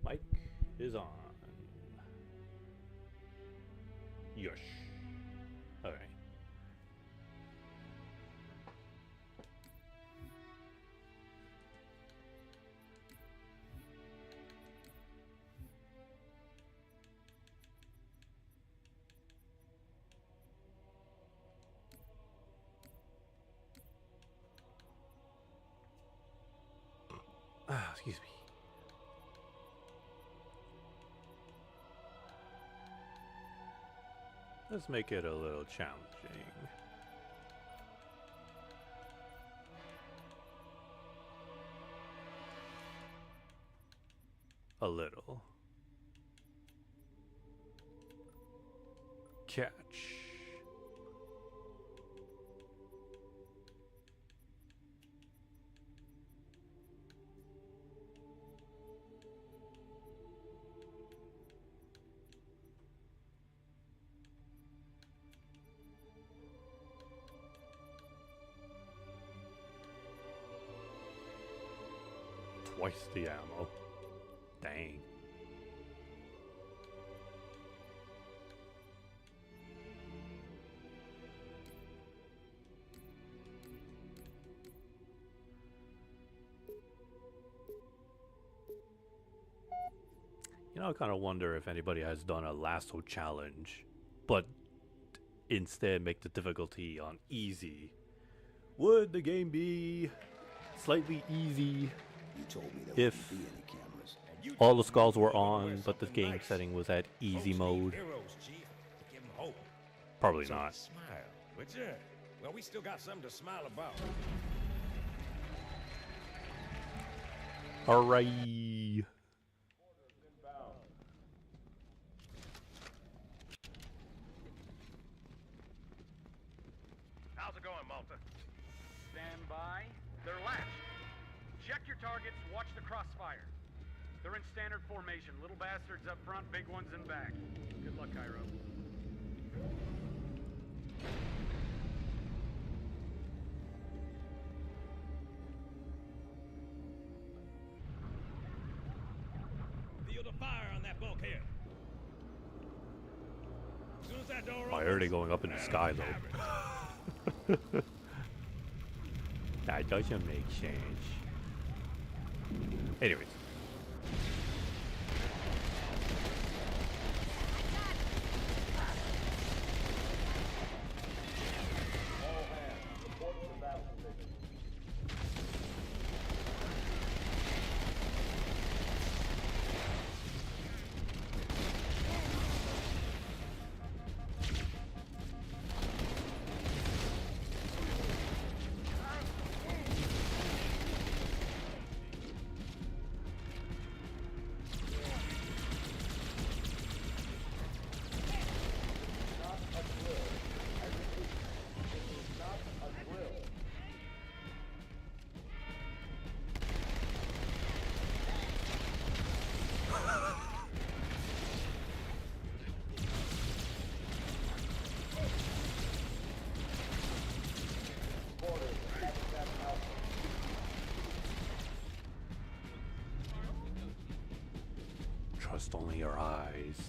Mic is on. Yush. Alright. Excuse me. Let's make it a little challenging. A little. Catch. Twice the ammo. Dang. You know, I kind of wonder if anybody has done a lasso challenge, but instead make the difficulty on easy. Would the game be slightly easy You told me there if wouldn't be any cameras. all the skulls were on, but the game setting was at easy mode? Heroes, Chief. Give 'em hope. Probably So not. Smile, would you? Well, we still got something to smile about. Alright. How's it going, Malta? Stand by. They're latched. Check your targets, watch the crossfire. They're in standard formation. Little bastards up front, big ones in back. Good luck, Cairo. Feel the fire on that bulkhead. As soon as that door Oh, opens, already going up in the sky, though. That doesn't make sense. Anyways. Trust only your eyes.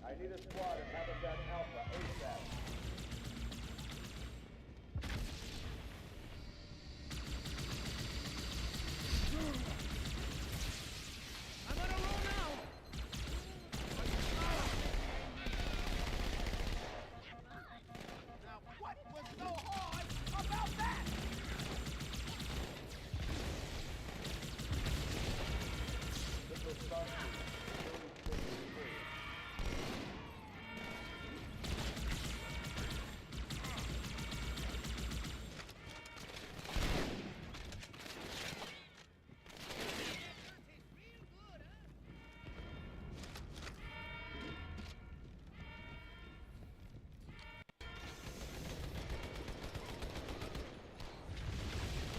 I need a squad of Habitat Alpha ASAP. I'm on a roll now.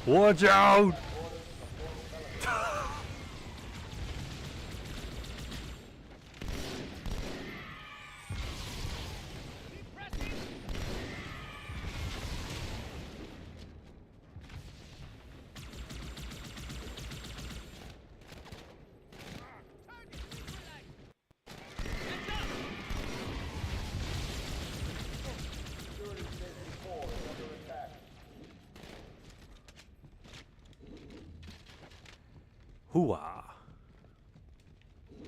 Watch out! Security Station 4 is under attack. Hooah!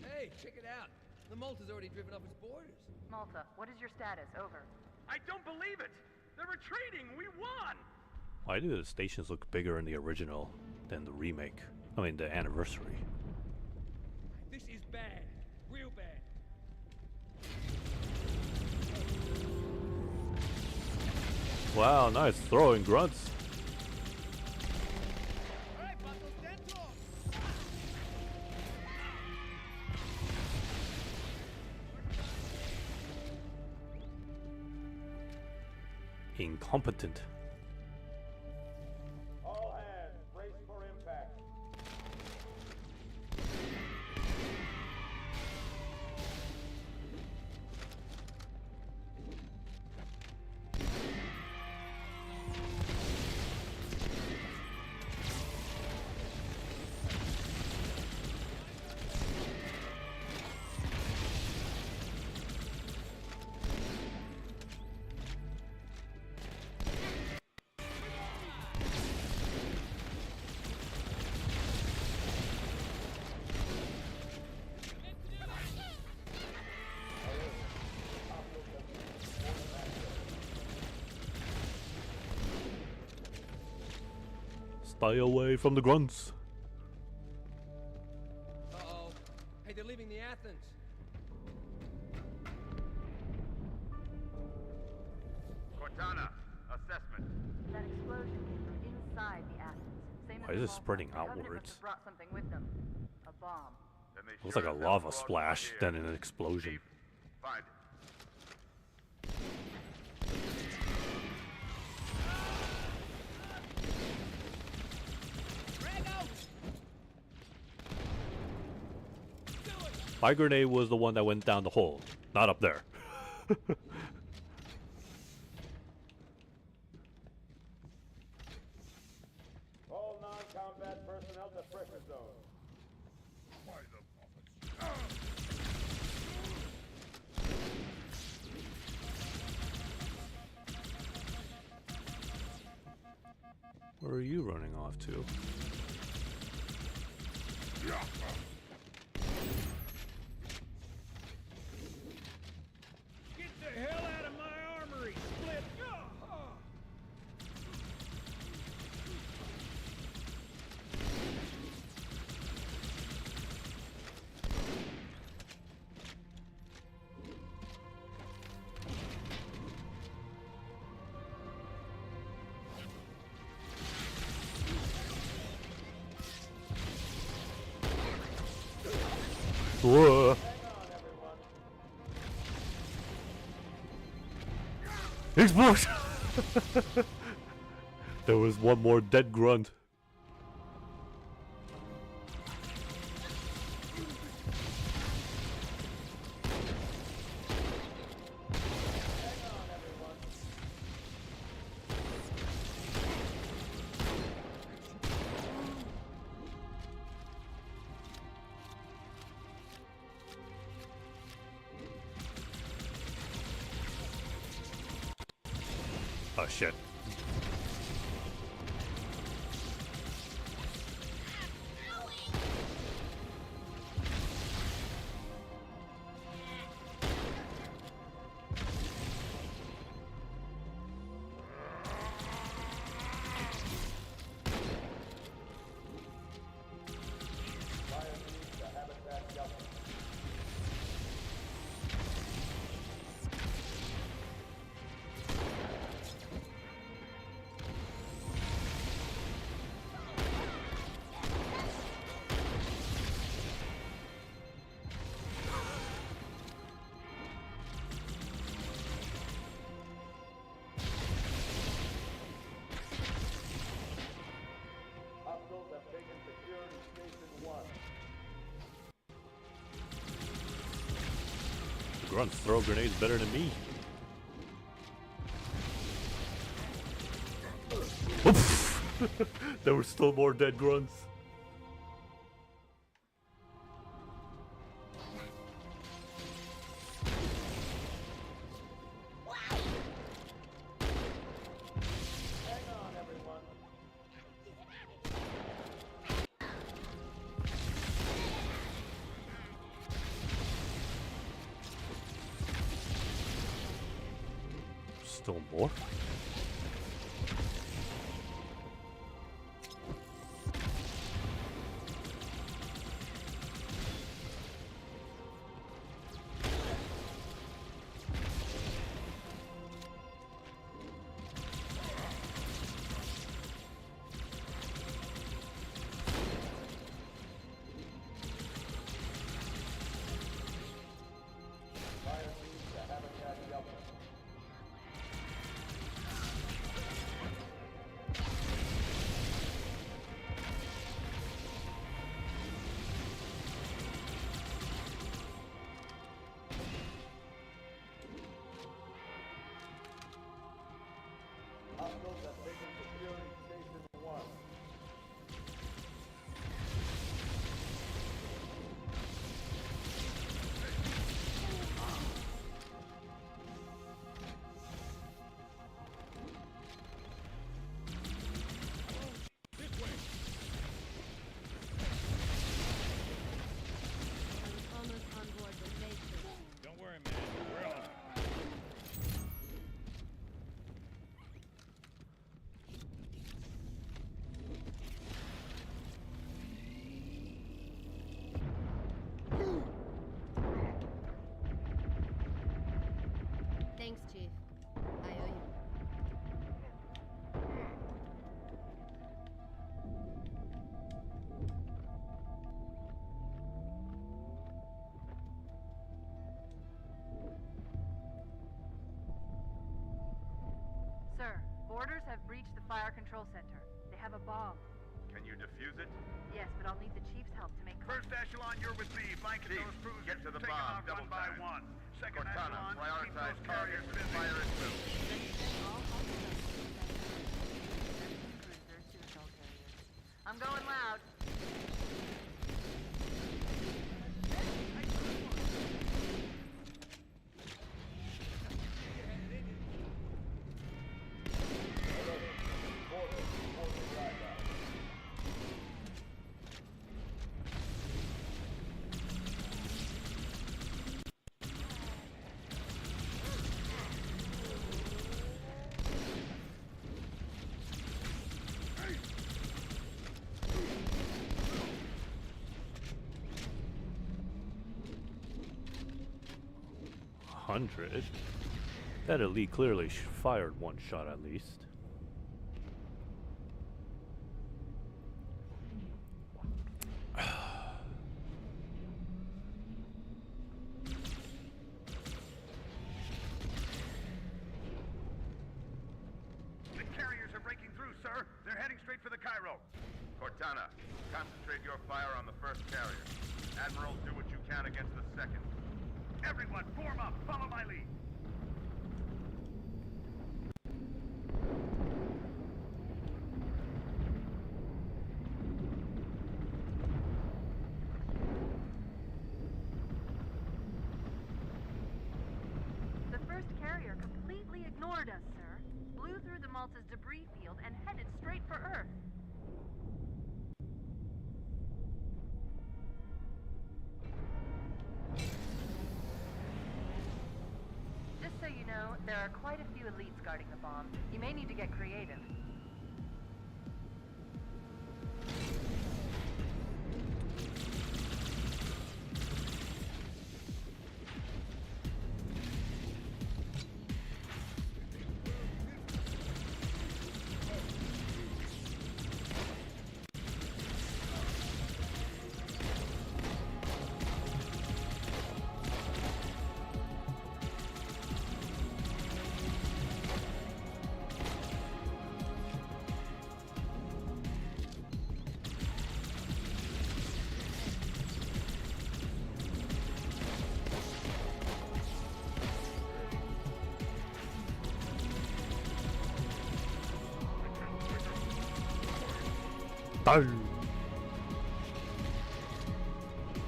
Hey, check it out. The Malta's already driven off its borders. Malta, what is your status? Over. I don't believe it! They're retreating! We won! Why do the stations look bigger in the original than the remake? I mean, the anniversary. This is bad. Real bad. Wow, nice throwing grunts. Alright, Buckles, dance off. Incompetent. All hands, brace for impact. Stay away from the grunts. Uh-oh. Hey, they're leaving the Athens. Cortana, assessment. That explosion came from inside the Athens. Same Why as is the it Malta. spreading The Covenant outwards? must have brought something with them. A bomb. Then they Looks like a sure as lava hell brought splash, one then here. an explosion. Steve, find it. My grenade was the one that went down the hole, not up there. All non-combat personnel to pressure zone. Where are you running off to? Get the hell out of my armory, Split! Whoa. Explosion! There was one more dead grunt. Oh shit. Grunts throw grenades better than me. There were still more dead grunts. Still more? Hostiles have taken security station 1. Almost on board with Matrix. Don't worry, man. We're on it. Thanks, Chief. I owe you. Sir, boarders have breached the fire control center. They have a bomb. Can you defuse it? Yes, but I'll need the Chief's help to make First echelon, you're with me. Blanket Chief, those cruisers. get to the Take 'em bomb, out double one by time. one. Second Cortana, echelon, keep prioritize those targets carriers and busy. fire at will. all cruisers, suicide carriers. I'm going loud. $100? That elite clearly fired one shot at least. The carriers are breaking through, sir. They're heading straight for the Cairo. Cortana, concentrate your fire on the first carrier. Admiral, do what you can against the second. Everyone, form up. Follow my lead. The first carrier completely ignored us, sir. Blew through the Malta's debris field and headed straight for Earth. Just so you know, there are quite a few elites guarding the bomb. You may need to get creative. Done.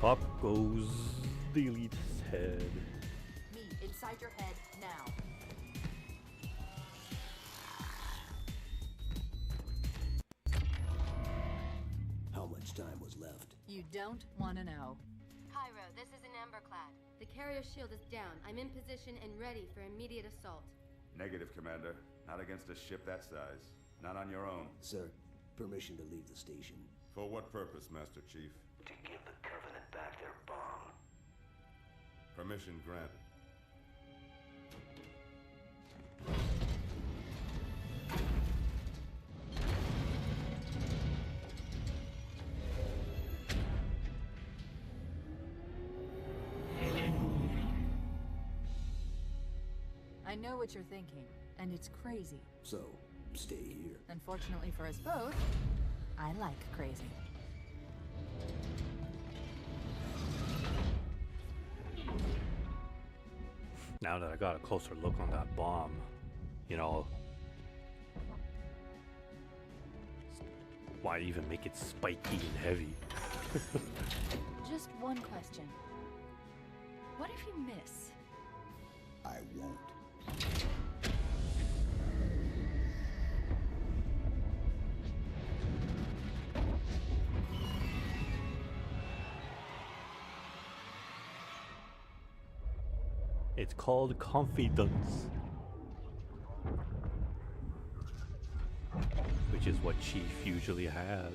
Up goes the elite's head. Me, inside your head, now. How much time was left? You don't want to know. Cairo, this is an Emberclad. The carrier shield is down. I'm in position and ready for immediate assault. Negative, Commander. Not against a ship that size. Not on your own. Sir, permission to leave the station. For what purpose, Master Chief? To give the Covenant back their bomb. Permission granted. I know what you're thinking, and it's crazy. So, stay here. Unfortunately for us both, I like crazy. Now that I got a closer look on that bomb, you know, why even make it spiky and heavy? Just one question. What if you miss? I won't. It's called confidence, which is what Chief usually has.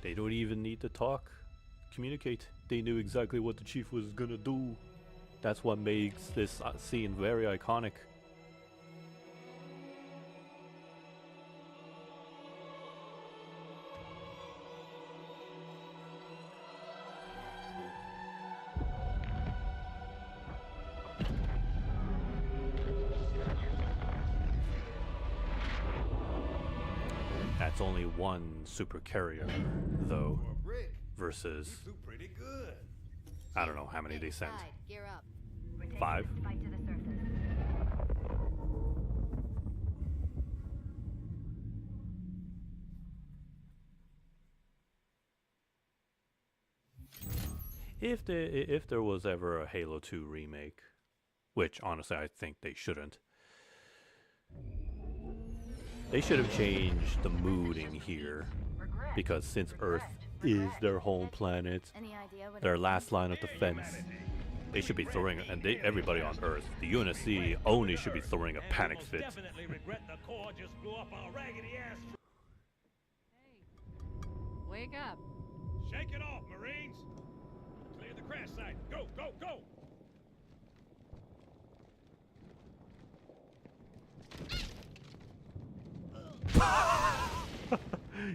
They don't even need to talk, communicate. They knew exactly what the Chief was gonna do. That's what makes this scene very iconic. That's only one super carrier, though, versus Pretty good. I don't know how many they sent. Gear up. We're taking 5? this fight to the surface. If there was ever a Halo 2 remake, which honestly I think they shouldn't, they should have changed the mood in here, because since Earth is their home planet, Any idea what their last line of defense, they should be throwing, and everybody on Earth, the UNSC only should be throwing a panic fit. Definitely regret the Corps just blew up our raggedy ass. Wake up. Shake it off, Marines. Clear the crash site. Go, go, go.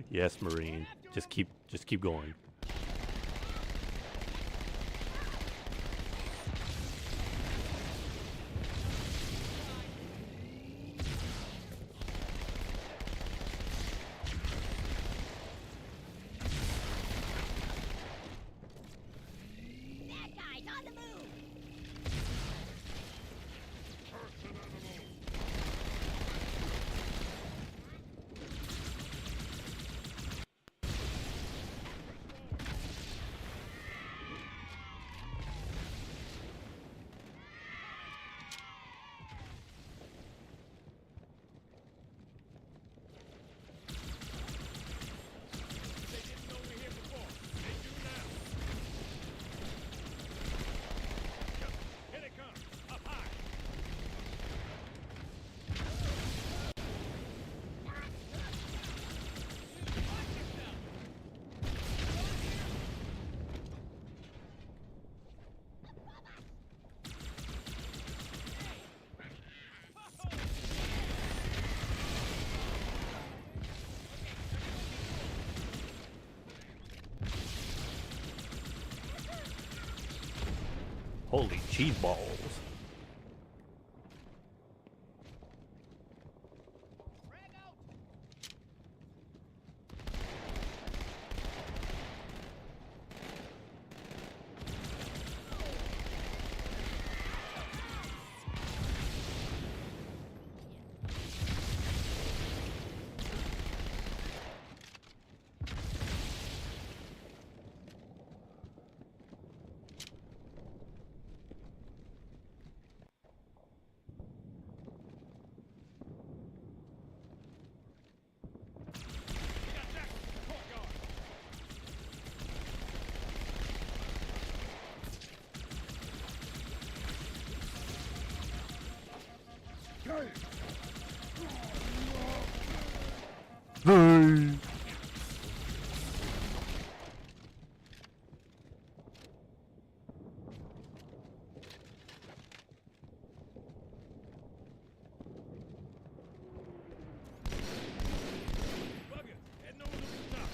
Yes, Marine. Just keep going. That guy's on the move. Holy cheese balls. Hey. Bugger, heading over to the top.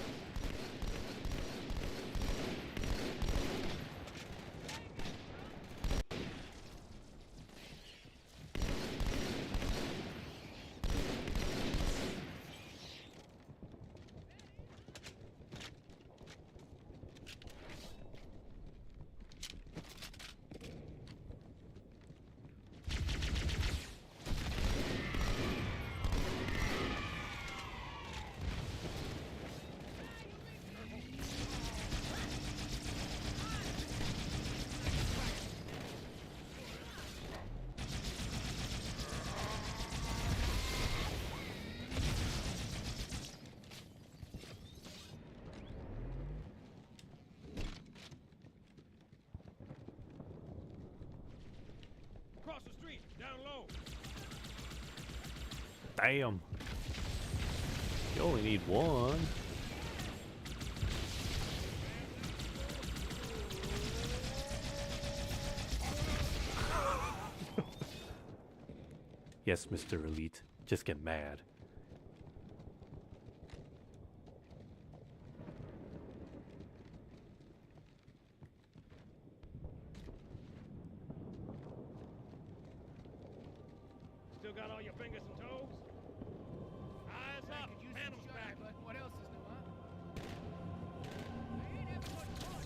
Across the street, down low. Damn. You only need one. Yes, Mr. Elite. Just get mad. Still got all your fingers and toes? Eyes up, panels back. What else is new, huh? I ain't having much fun.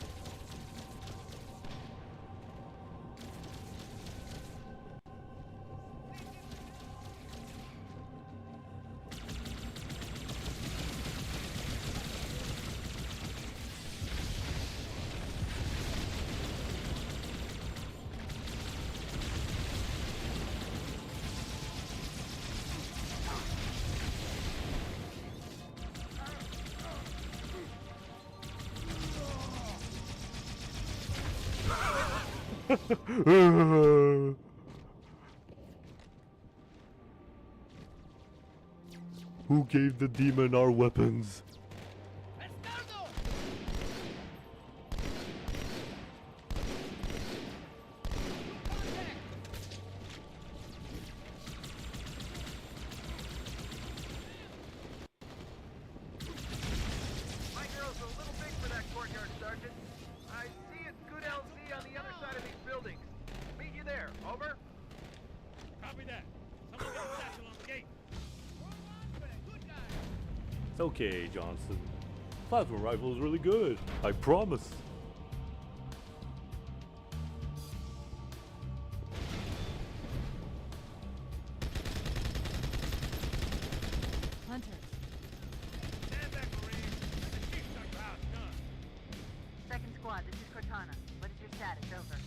Who gave the demon our weapons? My girl's a little big for that courtyard, Sergeant. I see a good LZ on the other side of these buildings. Meet you there. Over. Copy that. Someone get a satchel on the gate. It's okay, Johnson. Plasma rifle is really good. I promise. Hunter, Stand back, Marine. The chief's got your house done. second squad, this is Cortana. What is your status? Over.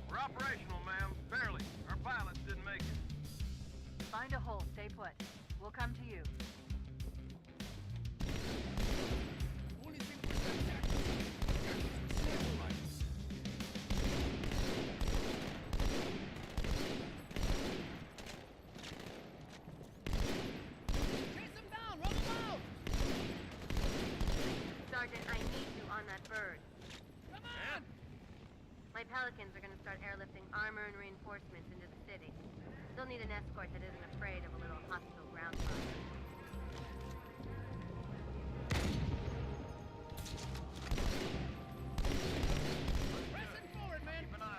We're operational, ma'am. Barely. Our pilots didn't make it. Find a hole, stay put. We'll come to you. Only thing we got back is sample rifles. Chase them down! Run them out! Sergeant, I need you on that bird. Come on! My Pelicans are gonna start airlifting armor and reinforcements into the city. They'll need an escort that isn't afraid of a little hostile ground fire. Pressing forward, man! Keep an eye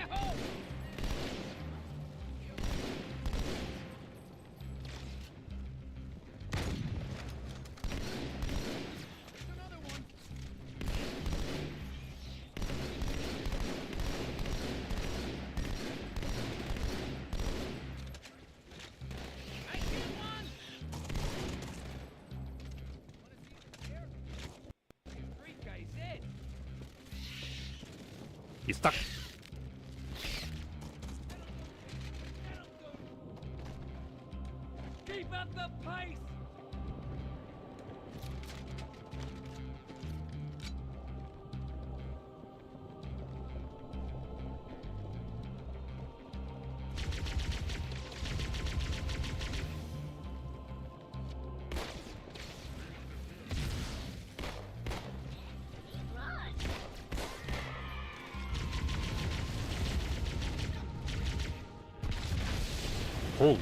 Yahoo! Another one. I see one. Wanna see the chair? Three guys in. He's stuck. Keep up the pace. Holy.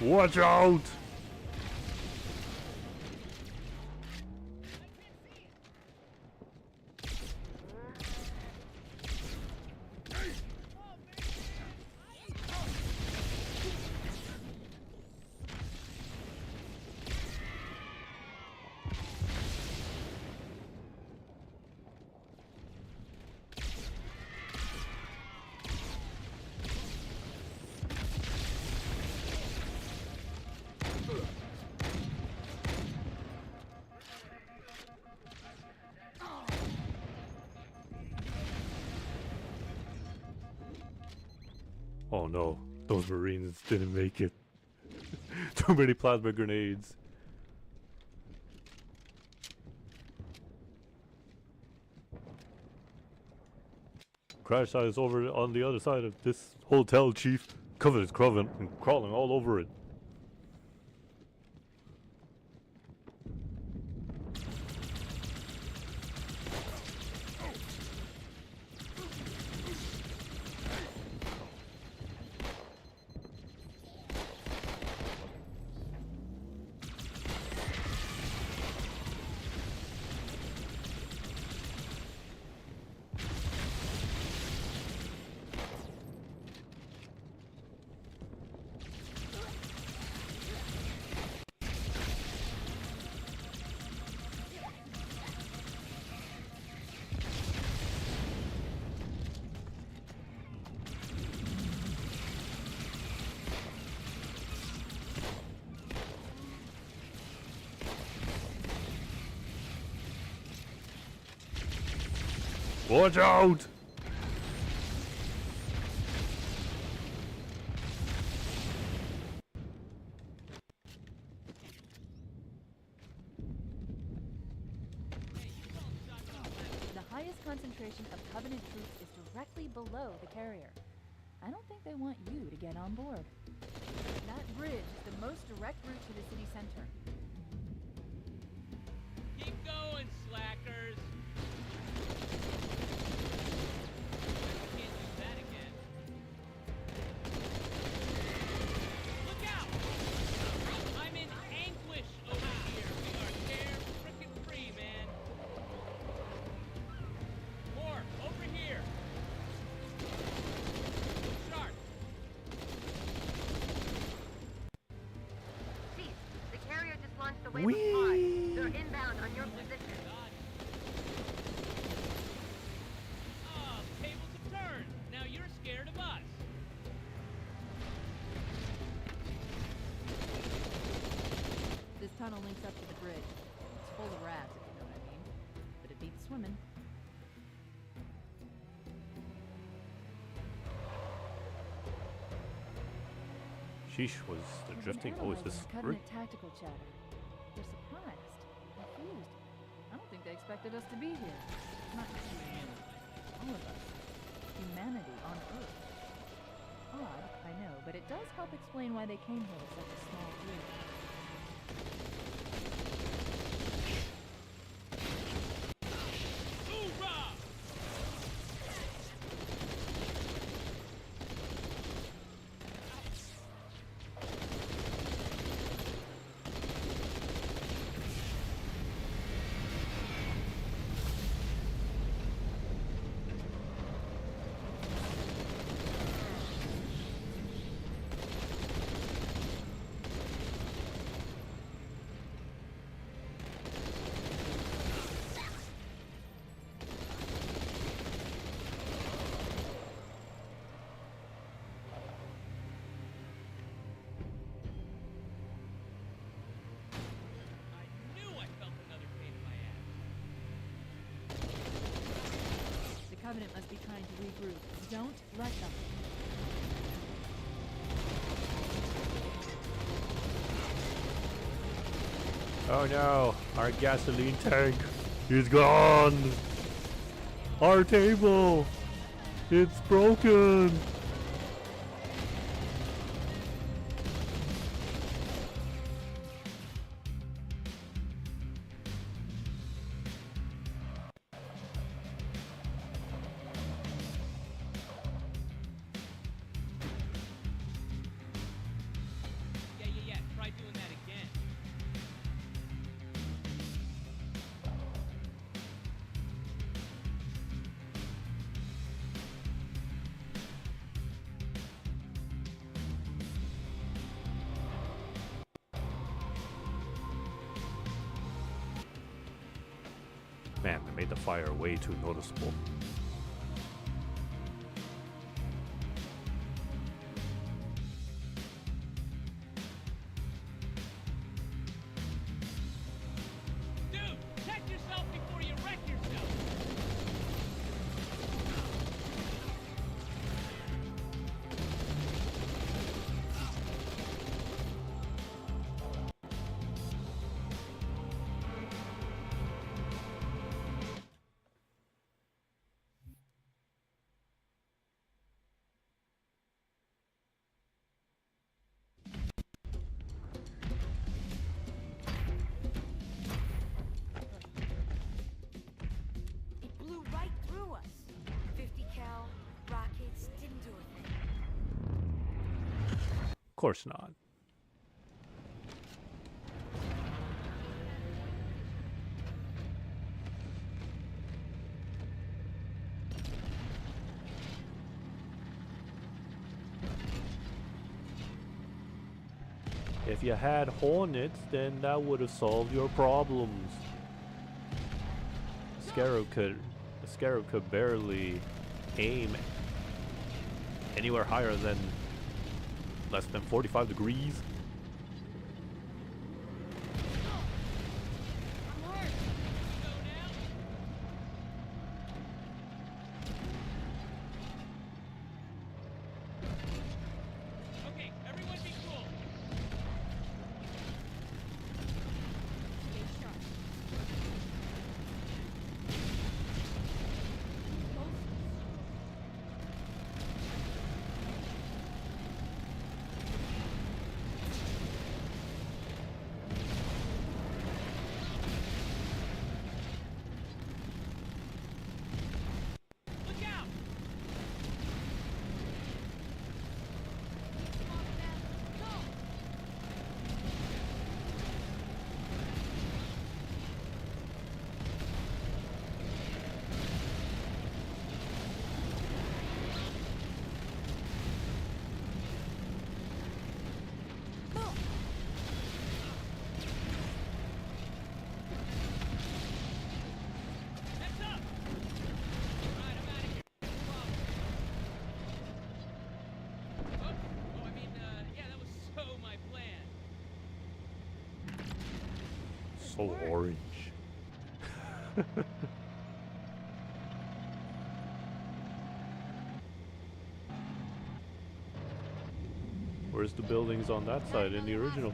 Watch out! Oh no, those Marines didn't make it. Too many plasma grenades. Crash site is over on the other side of this hotel, Chief. Covenant's crawling and crawling all over it. Watch out! The highest concentration of Covenant troops is directly below the carrier. I don't think they want you to get on board. That bridge is the most direct route to the city center. Keep going, slackers. Can't do that again. Look out! I'm in anguish over here. We are carefrickin' man. More, over here. Sharp. Chief, the carrier just launched a wave of pods. They're inbound on your position. Oh, tables have turned. Now you're scared of us. This tunnel links up to the bridge. It's full of rats, if you know what I mean. But it beats swimming. Sheesh, was the drifting always this Covenant tactical chatter. They're surprised, confused. I don't think they expected us to be here. Not just humanity. All of us. Humanity on Earth. Odd, I know, but it does help explain why they came here with such a small group. Covenant must be trying to regroup. Don't let them. Oh no, our gasoline tank is gone. Our table, it's broken. Yeah. Try doing that again. Man, they made the fire way too noticeable. Dude, check yourself before you wreck yourself. It blew right through us. 50 cal rockets didn't do a thing. Of course not. If you had Hornets, then that would have solved your problems. The Scarab could barely aim anywhere higher than less than 45 degrees. Okay, everyone be cool. Stay sharp. Look out! Come on, man. Go! Heads up! Alright, I'm out of here. Yeah, that was so my plan. So orange. Where's the buildings on that side in the original?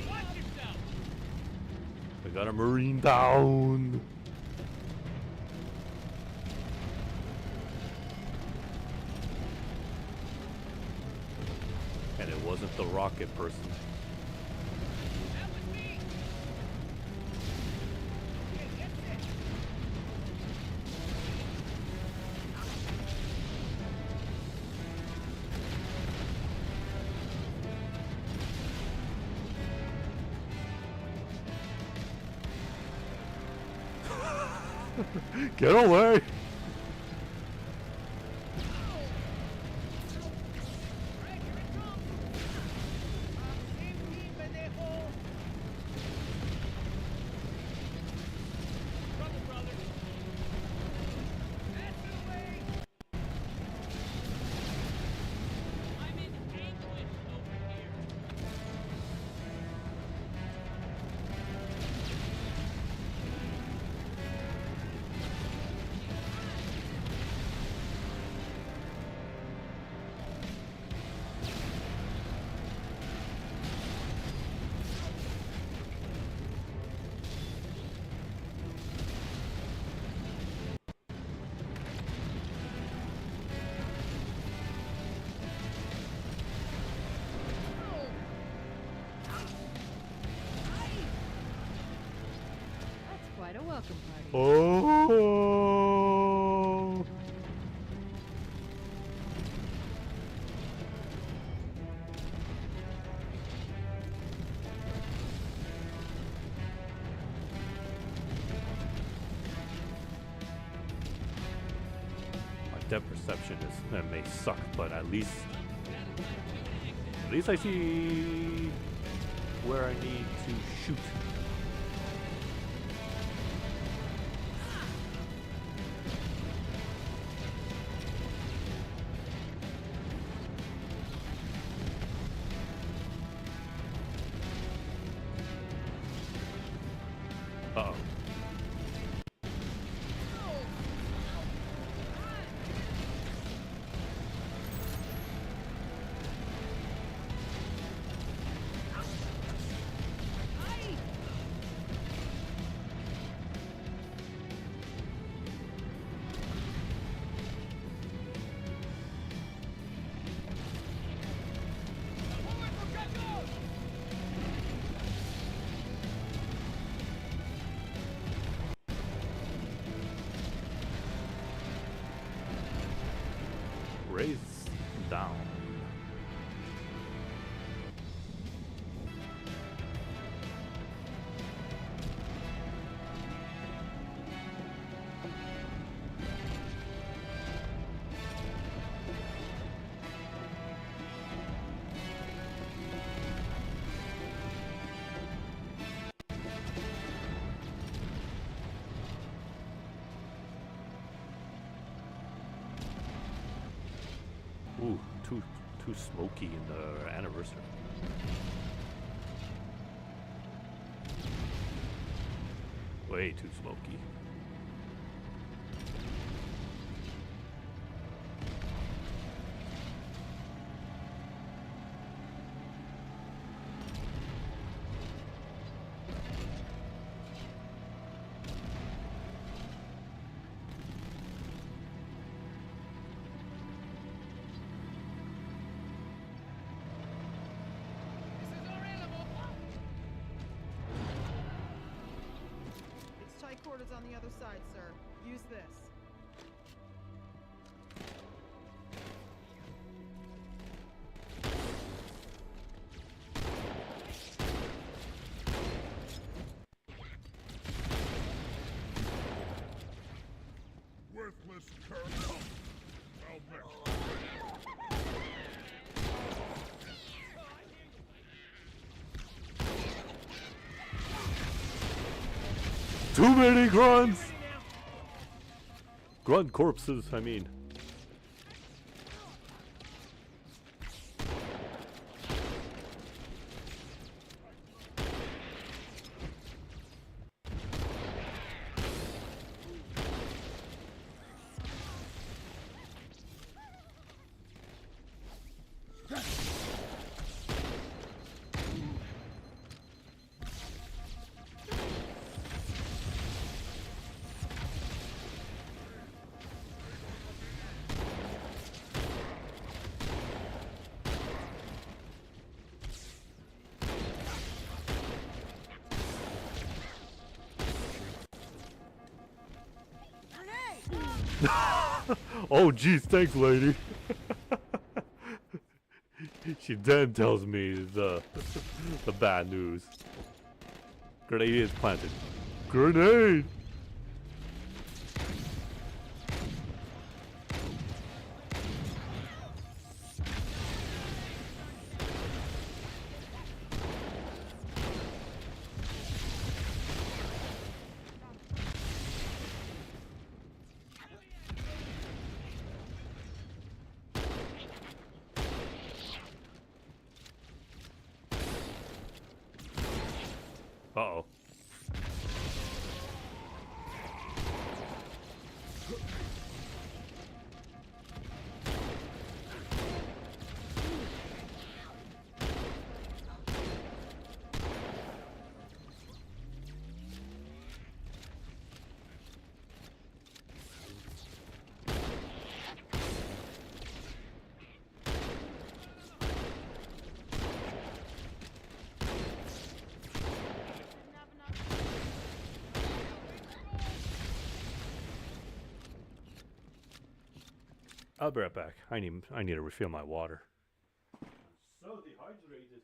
Watch yourself! We got a Marine down. And it wasn't the rocket person. That was me! Get away! That's quite a welcome party. Oh! My depth perception may suck, but at least I see where I need to shoot. Uh-oh. Raise down. Ooh, too smoky in the anniversary. Way too smoky. Tight quarters on the other side, sir. Use this. Worthless curse. Well met. Too many grunts! Grunt corpses, I mean. Oh geez, thanks lady. She then tells me the bad news. Grenade is planted. Grenade! Uh-oh. I'll be right back. I need to refill my water. I'm so dehydrated.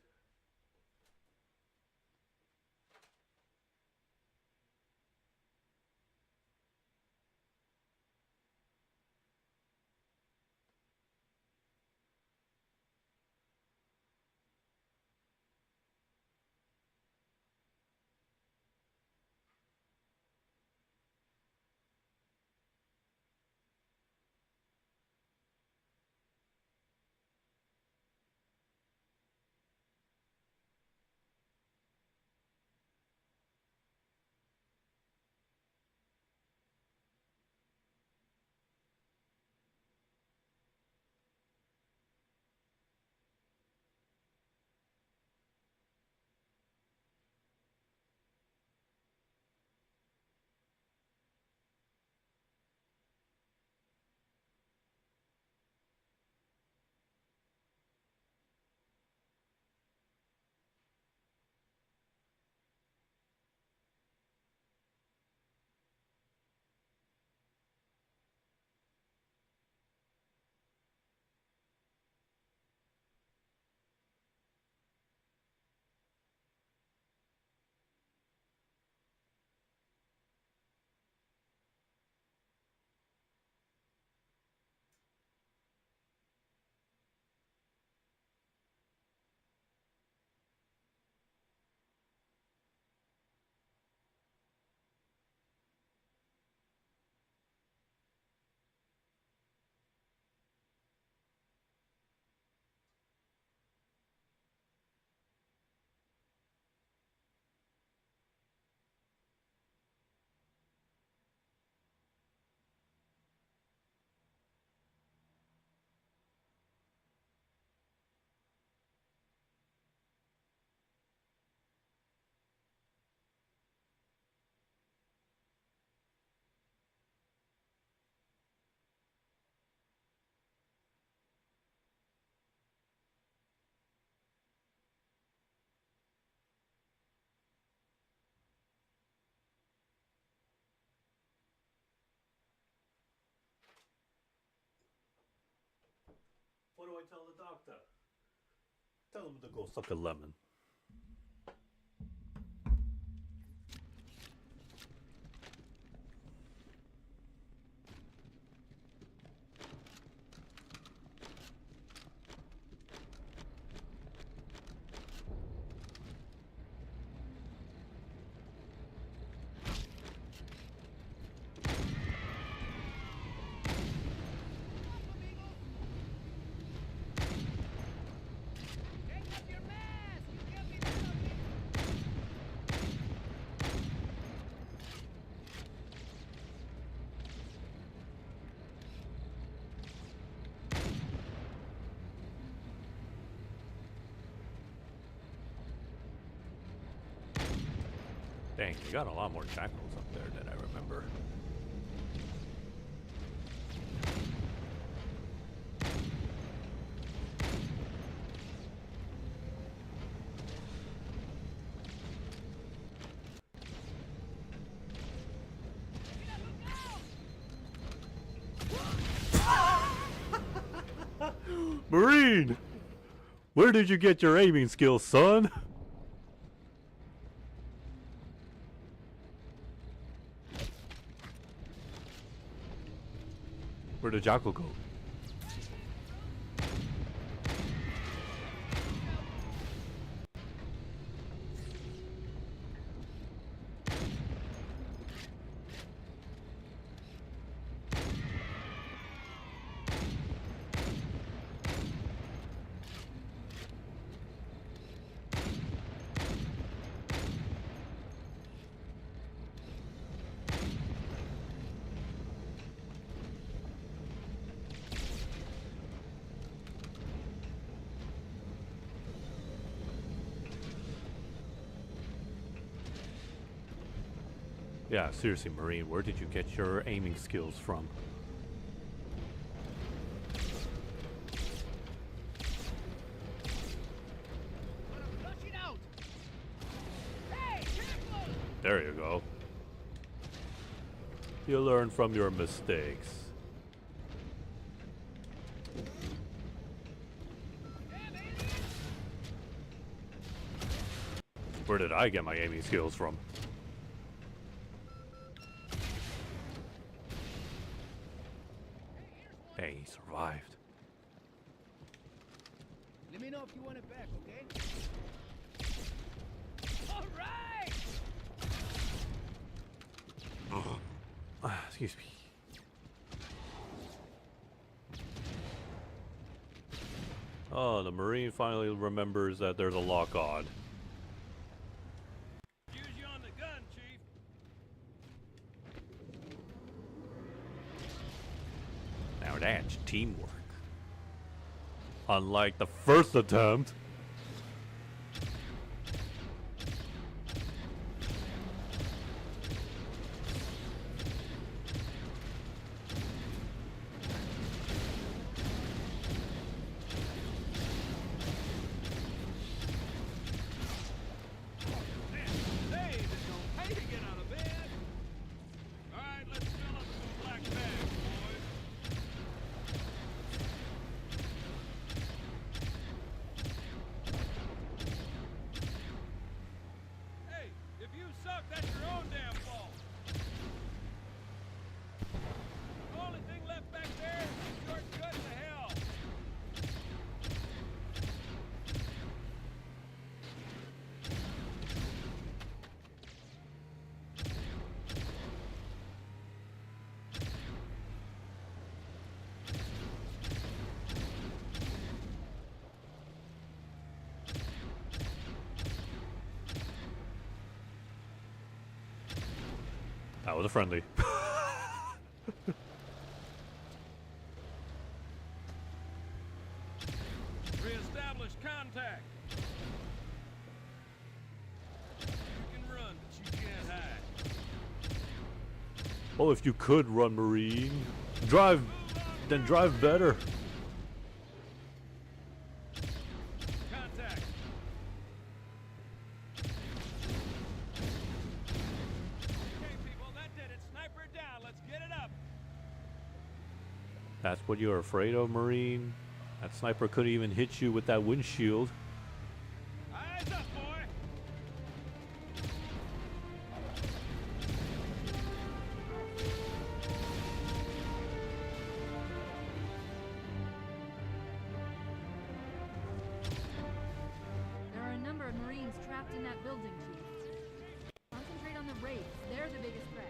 What do I tell the doctor? Tell him to go suck a lemon. Dang, you got a lot more jackals up there than I remember. Marine! Where did you get your aiming skills, son? Where'd the jackal go? Yeah, seriously, Marine, where did you get your aiming skills from? There you go. You learn from your mistakes. Where did I get my aiming skills from? Hey, he survived. Let me know if you want it back, okay? All right! Excuse me. Oh, the Marine finally remembers that there's a lock on. Use you on the gun, Chief. Now that's teamwork. Unlike the first attempt. Hey, this don't pay to get out of bed. All right, let's fill up some black bags, boys. Hey, if you suck, that's your own damn fault. The only thing left back there is shortcut to hell. That was a friendly. Reestablish contact. You can run, but you can't hide. Oh, if you could run, Marine. Drive, then drive better. Contact. Okay, people, that did it. Sniper down. Let's get it up. That's what you're afraid of, Marine? That sniper couldn't even hit you with that windshield. Eyes up, boy. There are a number of Marines trapped in that building, Chief. Concentrate on the Wraiths. They're the biggest threat.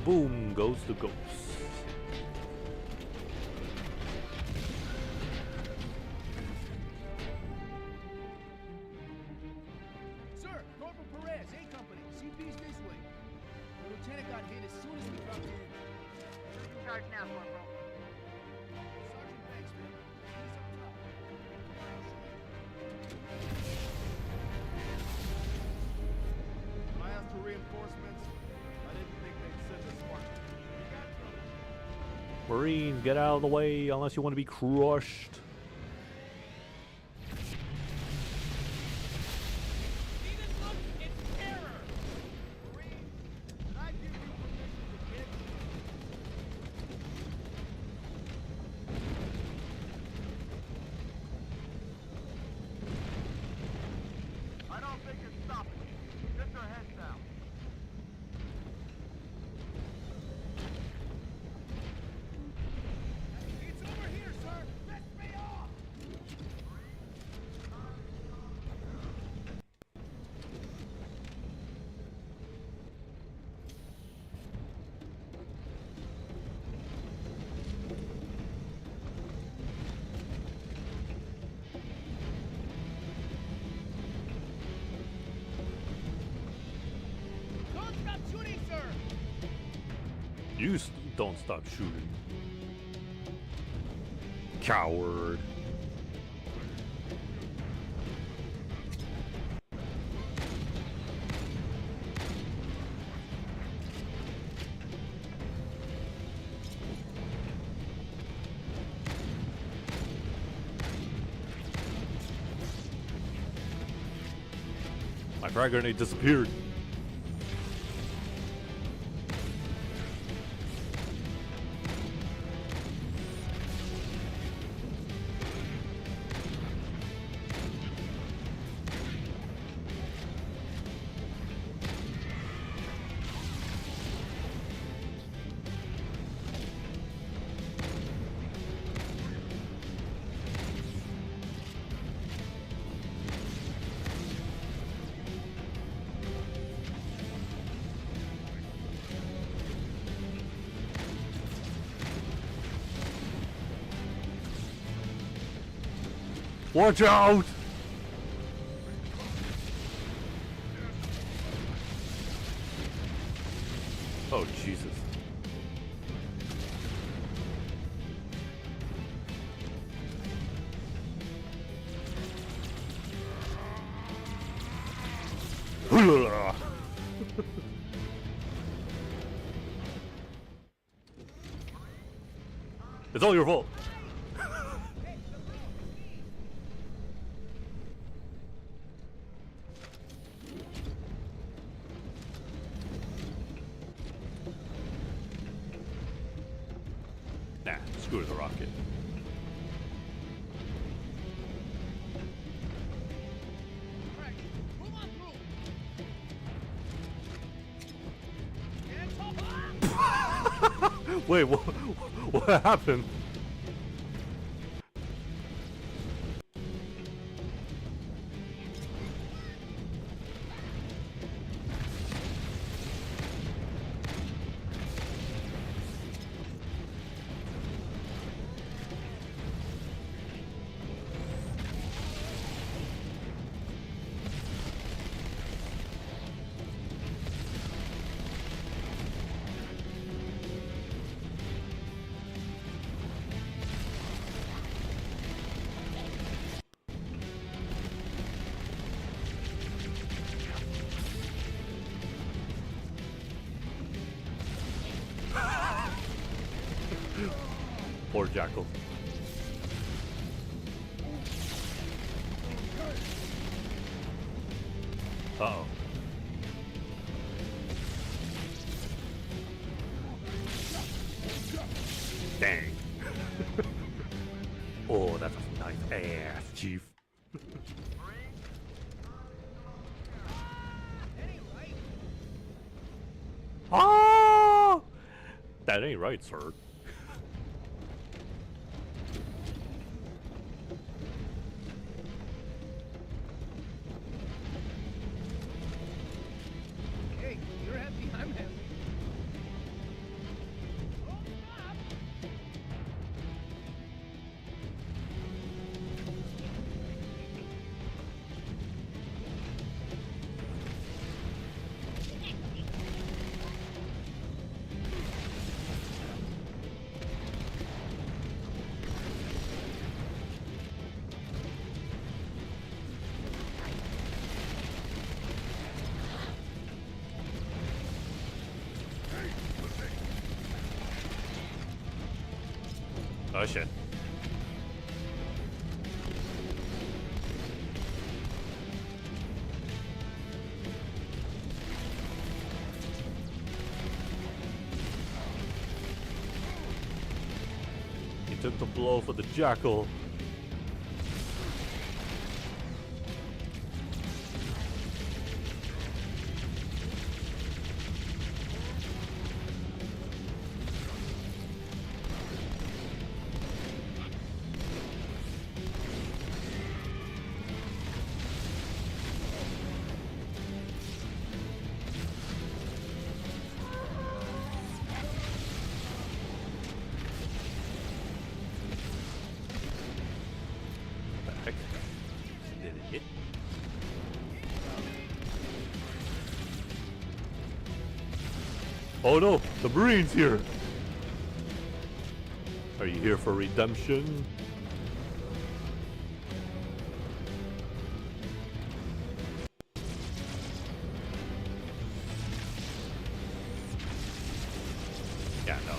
Boom goes the ghost. Sir, Corporal Perez, A Company. CP's this way. The lieutenant got hit as soon as we dropped in. Charge now, Corporal. Sergeant Baxter, he's up top. I asked for reinforcements. I didn't think they'd send us one. You got trouble. Marines, get out of the way unless you want to be crushed. See this look? It's terror. Did I give you permission to kick? I don't think it's You don't stop shooting. Coward. My frag grenade disappeared. Watch out! Oh, Jesus. It's all your fault. Nah, screw the rocket. Alright, move on through. Wait, what happened? Poor Jackal. Uh-oh. Dang. Oh, that's a nice ass, Chief. Ah! That ain't right, sir. Hey, you're happy, I'm happy. Oh shit. He took the blow for the Jackal. Heck? Did it hit? Oh no, the Marine's here! you here for redemption? Yeah, no.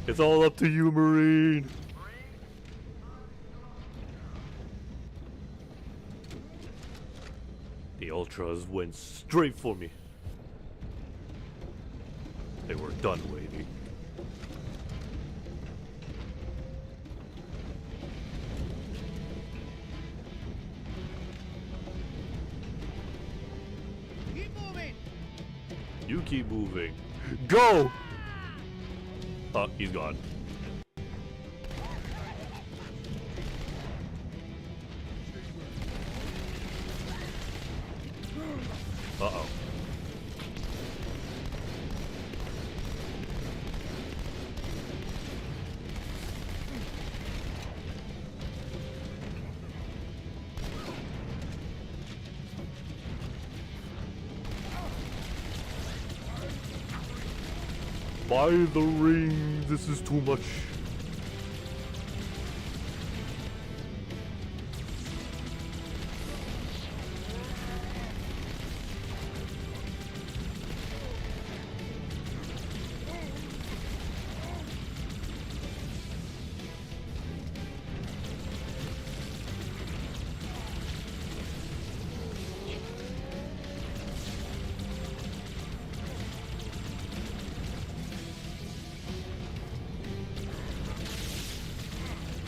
It's all up to you, Marine. The Ultras went straight for me. They were done waiting. Keep moving! You keep moving. Go! Oh, he's gone. Uh-oh. By the ring, this is too much.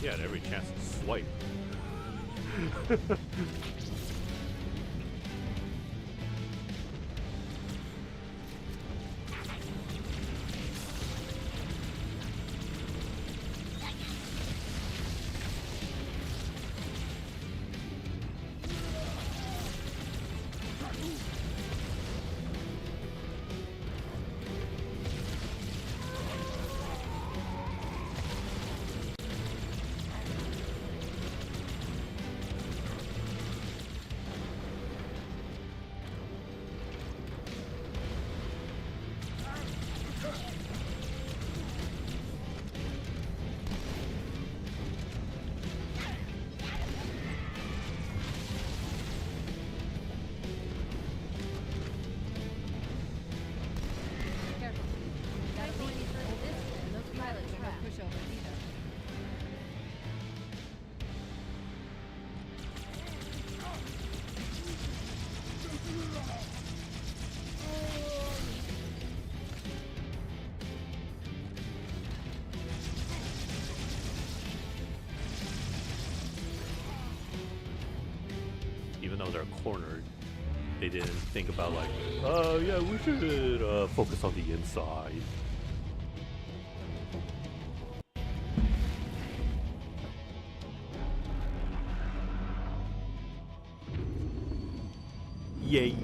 He had every chance to swipe. Even though they're cornered, they didn't think about like, yeah, we should focus on the inside. Yay!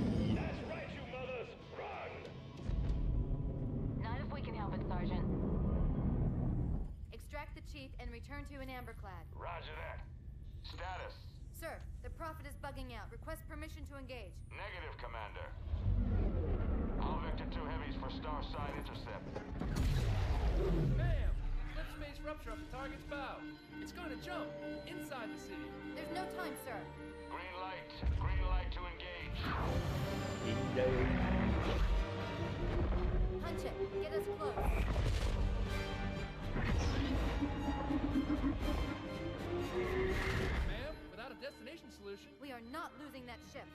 Not if we can help it, Sergeant. Extract the chief and return to an amberclad. Roger that. Status. Sir, the Prophet is bugging out. Request permission to engage. Negative, Commander. All Vector 2 heavies for star side intercept. Bam! Slip space rupture off the target's bow. It's going to jump inside the city. There's no time, sir. Green light. Green light to engage. Punch it. Get us close. Ma'am, without a destination solution. We are not losing that ship.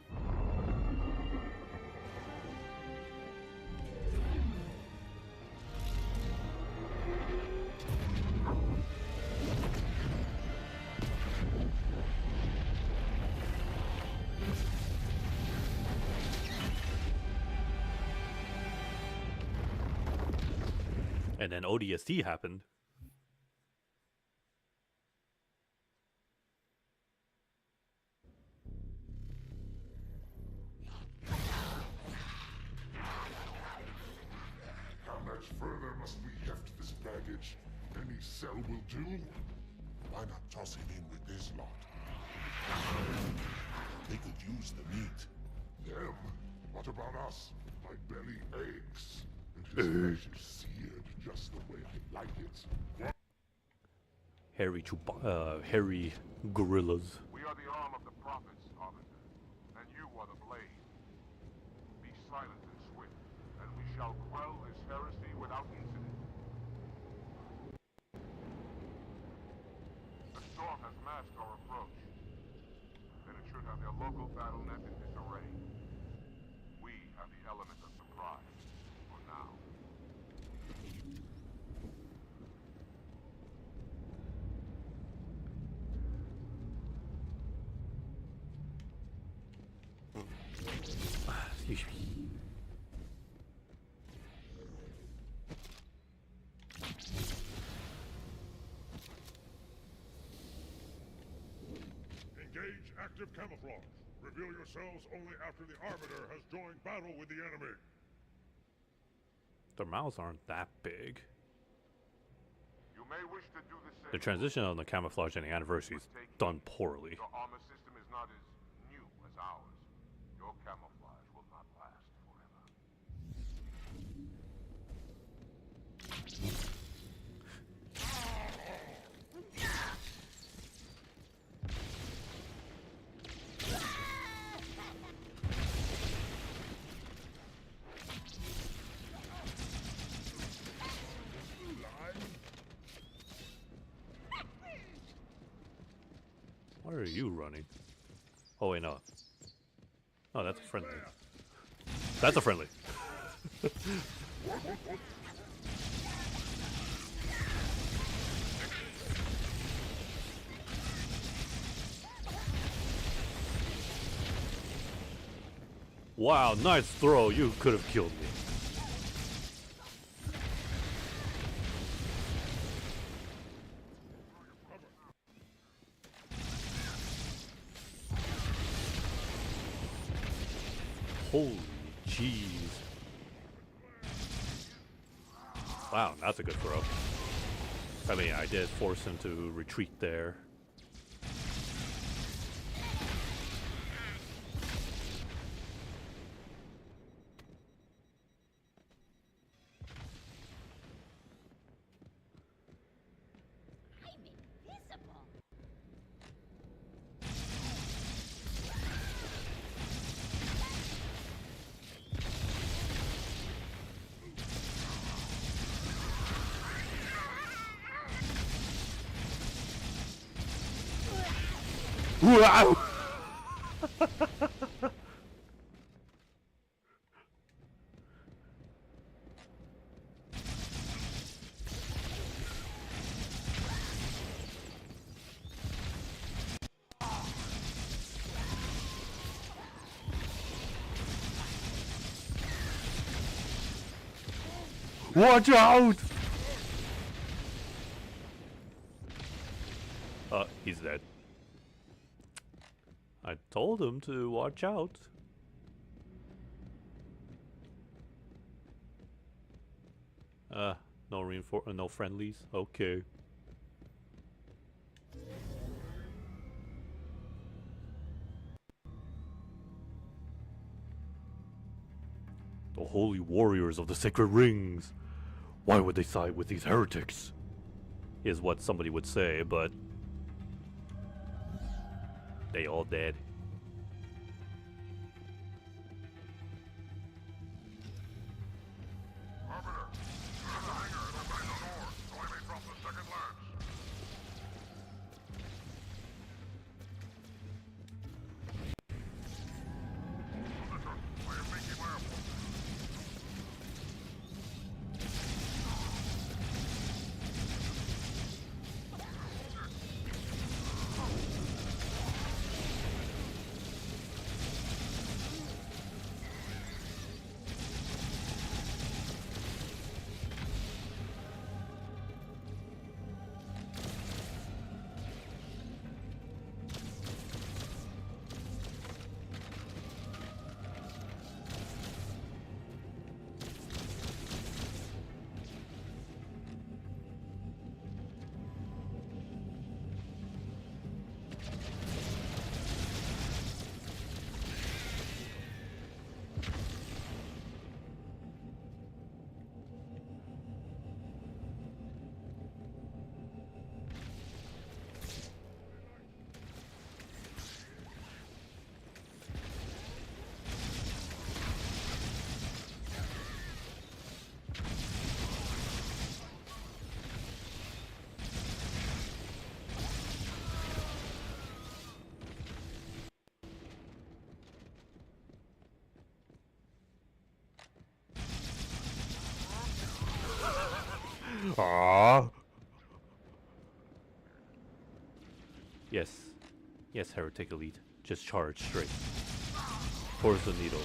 And then ODST happened. How much further must we heft this baggage? Any cell will do? Why not toss him in with this lot? They could use the meat. Them? What about us? My belly aches. And his flesh is seared just the way I like it. Hairy gorillas. We are the arm of the prophets, Arbiter, and you are the blade. Be silent and swift, and we shall quell this heresy without incident. The storm has masked our approach. Then it should have their local battle net in disarray. We have the element of surprise, for now. Excuse me. Engage active camouflage. Reveal yourselves only after the Arbiter has joined battle with the enemy. Their mouths aren't that big. You may wish to do the same. The transition on the camouflage and the anniversary is done poorly. Your armor system is not as new as ours. Your camouflage will not last forever. Where are you running? Oh wait, no. Oh, that's a friendly. That's a friendly. Wow, nice throw. You could have killed me. Holy jeez. Wow, that's a good throw. I mean, I did force him to retreat there. Wow! Watch out! He's dead. I told him to watch out. No friendlies. Okay. The holy warriors of the sacred rings. Why would they side with these heretics? Is what somebody would say, but they all dead. Ah. Yes. Yes, Heretic Elite. Just charge straight. Towards the needle.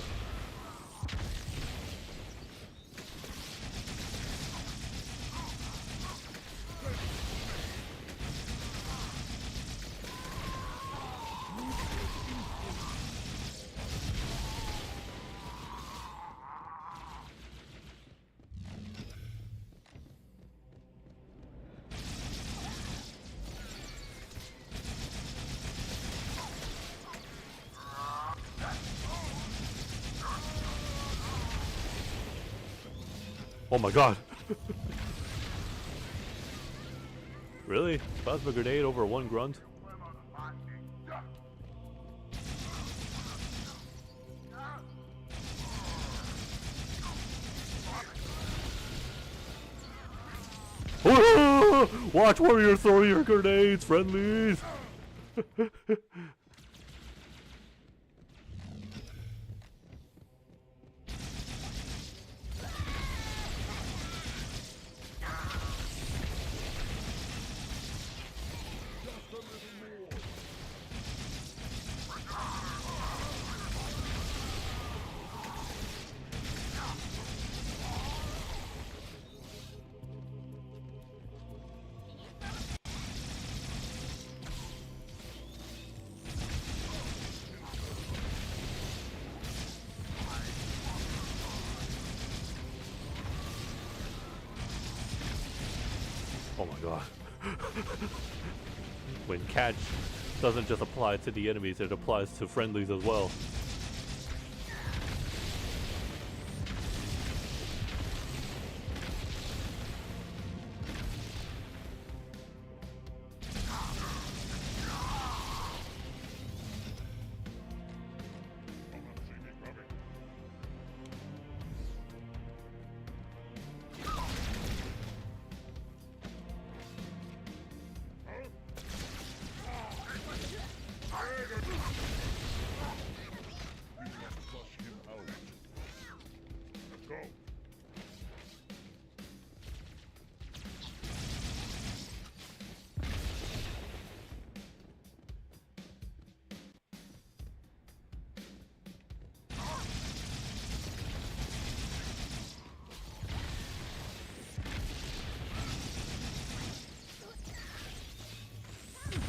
Oh my god. Really? Plasma grenade over one grunt? Watch warrior throw your grenades, friendlies! Oh my god. When catch doesn't just apply to the enemies, it applies to friendlies as well.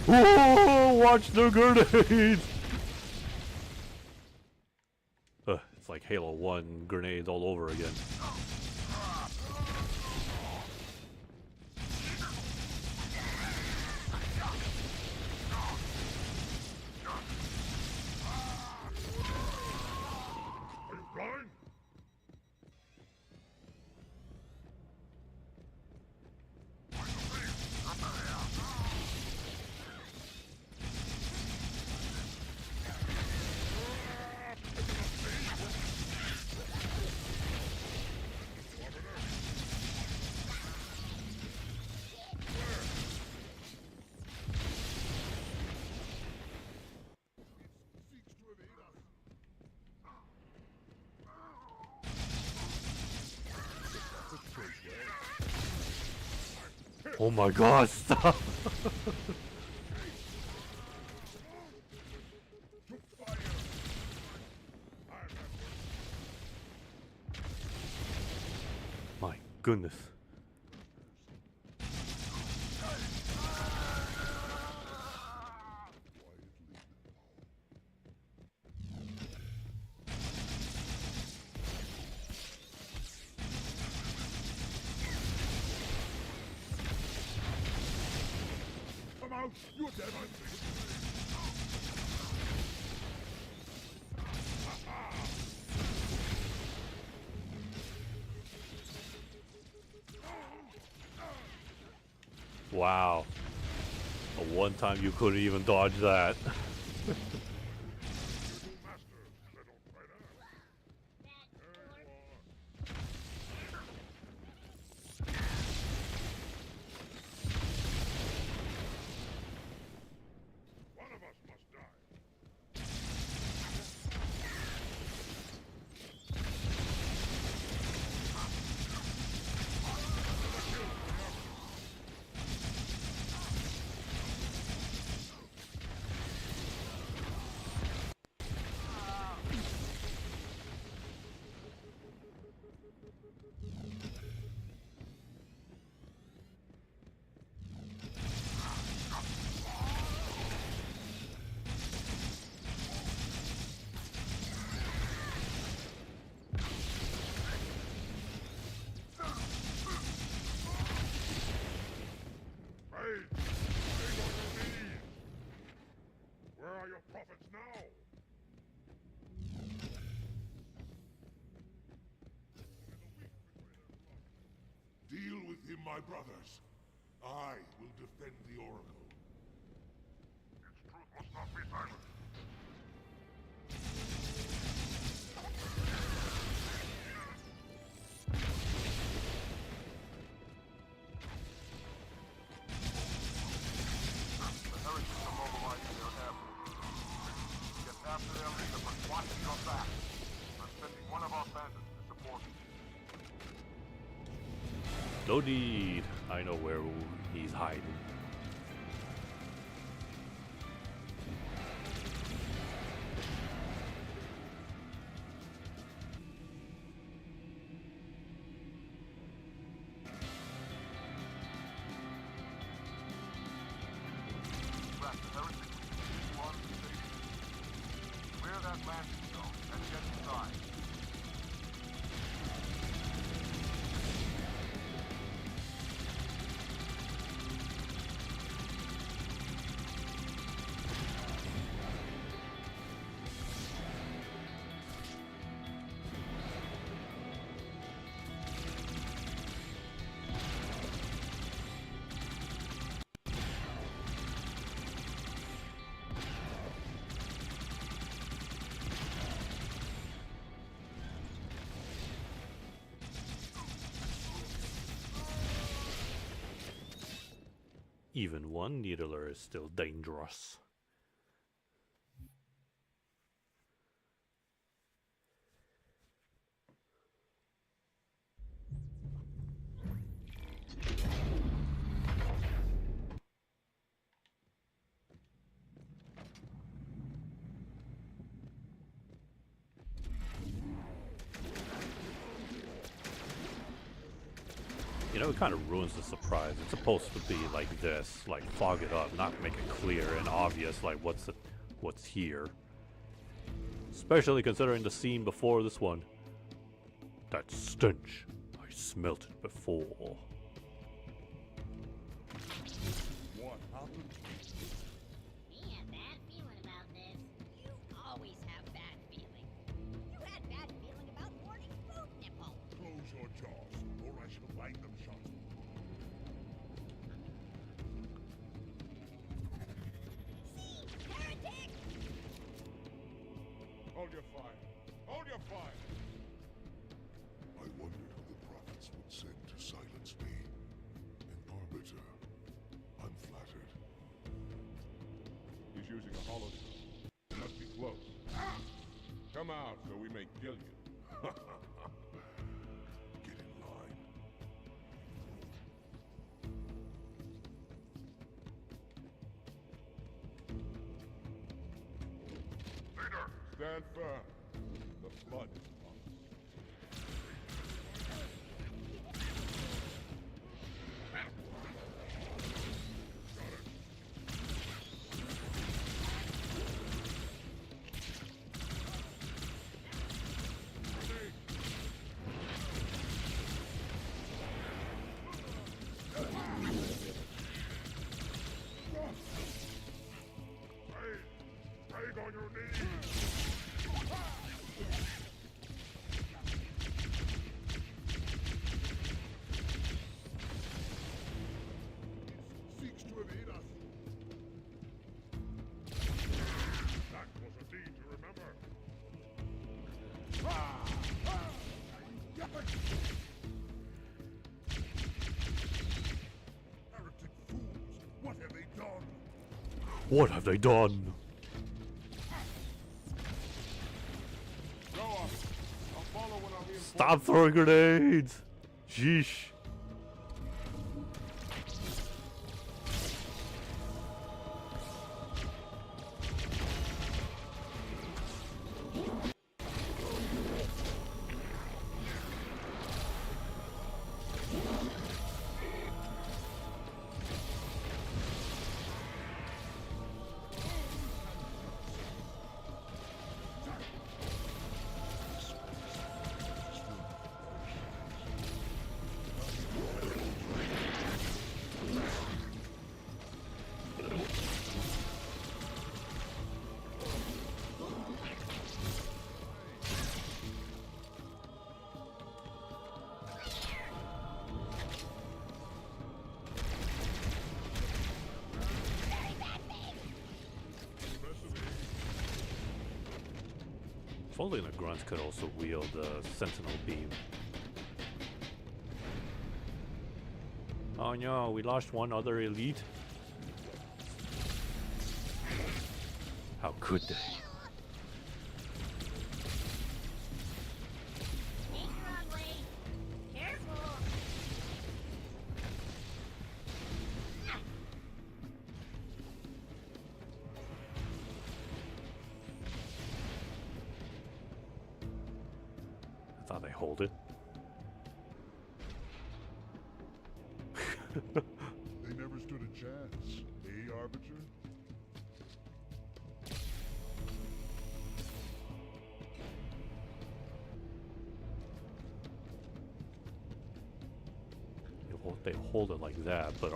Whoa, watch the grenades! It's like Halo 1 grenades all over again. Oh my god, stop! My goodness. You're dead, I think. Wow. One time you couldn't even dodge that. my brothers. I will defend the Oracle. Its truth must not be silenced. The heretics are mobilizing their air force. Get after their leader, but watch your back. I'm sending one of our bandits to support you. No need. I know where he's hiding. Track the heretics to on the station. Clear that landing zone and get inside. Even one needler is still dangerous. You know, it kind of ruins the surprise. It's supposed to be like this, like fog it up, not make it clear and obvious, like what's here. Especially considering the scene before this one. That stench, I smelt it before. What happened? Me had bad feeling about this. You always have bad feeling. You had bad feeling about Morty's food nipple. Close your jaws, or I shall bite them shut. See, heretic! Hold your fire. Hold your fire! I wondered who the prophets would send to silence me. An arbiter. I'm flattered. He's using a hollow. Must be close. Come out so we may kill you. Get in line. Leader! Stand firm. The flood is upon us. Beg on your knees! Seeks to evade us. That was a deed to remember. Heretic fools, what have they done? What have they done? Go on. I'll follow when I'm reinforced. Stop throwing grenades! Sheesh. If only the grunts could also wield the sentinel beam. Oh no, we lost one other elite. How could they? I thought they hold it. They never stood a chance, eh, Arbiter? They hold it like that, but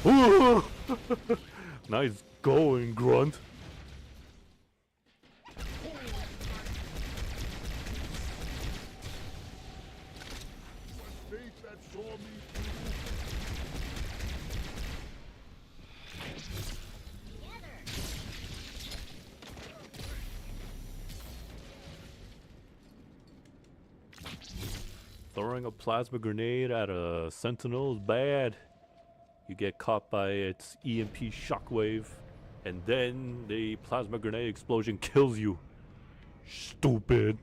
ooh! Nice going, grunt. Fate that saw me Throwing a plasma grenade at a sentinel is bad. You get caught by its EMP shockwave, and then the plasma grenade explosion kills you. Stupid.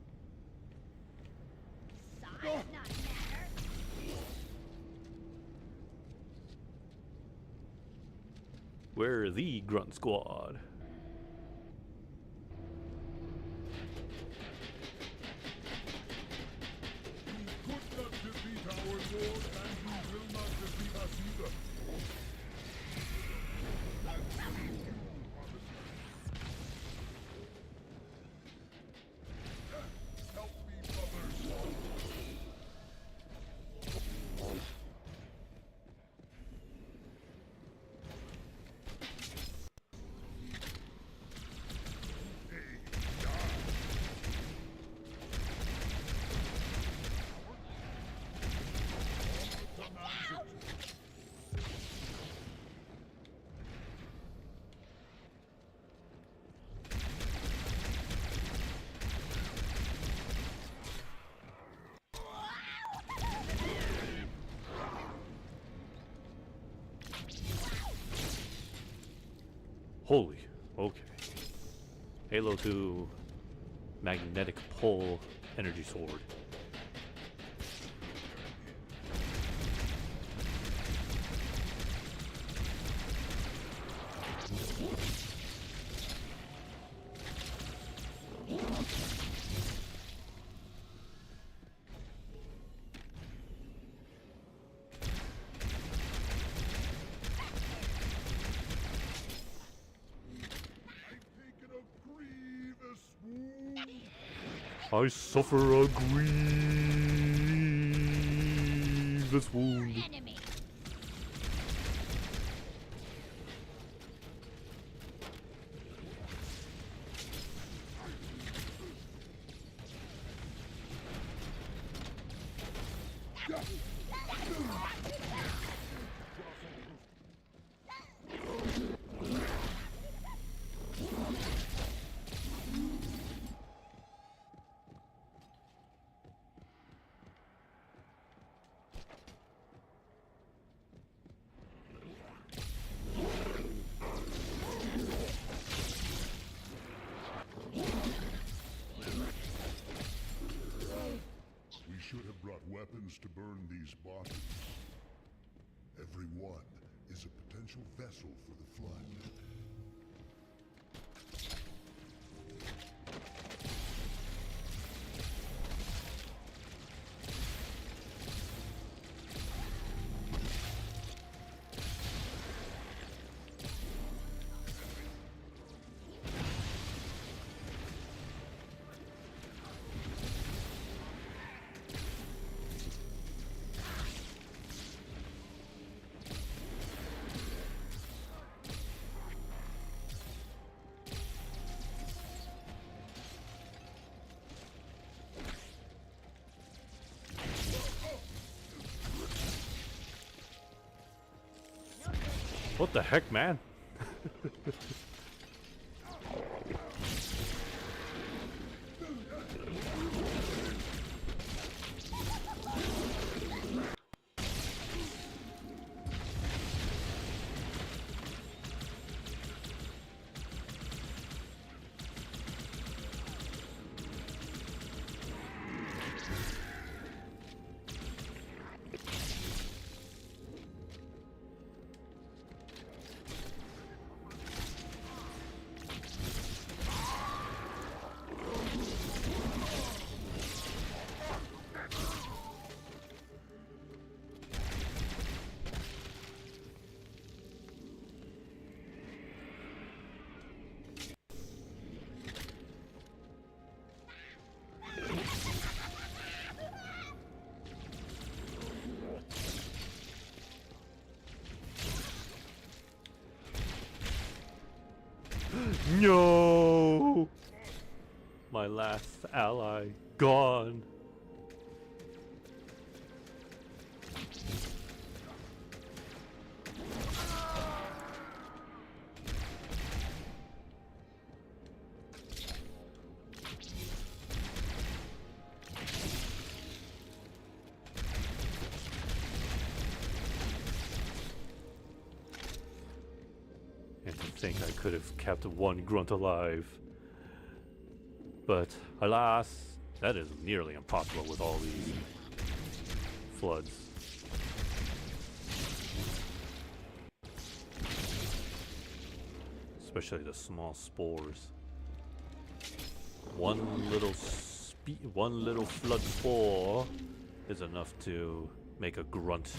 We're the Grunt Squad. could not defeat our lord, and you will not defeat us either. Help me, brothers. Holy, okay. Halo 2 magnetic pole energy sword. I suffer a grievous wound. plans to burn these bodies. Every one is a potential vessel for the Flood. What the heck, man? No! My last ally gone. And to think I could have kept one grunt alive. But alas, that is nearly impossible with all these floods. Especially the small spores. One little flood spore is enough to make a grunt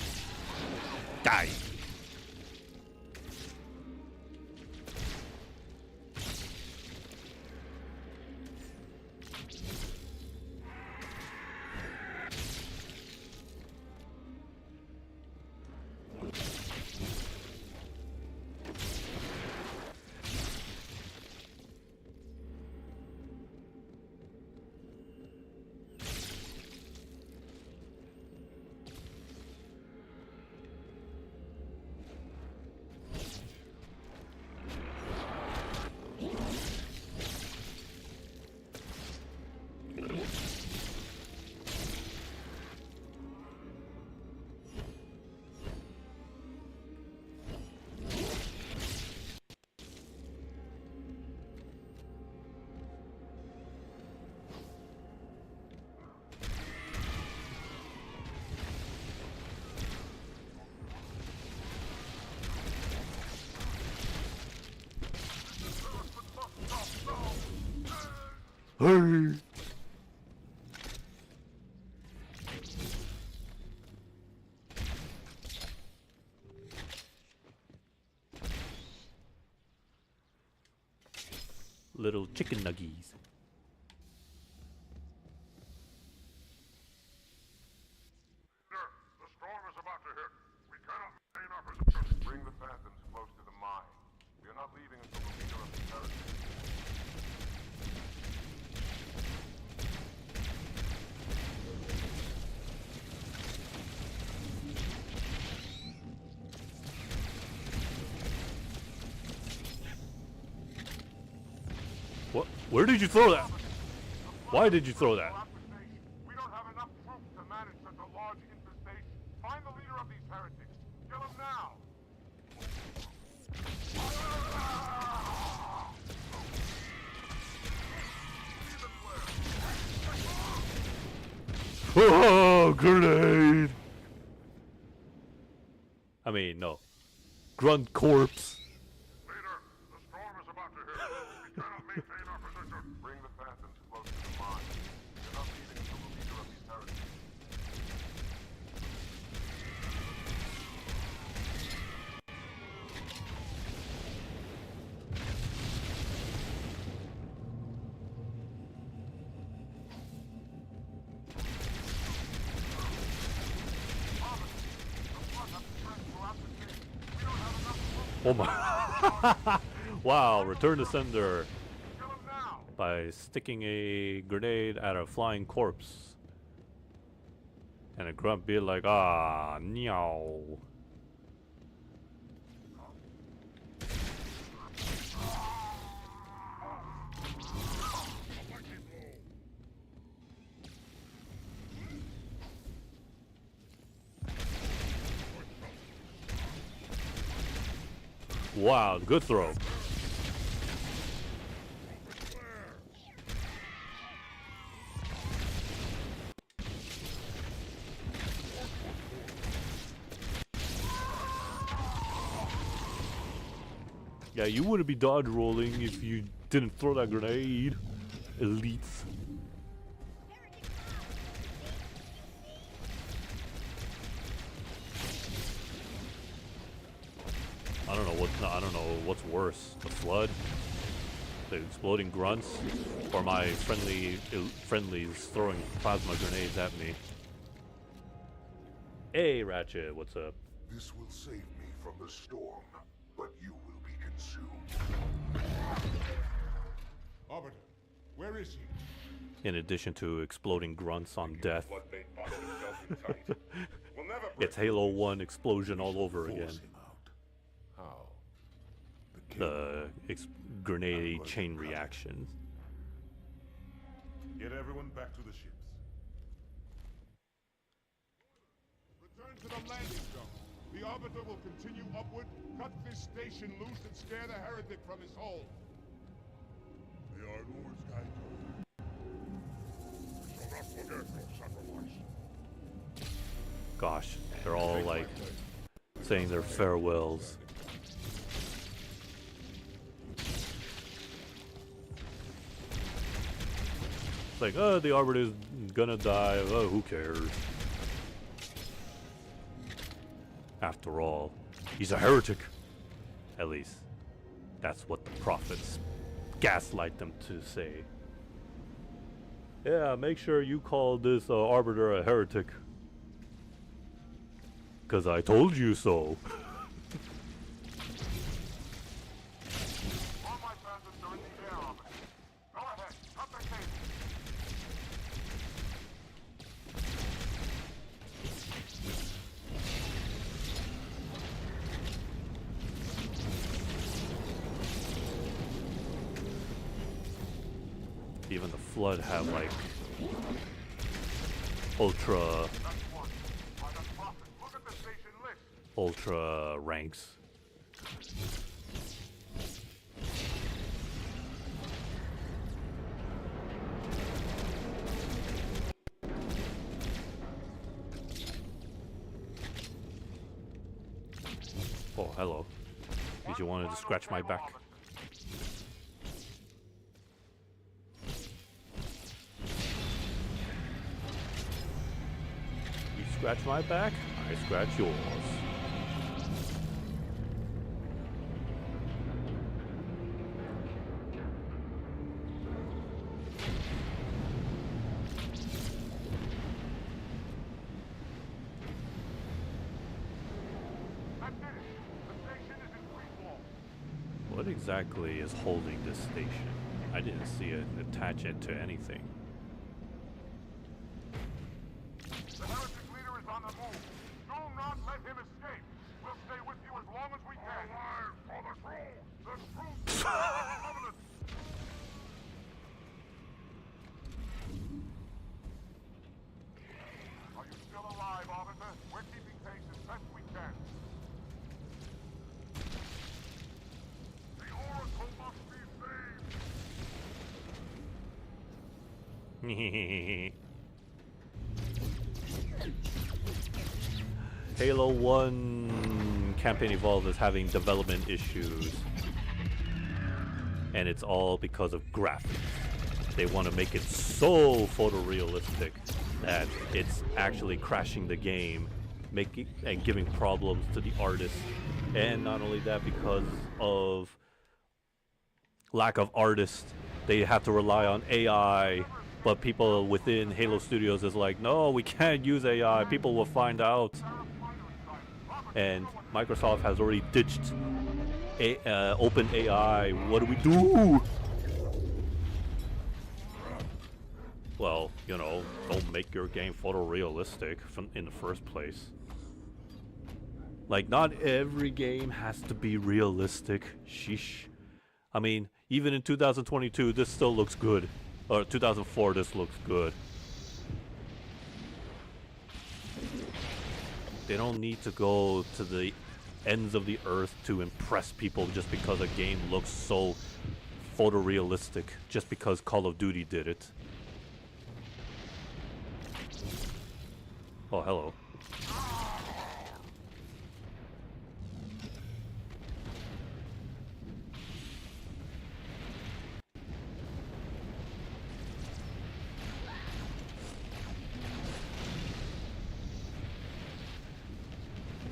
die. Hey! Little chicken nuggies. Sir, the storm is about to hit. We cannot maintain our position. Bring the Phantoms close to the mine. We are not leaving until the leader of the territory. What? Where did you throw that? Why did you throw that? We don't have enough troops to manage such a large infestation. Find the leader of these heretics. Kill him now. Whoa! Oh, grenade! I mean, no. Grunt corpse. Leader, the storm is about to hit. We cannot maintain our position. Bring the phantoms close to the mine. You're not leaving until the leader of these heretics. Oh my. Wow, return to sender by sticking a grenade at a flying corpse. And a grunt be like, ah, meow. Wow, good throw. Yeah, you wouldn't be dodge rolling if you didn't throw that grenade. Elites. I don't know what's worse, the flood, the exploding grunts, or my friendlies throwing plasma grenades at me. Hey, Ratchet, what's up? This will save me from the storm, but you will be consumed. Arbiter, where is he? In addition to exploding grunts on death, it's Halo 1 explosion all over again. The grenade chain reaction. Get everyone back to the ships. Return to the landing zone. The Arbiter will continue upward, cut this station loose, and scare the heretic from his hole. May our lords guide you. We shall not forget your sacrifice. Gosh, they're all like saying their farewells. It's like, oh, the Arbiter's gonna die. Oh, who cares? After all, he's a heretic. At least, that's what the prophets gaslight them to say. Yeah, make sure you call this Arbiter a heretic. 'Cause I told you so. Even the Flood have like ultra ranks. Oh, hello. Did you want to scratch my back? You scratch my back, I scratch yours. What exactly is holding this station? I didn't see it attach it to anything. The heretic leader is on the move. Do not let him escape. We'll stay with you as long as we can. Alive for the truth! The truth! Covenant! Are you still alive, Arbiter? We're keeping pace as best we can. The Oracle must be saved! Halo 1 Campaign Evolved is having development issues. And it's all because of graphics. They want to make it so photorealistic that it's actually crashing the game, making and giving problems to the artists. And not only that, because of lack of artists, they have to rely on AI. But people within Halo Studios is like, no, we can't use AI. People will find out. And Microsoft has already ditched OpenAI. What do we do? Well, you know, don't make your game photorealistic in the first place. Like, not every game has to be realistic. Sheesh. I mean, even in 2022, this still looks good. Or 2004, this looks good. They don't need to go to the ends of the earth to impress people just because a game looks so photorealistic, just because Call of Duty did it. Oh, hello.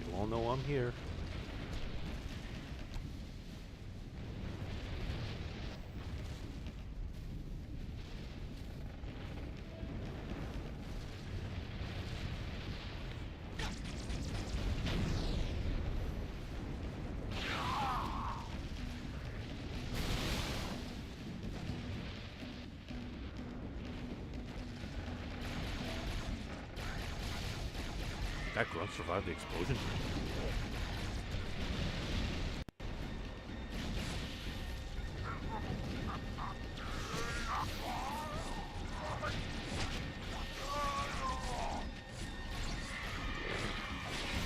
You all know I'm here. That grunt survived the explosion?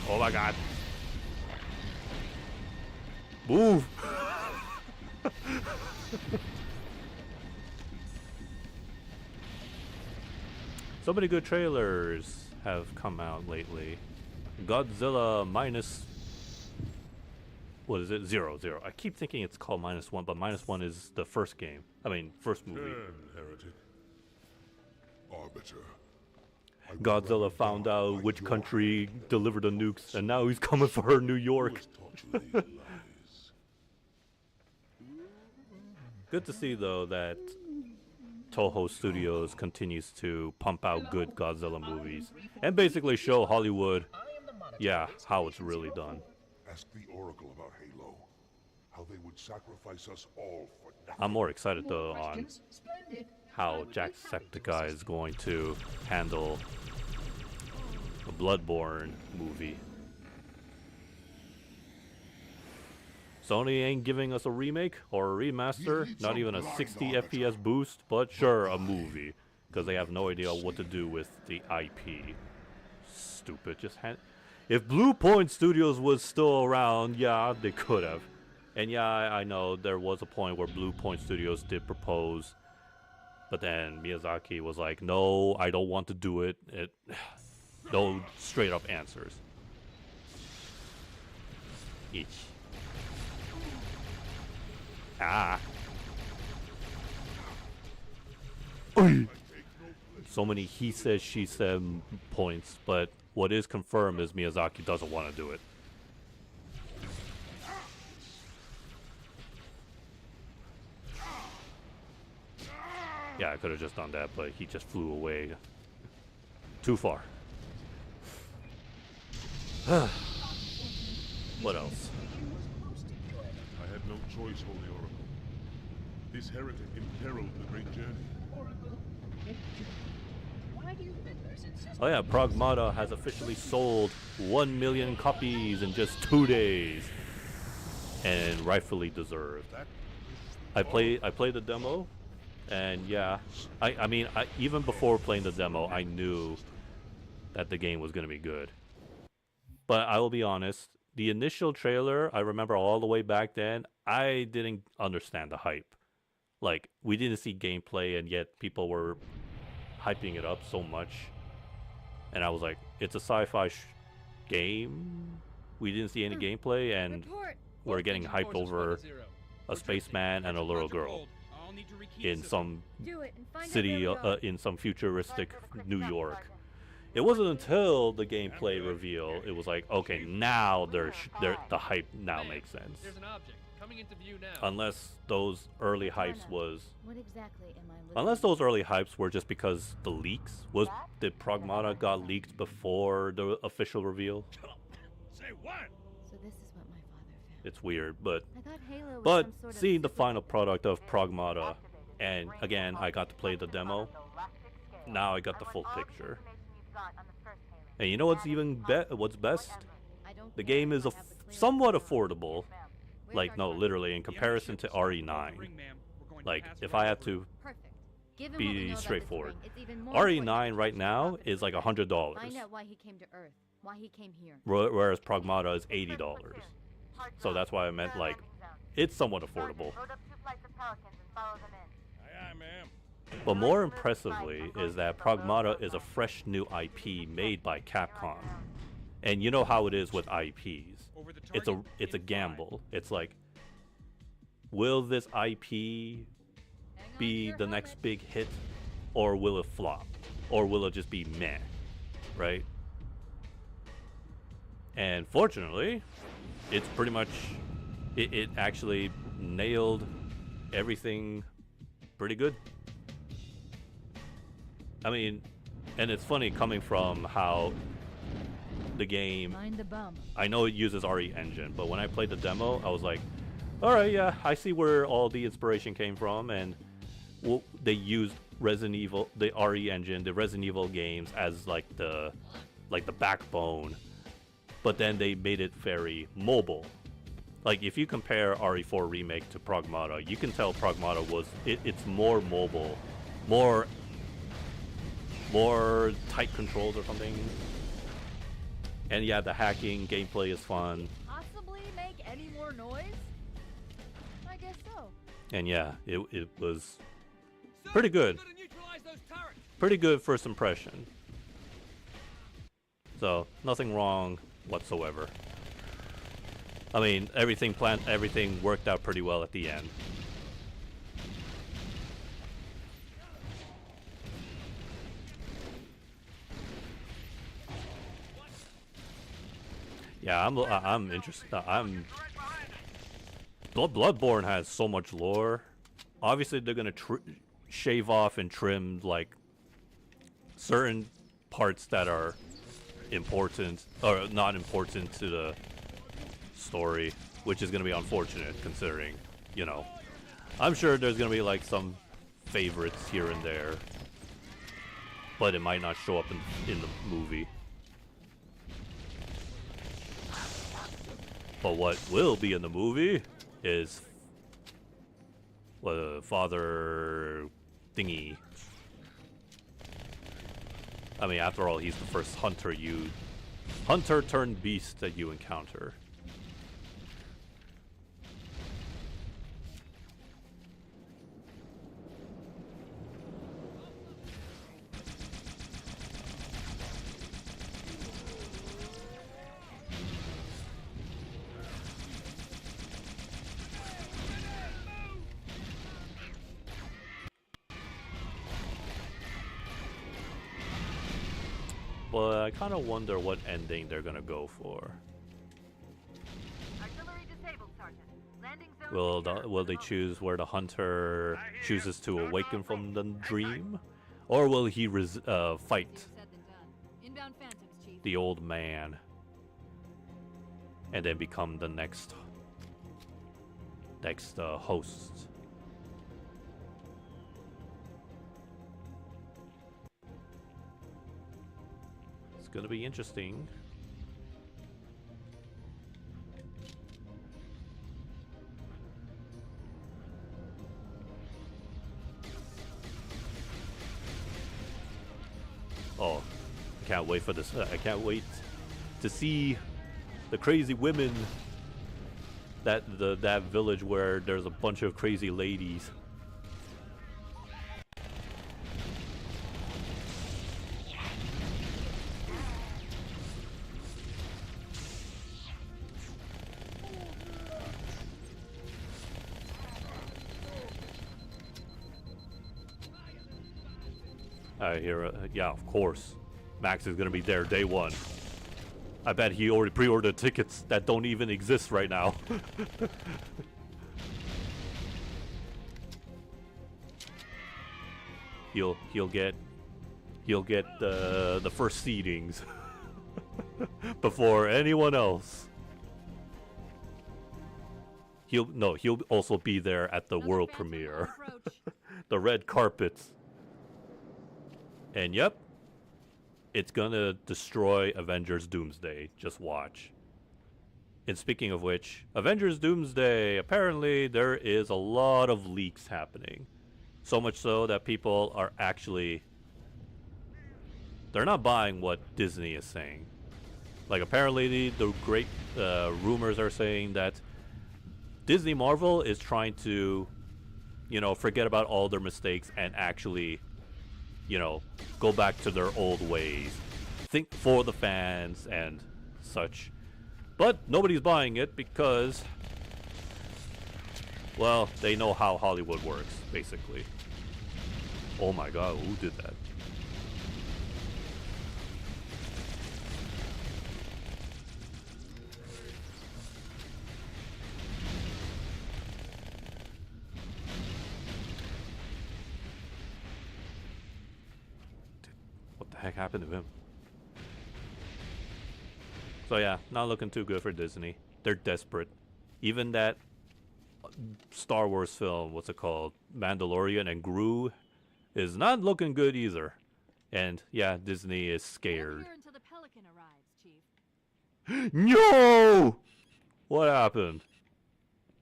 Oh my god. Move! So many good trailers have come out lately. Godzilla minus... What is it? Zero. I keep thinking it's called -1, but -1 is the first game. I mean, first movie. Heretic. Arbiter. Godzilla found out which country delivered the nukes, and now he's coming for New York. Good to see, though, that Toho Studios continues to pump out good Godzilla movies and basically show Hollywood, yeah, how it's really done. Ask the Oracle about Halo. How they would sacrifice us all for nothing. I'm more excited, though, on how Jacksepticeye is going to handle a Bloodborne movie. Sony ain't giving us a remake or a remaster, not even a 60 FPS boost, but sure, a movie. Because they have no idea what to do with the IP. Stupid, if Blue Point Studios was still around, yeah, they could have. And yeah, I know there was a point where Blue Point Studios did propose, but then Miyazaki was like, no, I don't want to do it. No straight up answers. Each. Ah. Oy. So many he says, she said points, but what is confirmed is Miyazaki doesn't want to do it. Yeah, I could have just done that, but he just flew away. Too far. What else? I had no choice, Holy Oracle. This heretic imperiled the great journey. Oh yeah, Pragmata has officially sold 1 million copies in just 2 days. And rightfully deserved. I played the demo, and yeah, I mean, even before playing the demo, I knew that the game was going to be good. But I will be honest, the initial trailer, I remember all the way back then, I didn't understand the hype. Like, we didn't see gameplay, and yet people were hyping it up so much. And I was like, it's a sci-fi game. We didn't see any gameplay, and we're getting hyped over a spaceman and a little girl in some city, in some futuristic New York. It wasn't until the gameplay reveal it was like, okay, now the hype now makes sense. There's an object coming into view now. Unless those early hypes was, What exactly am I looking unless those early hypes were just because the leaks did Pragmata got leaked before the official reveal? Say what? So this is what my father found. It's weird, but I thought Halo was but some sort of seeing the super final product of Pragmata, and again I got to play the demo. Now I got the full picture. And you know what's what's best? The game is somewhat affordable. Like, no, literally, in comparison to RE9. Like, if I had to be straightforward, RE9 right now is like $100. Find out why he came to Earth, why he came here. Whereas Pragmata is $80. So that's why I meant, like, it's somewhat affordable. Aye, ma'am. But more impressively is that Pragmata is a fresh new IP made by Capcom. And you know how it is with IPs. It's a gamble. It's like, will this IP be the next big hit, or will it flop, or will it just be meh, right? And fortunately, it's pretty much it actually nailed everything pretty good. I mean, and it's funny coming from how the game, Mind the bum. I know it uses RE Engine, but when I played the demo, I was like, alright, yeah, I see where all the inspiration came from, and they used Resident Evil, the RE Engine, the Resident Evil games as like the backbone, but then they made it very mobile. Like, if you compare RE4 Remake to Pragmata, you can tell Pragmata it's more mobile, more tight controls or something. And yeah, the hacking gameplay is fun. Possibly make any more noise? I guess so. And yeah, it was pretty good. Pretty good first impression. So, nothing wrong whatsoever. I mean, everything worked out pretty well at the end. Yeah, I'm interested. Bloodborne has so much lore. Obviously, they're gonna shave off and trim like certain parts that are important or not important to the story, which is gonna be unfortunate considering, you know. I'm sure there's gonna be like some favorites here and there, but it might not show up in the movie. But what will be in the movie is Father Thingy. I mean, after all, he's the first hunter turned beast that you encounter. But I kind of wonder what ending they're gonna go for. Artillery disabled, Sergeant. Landing zone Will they choose where the hunter chooses to awaken from the dream, or will he fight Inbound Phantoms, Chief. the old man and then become the next host? It's gonna be interesting. Oh, I can't wait for this. I can't wait to see the crazy women. That village where there's a bunch of crazy ladies. I hear, yeah, of course. Max is gonna be there day one. I bet he already pre-ordered tickets that don't even exist right now. he'll get the first seatings before anyone else. He'll also be there at the world premiere. The red carpets. And yep, it's gonna destroy Avengers Doomsday. Just watch. And speaking of which, Avengers Doomsday, apparently there is a lot of leaks happening. So much so that people are actually... they're not buying what Disney is saying. Like, apparently the great rumors are saying that Disney Marvel is trying to, you know, forget about all their mistakes and actually, you know, go back to their old ways. Think for the fans and such. But nobody's buying it because, well, they know how Hollywood works, basically. Oh my god, who did that? What the heck happened to him? So yeah, not looking too good for Disney. They're desperate. Even that Star Wars film, what's it called? Mandalorian and Gru is not looking good either. And yeah, Disney is scared. Here until the Pelican arrives, Chief. No! What happened?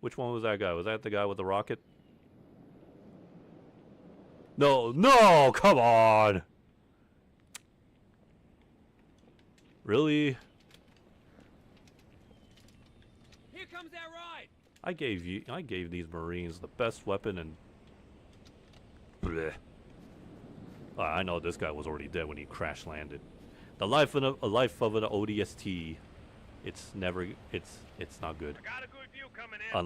Which one was that guy? Was that the guy with the rocket? No, no, come on! Really? Here comes that ride. I gave these Marines the best weapon and bleh. I know this guy was already dead when he crash landed. The life of a life of an ODST, it's never it's not good. Got a good view coming in.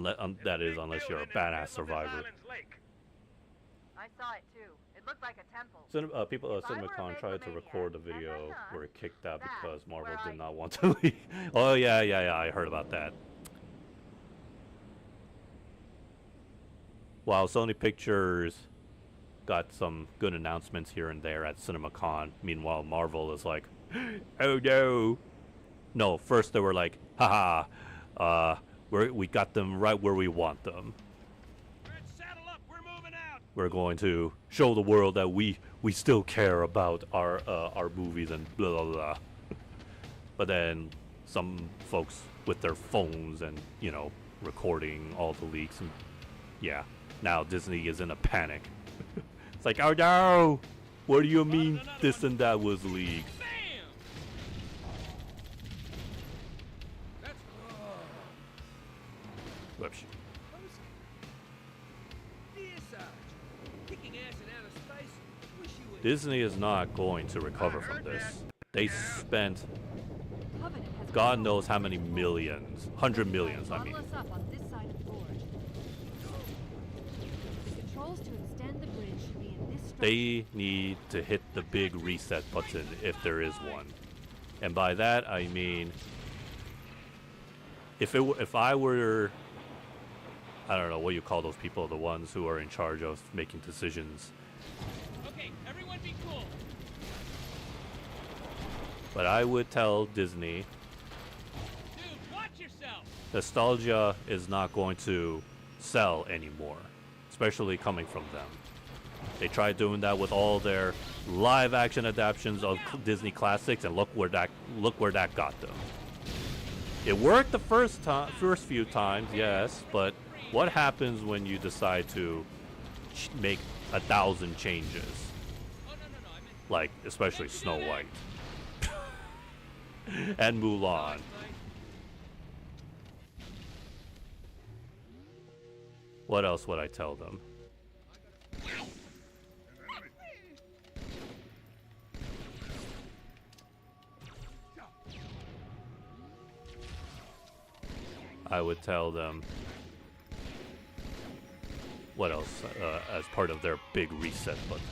Unless you're a badass survivor. I saw it too. It looked like a temple. People at CinemaCon tried to record the video where it kicked out because Marvel did not want to leave. Oh yeah, I heard about that. While Sony Pictures got some good announcements here and there at CinemaCon, meanwhile Marvel is like, oh no. No, first they were like, haha, we got them right where we want them. Saddle up, we're moving out. We're going to show the world that we still care about our movies and blah blah blah. But then some folks with their phones and, you know, recording all the leaks, and yeah, now Disney is in a panic. It's like, oh no! What do you mean this and that was leaked? Whoops. Disney is not going to recover from this. They spent God knows how many millions, 100 millions, I mean. They need to hit the big reset button if there is one. And by that I mean, if I were, I don't know what you call those people, the ones who are in charge of making decisions. Okay, everyone be cool. But I would tell Disney, dude, watch yourself. Nostalgia is not going to sell anymore, especially coming from them. They tried doing that with all their live-action adaptations of Disney classics, and look where that got them. It worked the first few times, yes, but what happens when you decide to make 1,000 changes? Like, especially Snow White and Mulan. What else would I tell them? I would tell them, what else, as part of their big reset button?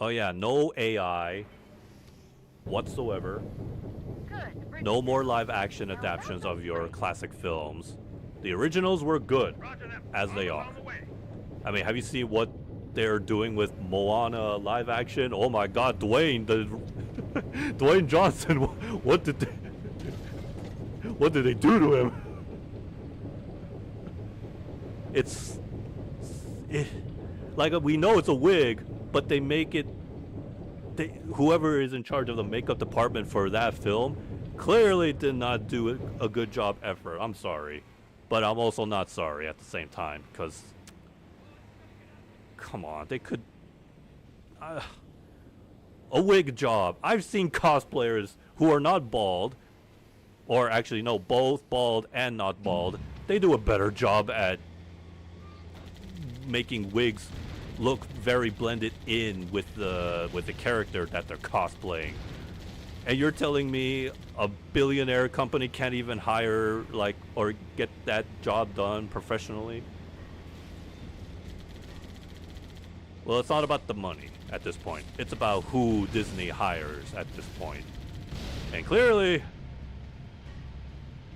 Oh yeah, no AI whatsoever. No more live action adaptations of your classic films. The originals were good, as they are. I mean, have you seen what they're doing with Moana live action? Oh my god, Dwayne Johnson, what did they do to him? Like, we know it's a wig, but they make it, whoever is in charge of the makeup department for that film clearly did not do a good job ever. I'm sorry, but I'm also not sorry at the same time, because come on, they could a wig job. I've seen cosplayers who are not bald, or actually no, both bald and not bald. They do a better job at making wigs look very blended in with the character that they're cosplaying. And you're telling me a billionaire company can't even hire, like, or get that job done professionally? Well, it's not about the money at this point. It's about who Disney hires at this point. And clearly,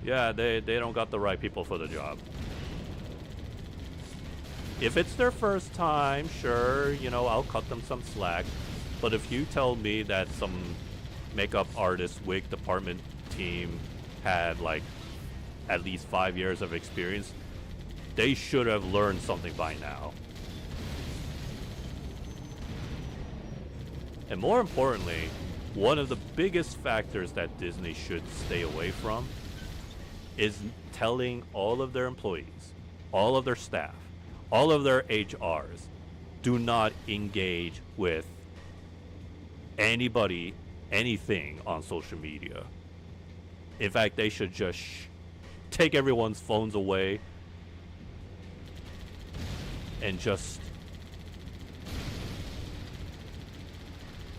yeah, they don't got the right people for the job. If it's their first time, sure, you know, I'll cut them some slack. But if you tell me that some makeup artist wig department team had like at least 5 years of experience, they should have learned something by now. And more importantly, one of the biggest factors that Disney should stay away from is telling all of their employees, all of their staff, all of their HRs, do not engage with anybody, anything on social media. In fact, they should just take everyone's phones away and just,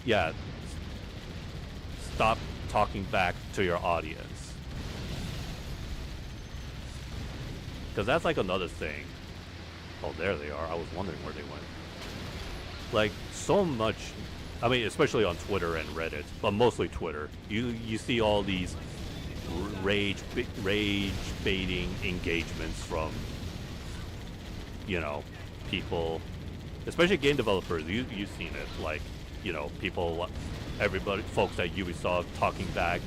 yeah, stop talking back to your audience. Because that's like another thing. Oh, there they are. I was wondering where they went. Like, so much, I mean, especially on Twitter and Reddit, but mostly Twitter, you see all these rage baiting engagements from, you know, people, especially game developers. You've seen it, like, you know, people, everybody, folks at Ubisoft talking back,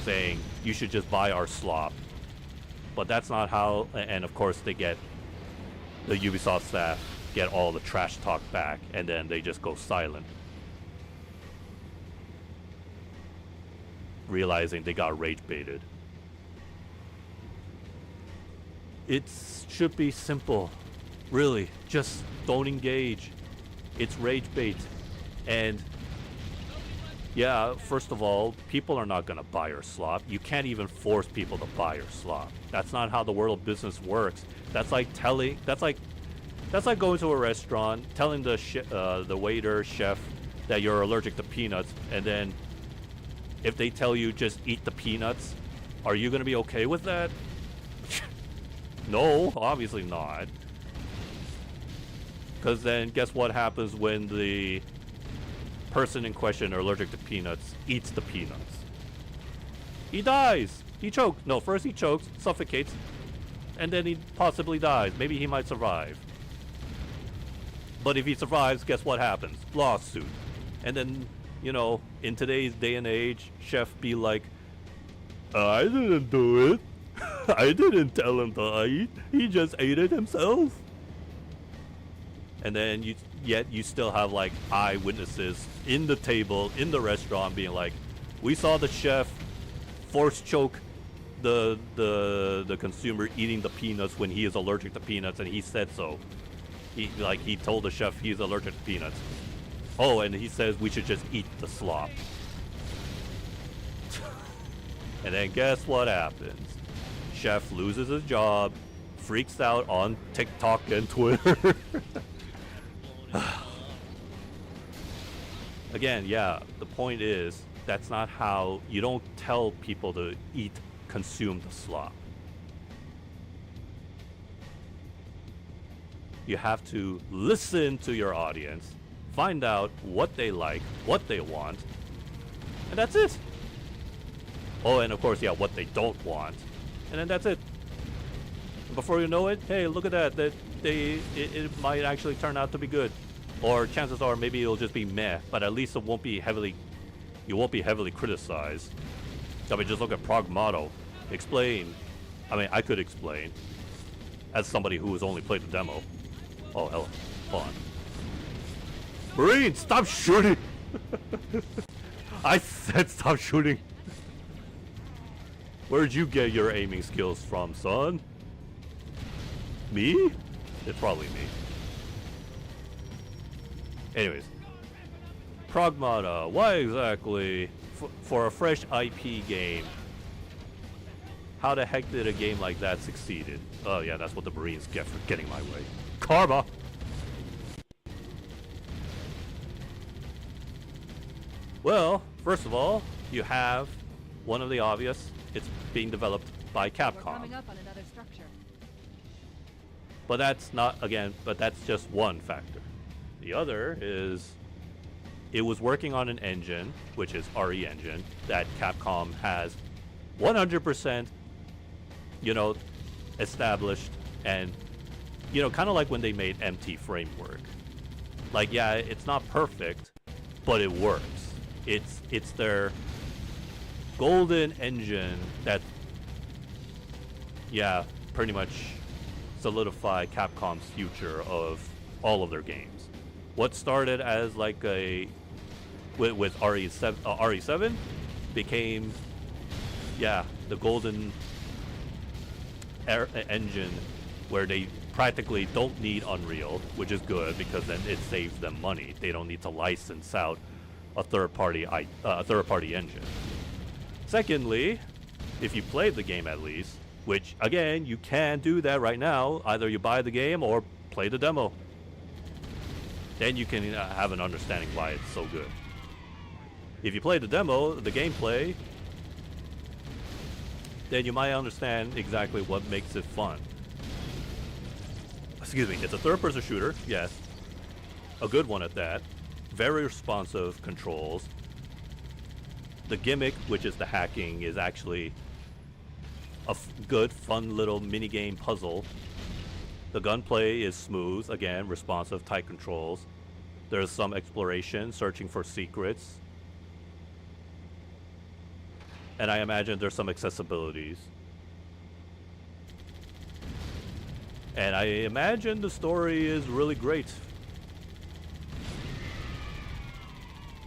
saying you should just buy our slop. But that's not how, and of course they get, the Ubisoft staff get all the trash talk back, and then they just go silent, realizing they got rage baited. It should be simple, really. Just don't engage. It's rage bait. And yeah, first of all, people are not gonna buy your slop. You can't even force people to buy your slop. That's not how the world of business works. That's like going to a restaurant, telling the waiter, chef, that you're allergic to peanuts, and then if they tell you just eat the peanuts, are you gonna be okay with that? No, obviously not. Because then guess what happens when the person in question are allergic to peanuts eats the peanuts? He dies. He chokes. No, first he chokes, suffocates, and then he possibly dies. Maybe he might survive. But if he survives, guess what happens? Lawsuit. And then, you know, in today's day and age, chef be like, I didn't do it. I didn't tell him to eat. He just ate it himself. And then you still have like eyewitnesses in the table, in the restaurant, being like, we saw the chef force choke the consumer eating the peanuts when he is allergic to peanuts, and he said so. He told the chef he's allergic to peanuts. Oh, and he says we should just eat the slop. And then guess what happens? Chef loses his job, freaks out on TikTok and Twitter. Again, yeah, the point is, that's not how, you don't tell people to consume the slop. You have to listen to your audience, find out what they like, what they want, and that's it. Oh, and of course, yeah, what they don't want, and then that's it. And before you know it, hey, look at that. It might actually turn out to be good, or chances are maybe it'll just be meh. But at least it won't be heavily, you won't be heavily criticized. I mean, just look at Pragmato. Explain. I mean, I could explain as somebody who has only played the demo. Oh, hell, hold on. Marine, stop shooting! I said stop shooting. Where'd you get your aiming skills from, son? Me? It's probably me. Anyways. Pragmata, why exactly, for a fresh IP game, how the heck did a game like that succeeded? Oh yeah, that's what the Marines get for getting my way. Karma! Well, first of all, you have one of the obvious. It's being developed by Capcom. We're coming up on another structure. But that's not, again, but that's just one factor. The other is it was working on an engine, which is RE Engine, that Capcom has 100%, you know, established, and, you know, kind of like when they made MT Framework. Like, yeah, it's not perfect, but it works. It's their golden engine that, yeah, pretty much solidify Capcom's future of all of their games. What started as like a with RE7 became, yeah, the golden engine where they practically don't need Unreal, which is good because then it saves them money. They don't need to license out a third-party engine. Secondly, if you played the game at least, which again you can do that right now, either you buy the game or play the demo. Then you can have an understanding why it's so good. If you play the demo, the gameplay, then you might understand exactly what makes it fun. Excuse me, it's a third-person shooter, yes. A good one at that. Very responsive controls. The gimmick, which is the hacking, is actually a good, fun little mini-game puzzle. The gunplay is smooth, again, responsive, tight controls. There's some exploration, searching for secrets. And I imagine there's some accessibilities. And I imagine the story is really great.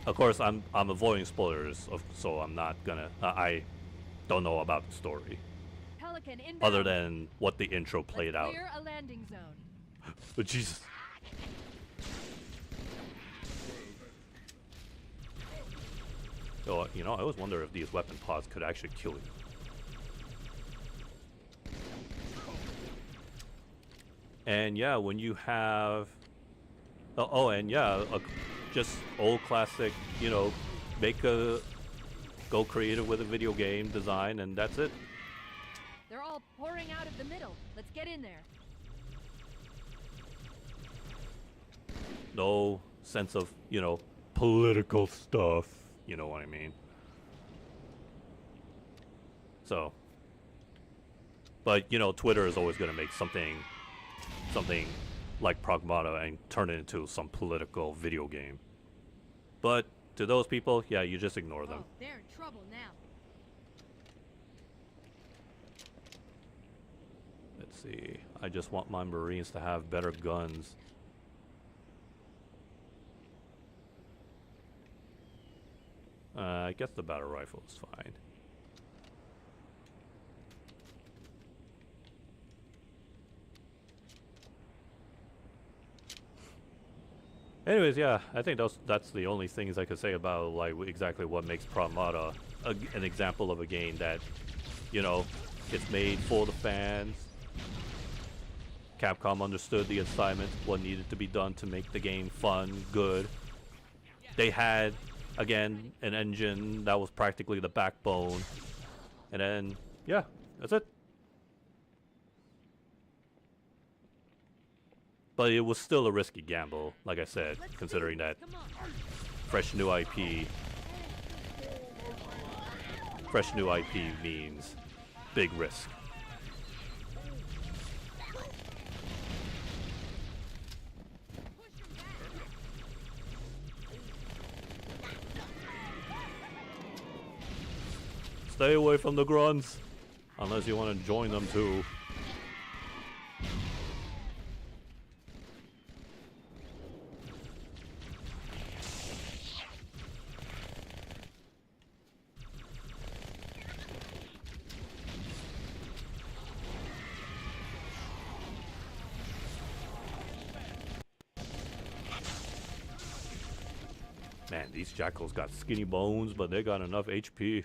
Of course, I'm avoiding spoilers, so I'm not gonna. I don't know about the story, Pelican inbound. other than what the intro played out. Clear a landing zone. But Jesus. So, you know, I always wonder if these weapon pods could actually kill you. And yeah, when you have, oh, and yeah, just old classic, you know, go creative with a video game design, and that's it. They're all pouring out of the middle. Let's get in there. No sense of, you know, political stuff. You know what I mean? So, but you know, Twitter is always going to make something like Pragmata and turn it into some political video game. But to those people, yeah, you just ignore them. Oh, they're in trouble now. Let's see. I just want my Marines to have better guns. I guess the battle rifle is fine. Anyways, yeah, I think that's the only things I could say about like exactly what makes Pragmata an example of a game that, you know, it's made for the fans. Capcom understood the assignment, what needed to be done to make the game fun, good. They had, again, an engine that was practically the backbone. And then, yeah, that's it. But it was still a risky gamble, like I said, considering that fresh new IP. Fresh new IP means big risk. Stay away from the grunts, unless you want to join them too. Man, these jackals got skinny bones, but they got enough HP.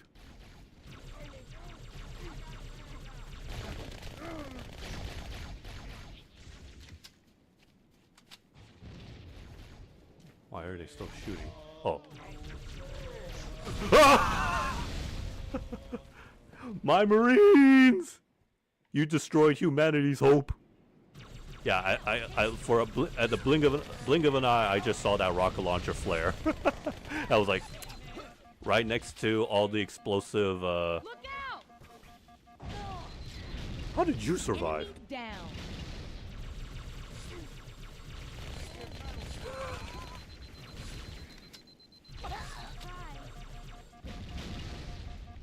Why are they still shooting? Oh. My Marines! You destroyed humanity's hope. Yeah, at the blink of an eye, I just saw that rocket launcher flare. I was like, right next to all the explosive. Look out! How did you survive? Down.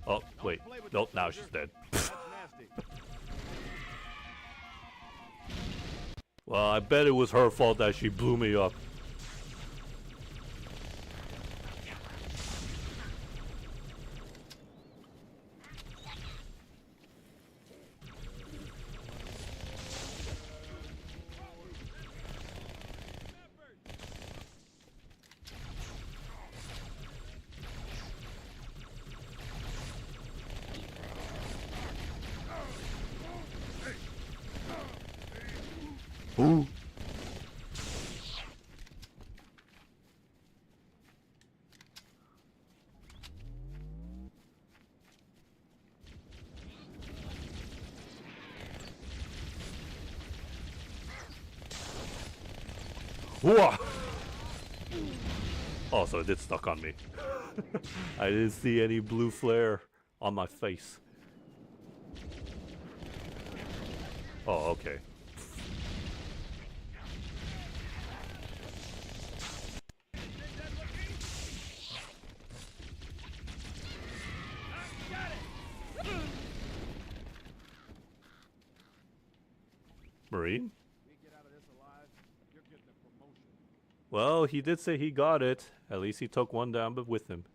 Oh wait, nope. Now she's dead. Well, I bet it was her fault that she blew me up. Ooh. Whoa. Oh, so it did stuck on me. I didn't see any blue flare on my face. Oh, okay. Marine? Well, he did say he got it. At least he took one down, but with him.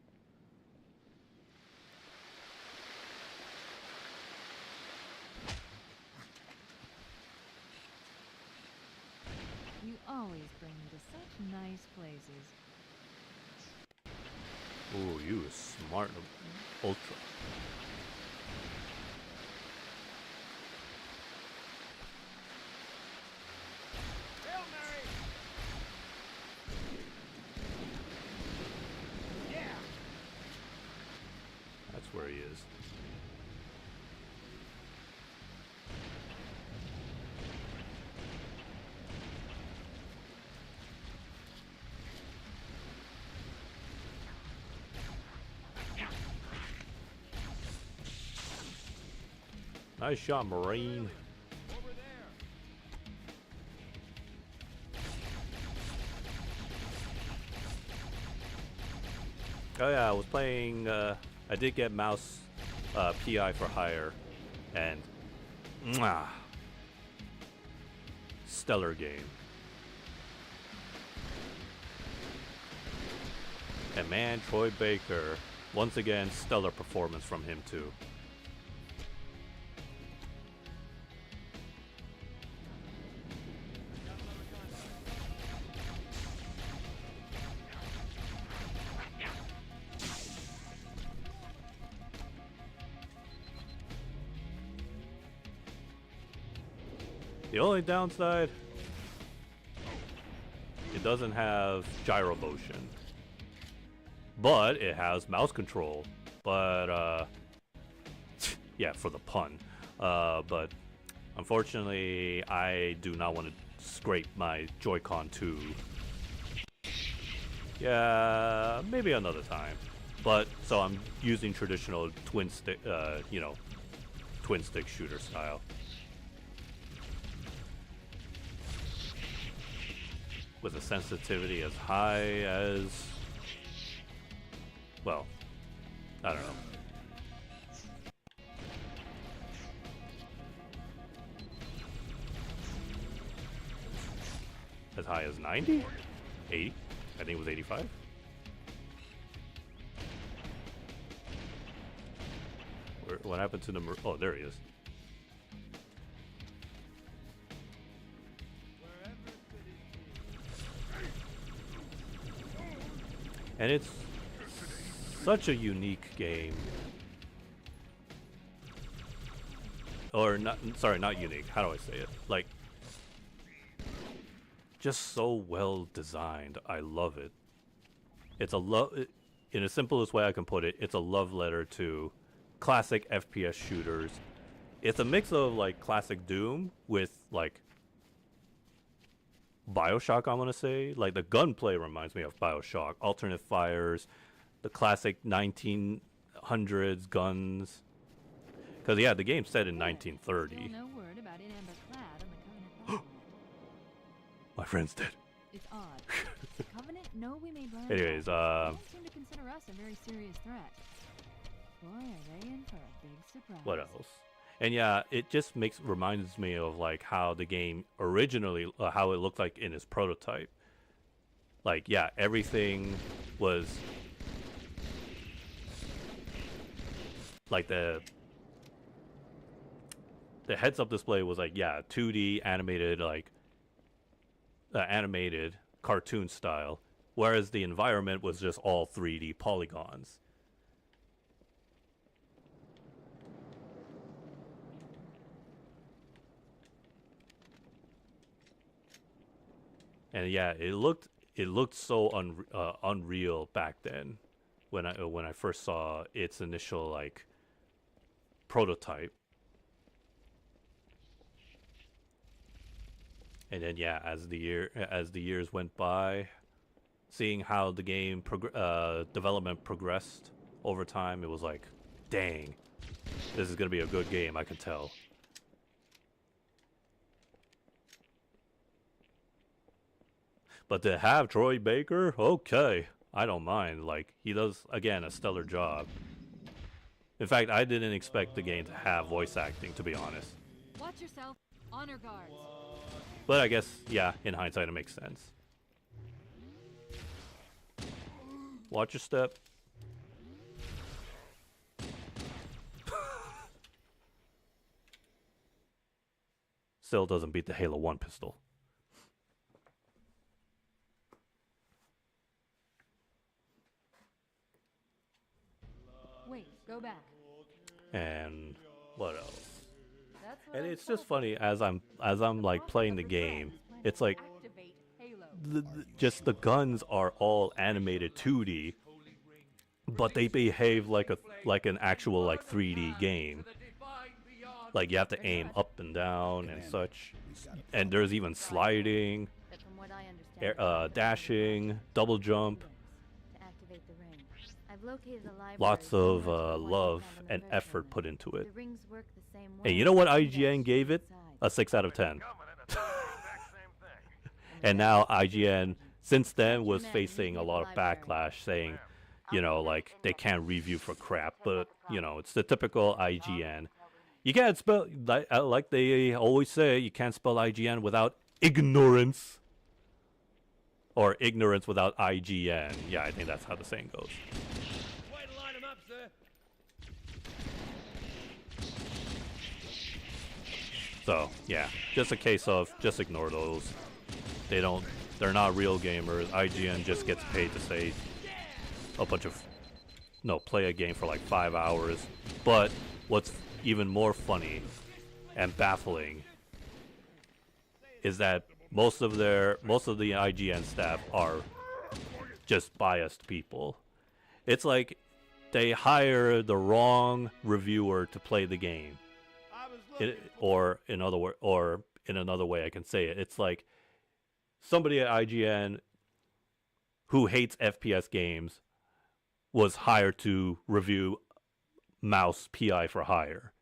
You always bring me to such nice places. Ooh, you a smart ultra. That's where he is. Nice shot, Marine. Oh yeah, I was playing, I did get mouse PI for hire, and mwah, stellar game. And man, Troy Baker, once again, stellar performance from him too. The only downside, it doesn't have gyro motion, but it has mouse control. But yeah, for the pun. But unfortunately, I do not want to scrape my Joy-Con too. Yeah, maybe another time. But so I'm using traditional twin stick, twin stick shooter style. With a sensitivity as high as, well, I don't know. As high as 90? 80? I think it was 85. What happened to the... Oh, there he is. And it's such a unique game. Or not, sorry, not unique. How do I say it? Like, just so well designed. I love it. It's a love, in the simplest way I can put it, it's a love letter to classic FPS shooters. It's a mix of like classic Doom with like BioShock, I want to say. Like the gunplay reminds me of BioShock. Alternate fires, the classic 1900s guns. Because yeah, the game's set in 1930. Still no word about an Amber Clad on the Covenant. My friend's dead. It's odd. The Covenant know we made land. Anyways, They don't seem to consider us a very serious threat. Boy, are they in for a big surprise. What else? And yeah, it just reminds me of like how the game originally, how it looked like in its prototype. Like, yeah, everything was like the heads-up display was like, yeah, 2D animated, like animated cartoon style, whereas the environment was just all 3D polygons. And yeah, it looked so unreal back then when I first saw its initial like prototype. And then yeah, as the years went by, seeing how the game development progressed over time, it was like, dang, this is gonna be a good game. I can tell. But to have Troy Baker, okay, I don't mind. Like, he does, again, a stellar job. In fact, I didn't expect the game to have voice acting, to be honest. Watch yourself. Honor guards. But I guess, yeah, in hindsight, it makes sense. Watch your step. Still doesn't beat the Halo 1 pistol. Wait, go back. And what else? That's what And I it's told just funny as I'm like playing the game. It's like just the guns are all animated 2D, but they behave like an actual like 3D game. Like you have to aim up and down and such, and there's even sliding, But from what I understand, dashing, double jump. to activate the ring. I've located a library. Lots of similar to the one love you found on the and Virgin effort Map. put into it. The rings work the same way. And you know what IGN gave it? A 6 out of 10. And now IGN, since then, was facing a lot of backlash saying, you know, like, they can't review for crap. But, you know, it's the typical IGN. You can't spell, like they always say, you can't spell IGN without ignorance. Or ignorance without IGN. Yeah, I think that's how the saying goes. Way to line 'em up, sir. So, yeah, just a case of just ignore those. They're not real gamers. IGN just gets paid to say a bunch of, play a game for like 5 hours. But what's even more funny and baffling is that most of the IGN staff are just biased people. It's like they hire the wrong reviewer to play the game. Or in in another way I can say it. It's like somebody at IGN who hates FPS games was hired to review Mouse PI for Hire.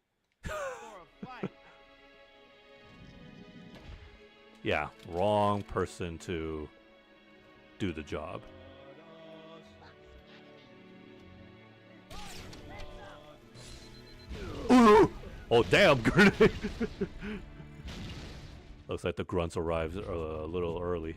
Yeah, wrong person to do the job. Ooh! Oh, damn, grenade! Looks like the grunts arrived a little early.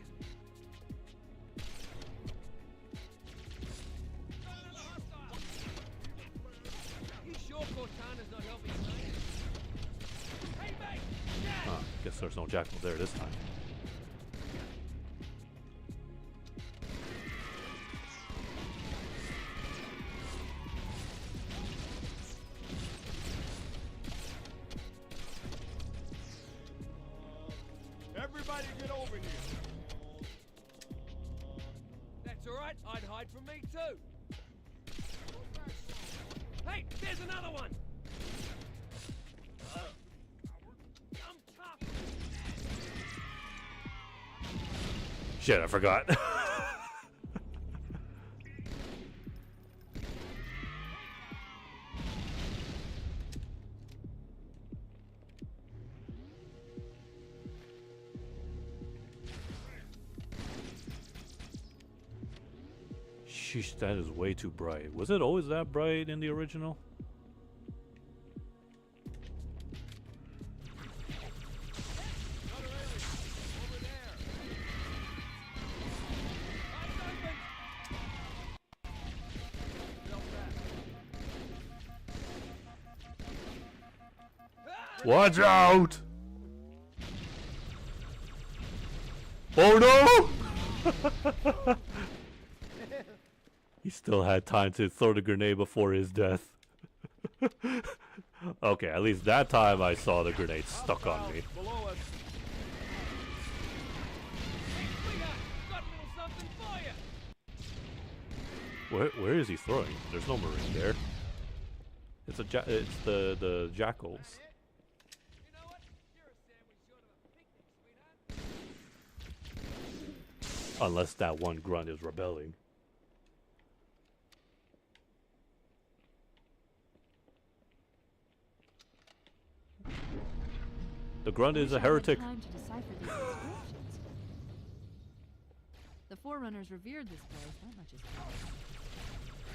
Guess there's no jackal there this time. Everybody get over here. That's all right. I'd hide from me too. Hey, there's another one. Shit, I forgot. Sheesh, that is way too bright. Was it always that bright in the original? Watch out! Oh no! He still had time to throw the grenade before his death. Okay, at least that time I saw the grenade stuck on me. Where is he throwing? There's no marine there. It's the jackals. Unless that one grunt is rebelling. The grunt is a heretic. Time to decipher these inscriptions. The Forerunners revered this place, that much is clear.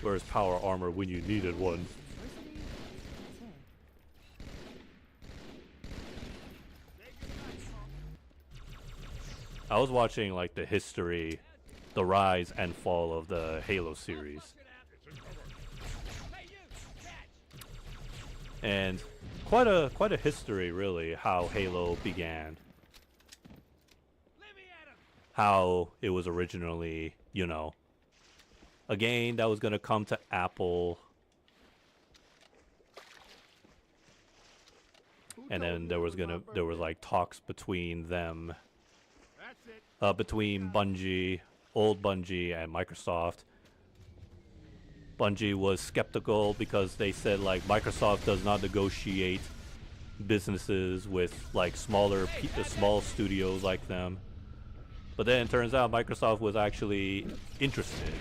Where's power armor when you needed one? I was watching like the history, the rise and fall of the Halo series. And quite a history really, how Halo began. How it was originally, you know, a game that was gonna come to Apple. And then there was like talks between them. Between Bungie, old Bungie, and Microsoft. Bungie was skeptical because they said like Microsoft does not negotiate businesses with like small studios like them. But then it turns out Microsoft was actually interested.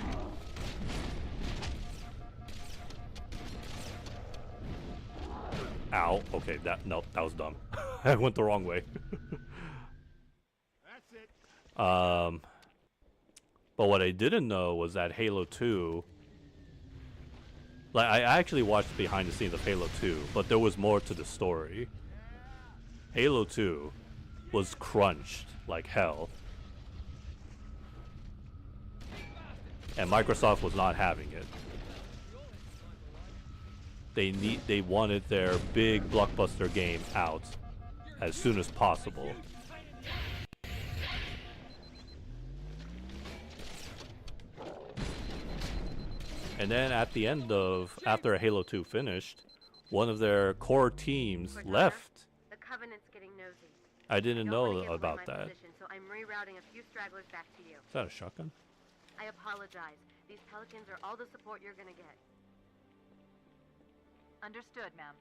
Ow. Okay, that was dumb. I went the wrong way. But what I didn't know was that Halo 2, like I actually watched behind the scenes of Halo 2, but there was more to the story. Halo 2 was crunched like hell. And Microsoft was not having it. They wanted their big blockbuster game out as soon as possible. And then at the end of, after Halo 2 finished, one of their core teams left. The Covenant's getting nosy. I didn't know about that. So I'm rerouting a few stragglers back to you. Is that a shotgun? I apologize. These Pelicans are all the support you're gonna get. Understood, ma'am.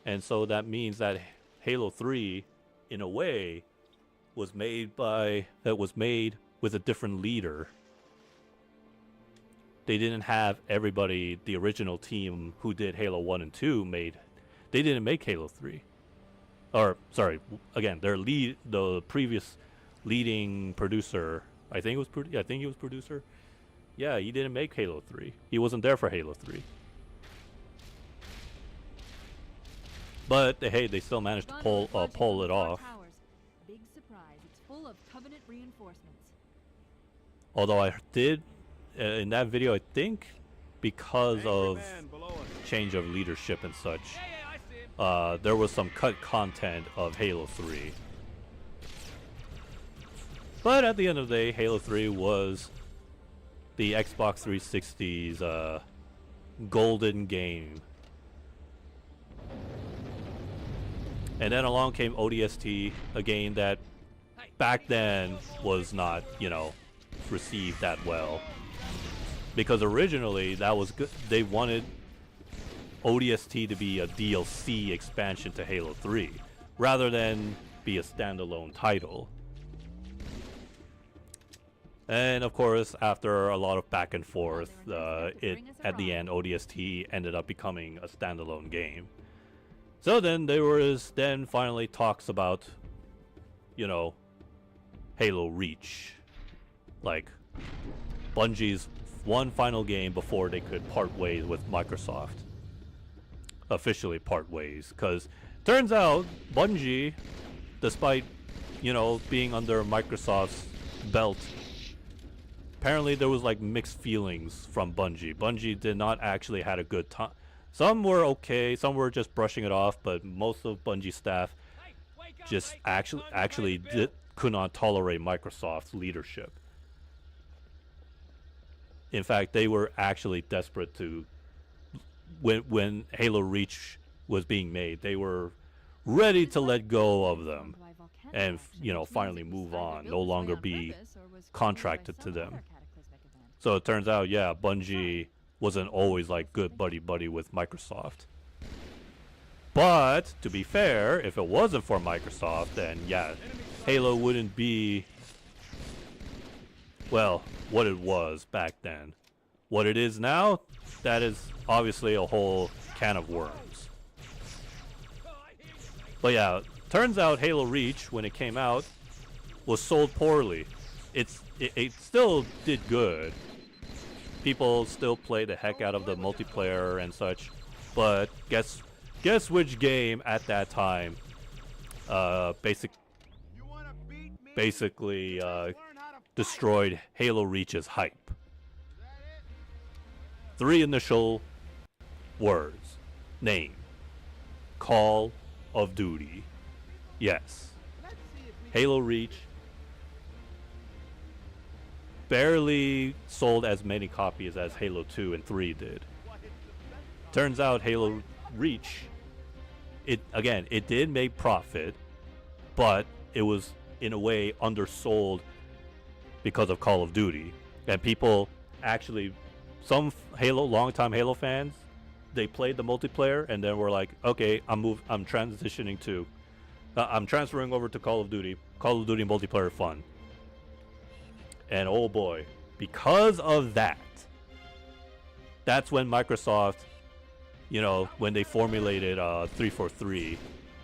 And so that means that Halo 3, in a way, was made with a different leader. They didn't have everybody, the original team who did Halo 1 and 2 they didn't make Halo 3. Or, sorry, again, the previous leading producer, I think he was producer. Yeah, he didn't make Halo 3. He wasn't there for Halo 3. But hey, they still managed to pull it off. Big surprise. It's full of Covenant reinforcements. Although I did in that video, I think because of change of leadership and such, there was some cut content of Halo 3. But at the end of the day, Halo 3 was the Xbox 360's golden game. And then along came ODST, a game that back then was not, received that well. Because originally that was good. They wanted ODST to be a DLC expansion to Halo 3 rather than be a standalone title. And of course, after a lot of back and forth, at the end, ODST ended up becoming a standalone game. So then there was finally talks about, Halo Reach. Like, Bungie's one final game before they could part ways with Microsoft. Officially part ways. Because turns out, Bungie, despite, being under Microsoft's belt, apparently there was like mixed feelings from Bungie. Bungie did not actually had a good time. Some were okay, some were just brushing it off, but most of Bungie staff just actually could not tolerate Microsoft's leadership. In fact, they were actually desperate to, when Halo Reach was being made, they were ready to let go of them and, finally move on, no longer be contracted to them. So it turns out, yeah, Bungie wasn't always like good buddy-buddy with Microsoft. But, to be fair, if it wasn't for Microsoft, then yeah, Halo wouldn't be, well, what it was back then. What it is now, that is obviously a whole can of worms. But yeah, turns out Halo Reach, when it came out, was sold poorly. It still did good. People still play the heck out of the multiplayer and such, but guess which game at that time basically destroyed Halo Reach's hype. 3 initial words. Name. Call of Duty. Yes. Halo Reach barely sold as many copies as Halo 2 and 3 did. Turns out Halo Reach, it did make profit, but it was in a way undersold because of Call of Duty. And people actually, some longtime Halo fans, they played the multiplayer and then were like, okay, I'm transferring over to Call of Duty. Call of Duty multiplayer fun. And oh boy, because of that, that's when Microsoft, when they formulated 343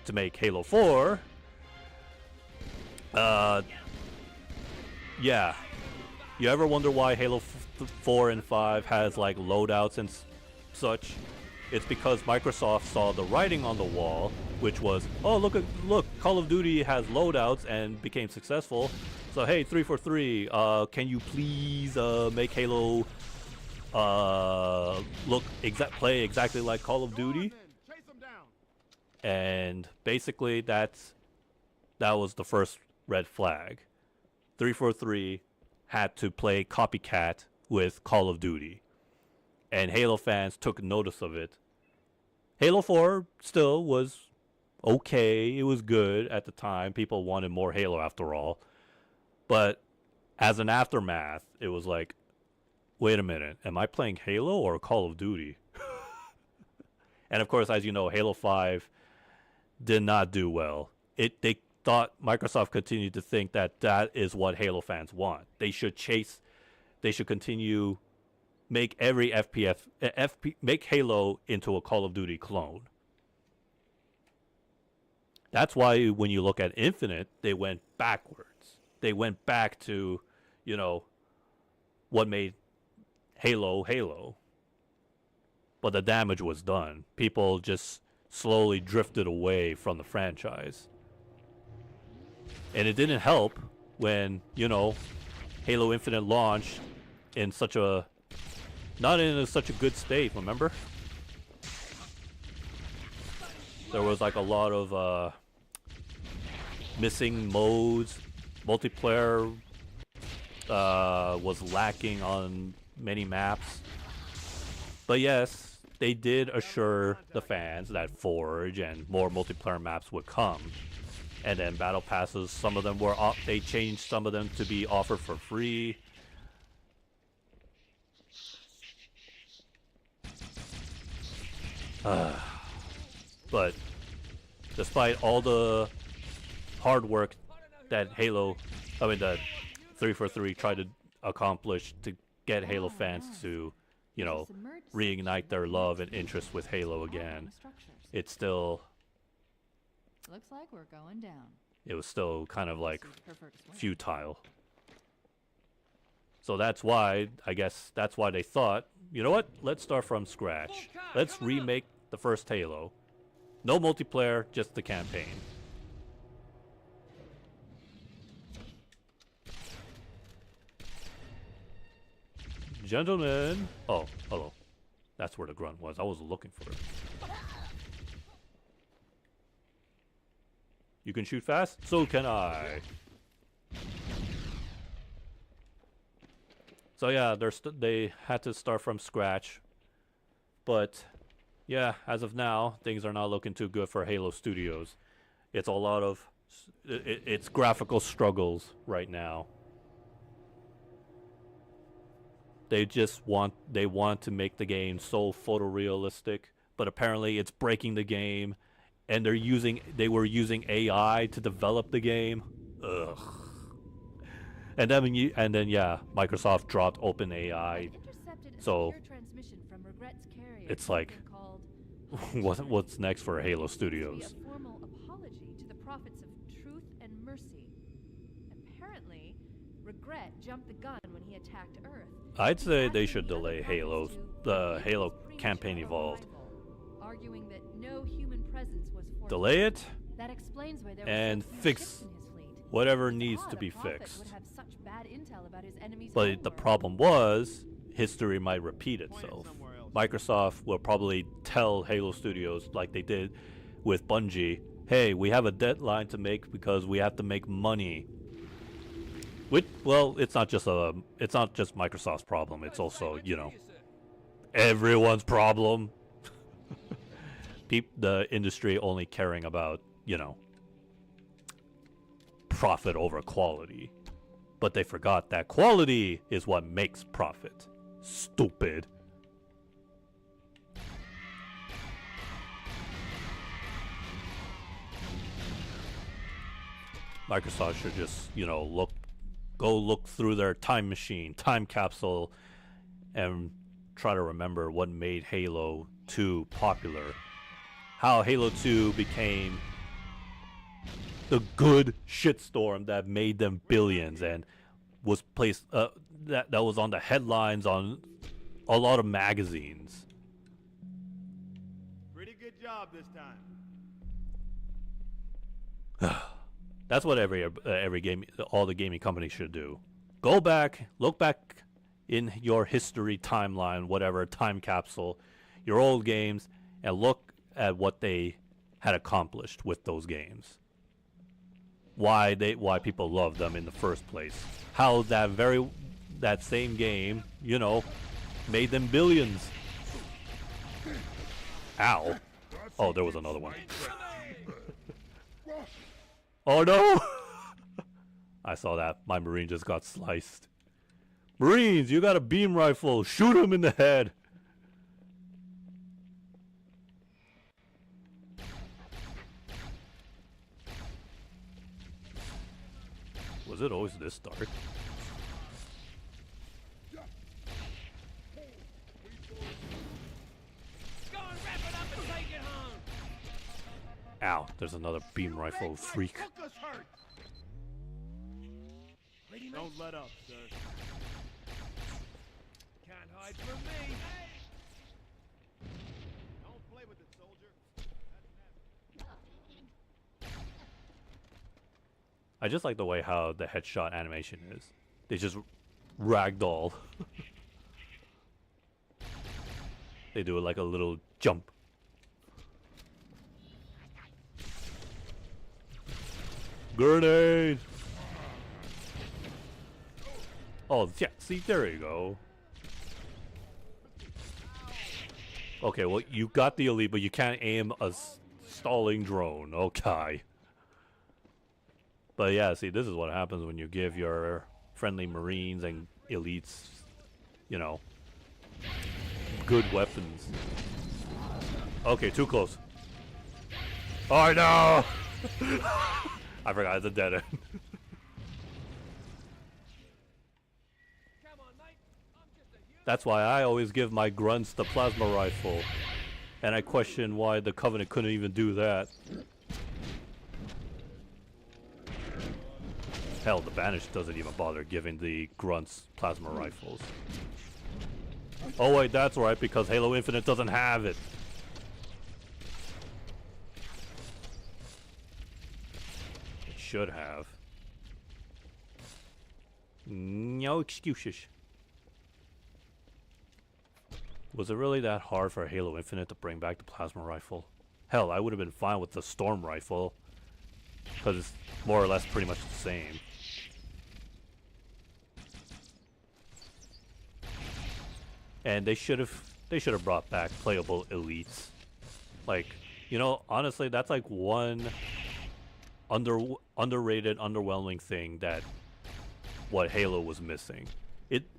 to make Halo 4, yeah. You ever wonder why Halo 4 and 5 has like loadouts and such? It's because Microsoft saw the writing on the wall, which was, oh, look, Call of Duty has loadouts and became successful. So hey, 343, can you please make Halo play exactly like Call of Duty? And basically that was the first red flag. 343 had to play copycat with Call of Duty, and Halo fans took notice of it. Halo 4 still was okay. It was good at the time. People wanted more Halo after all. But as an aftermath, it was like, wait a minute, am I playing Halo or Call of Duty? And of course, as you know, Halo 5 did not do well. They thought Microsoft continued to think that that is what Halo fans want. They should continue make every make Halo into a Call of Duty clone. That's why when you look at Infinite, they went backwards. They went back to, you know, what made Halo Halo. But the damage was done. People just slowly drifted away from the franchise. And it didn't help when, you know, Halo Infinite launched in such a such a good state, remember? There was like a lot of missing modes. Multiplayer was lacking on many maps. But yes, they did assure the fans that Forge and more multiplayer maps would come. And then battle passes, some of them were they changed some of them to be offered for free. But despite all the hard work that that 343 tried to accomplish to get Halo fans to, you know, reignite their love and interest with Halo again, it's still... Looks like we're going down. It was still kind of like futile. So that's why, I guess, that's why they thought, you know what? Let's start from scratch. Let's remake the first Halo. No multiplayer, just the campaign. Gentlemen. Oh, hello. That's where the grunt was. I was looking for it. You can shoot fast? So can I. So yeah, they had to start from scratch. But yeah, as of now, things are not looking too good for Halo Studios. It's a lot of... It's graphical struggles right now. They want to make the game so photorealistic, but apparently it's breaking the game, and they were using AI to develop the game. Ugh. And then yeah, Microsoft dropped OpenAI. So it's like, what's next for Halo Studios? A formal apology to the prophets of truth and mercy. Apparently, Regret jumped the gun when he attacked Earth. I'd say they should delay the Halo campaign Evolved. Arguing that no human presence was forced. Delay it That explains why there and were so few fix ships in his fleet. whatever needs to be Prophet fixed. would have such bad intel about his enemy's But the homeworld. problem was, history might repeat itself. Microsoft will probably tell Halo Studios, like they did with Bungie, hey, we have a deadline to make because we have to make money. Well, it's not just Microsoft's problem. It's also, you know, everyone's problem. The industry only caring about, you know, profit over quality. But they forgot that quality is what makes profit. Stupid. Microsoft should just, you know, go look through their time machine, time capsule, and try to remember what made Halo 2 popular. How Halo 2 became the good shitstorm that made them billions and was placed that was on the headlines on a lot of magazines. Pretty good job this time. That's what every game, all the gaming companies should do. Go back, look back in your history timeline, whatever time capsule, your old games, and look at what they had accomplished with those games. Why people love them in the first place. How that same game, you know, made them billions. Ow. Oh, there was another one. Oh no! I saw that. My Marine just got sliced. Marines, you got a beam rifle. Shoot him in the head. Was it always this dark? Go and wrap it up and take it home. Ow, there's another beam rifle freak. Don't let up, sir. Can't hide from me. Don't play with it, soldier. I just like the way how the headshot animation is. They just ragdoll. They do it like a little jump. Grenade! Oh, yeah, see, there you go. Okay, well, you got the elite, but you can't aim a stalling drone. Okay. But yeah, see, this is what happens when you give your friendly Marines and elites, you know, good weapons. Okay, too close. Oh, no! I forgot it's a dead end. That's why I always give my grunts the plasma rifle. And I question why the Covenant couldn't even do that. Hell, the Banished doesn't even bother giving the grunts plasma rifles. Oh wait, that's right, because Halo Infinite doesn't have it. It should have. No excuses. Was it really that hard for Halo Infinite to bring back the plasma rifle? Hell, I would have been fine with the storm rifle, because it's more or less pretty much the same. And they should have brought back playable elites. Like, you know, honestly, that's like one underrated, underwhelming thing that what Halo was missing.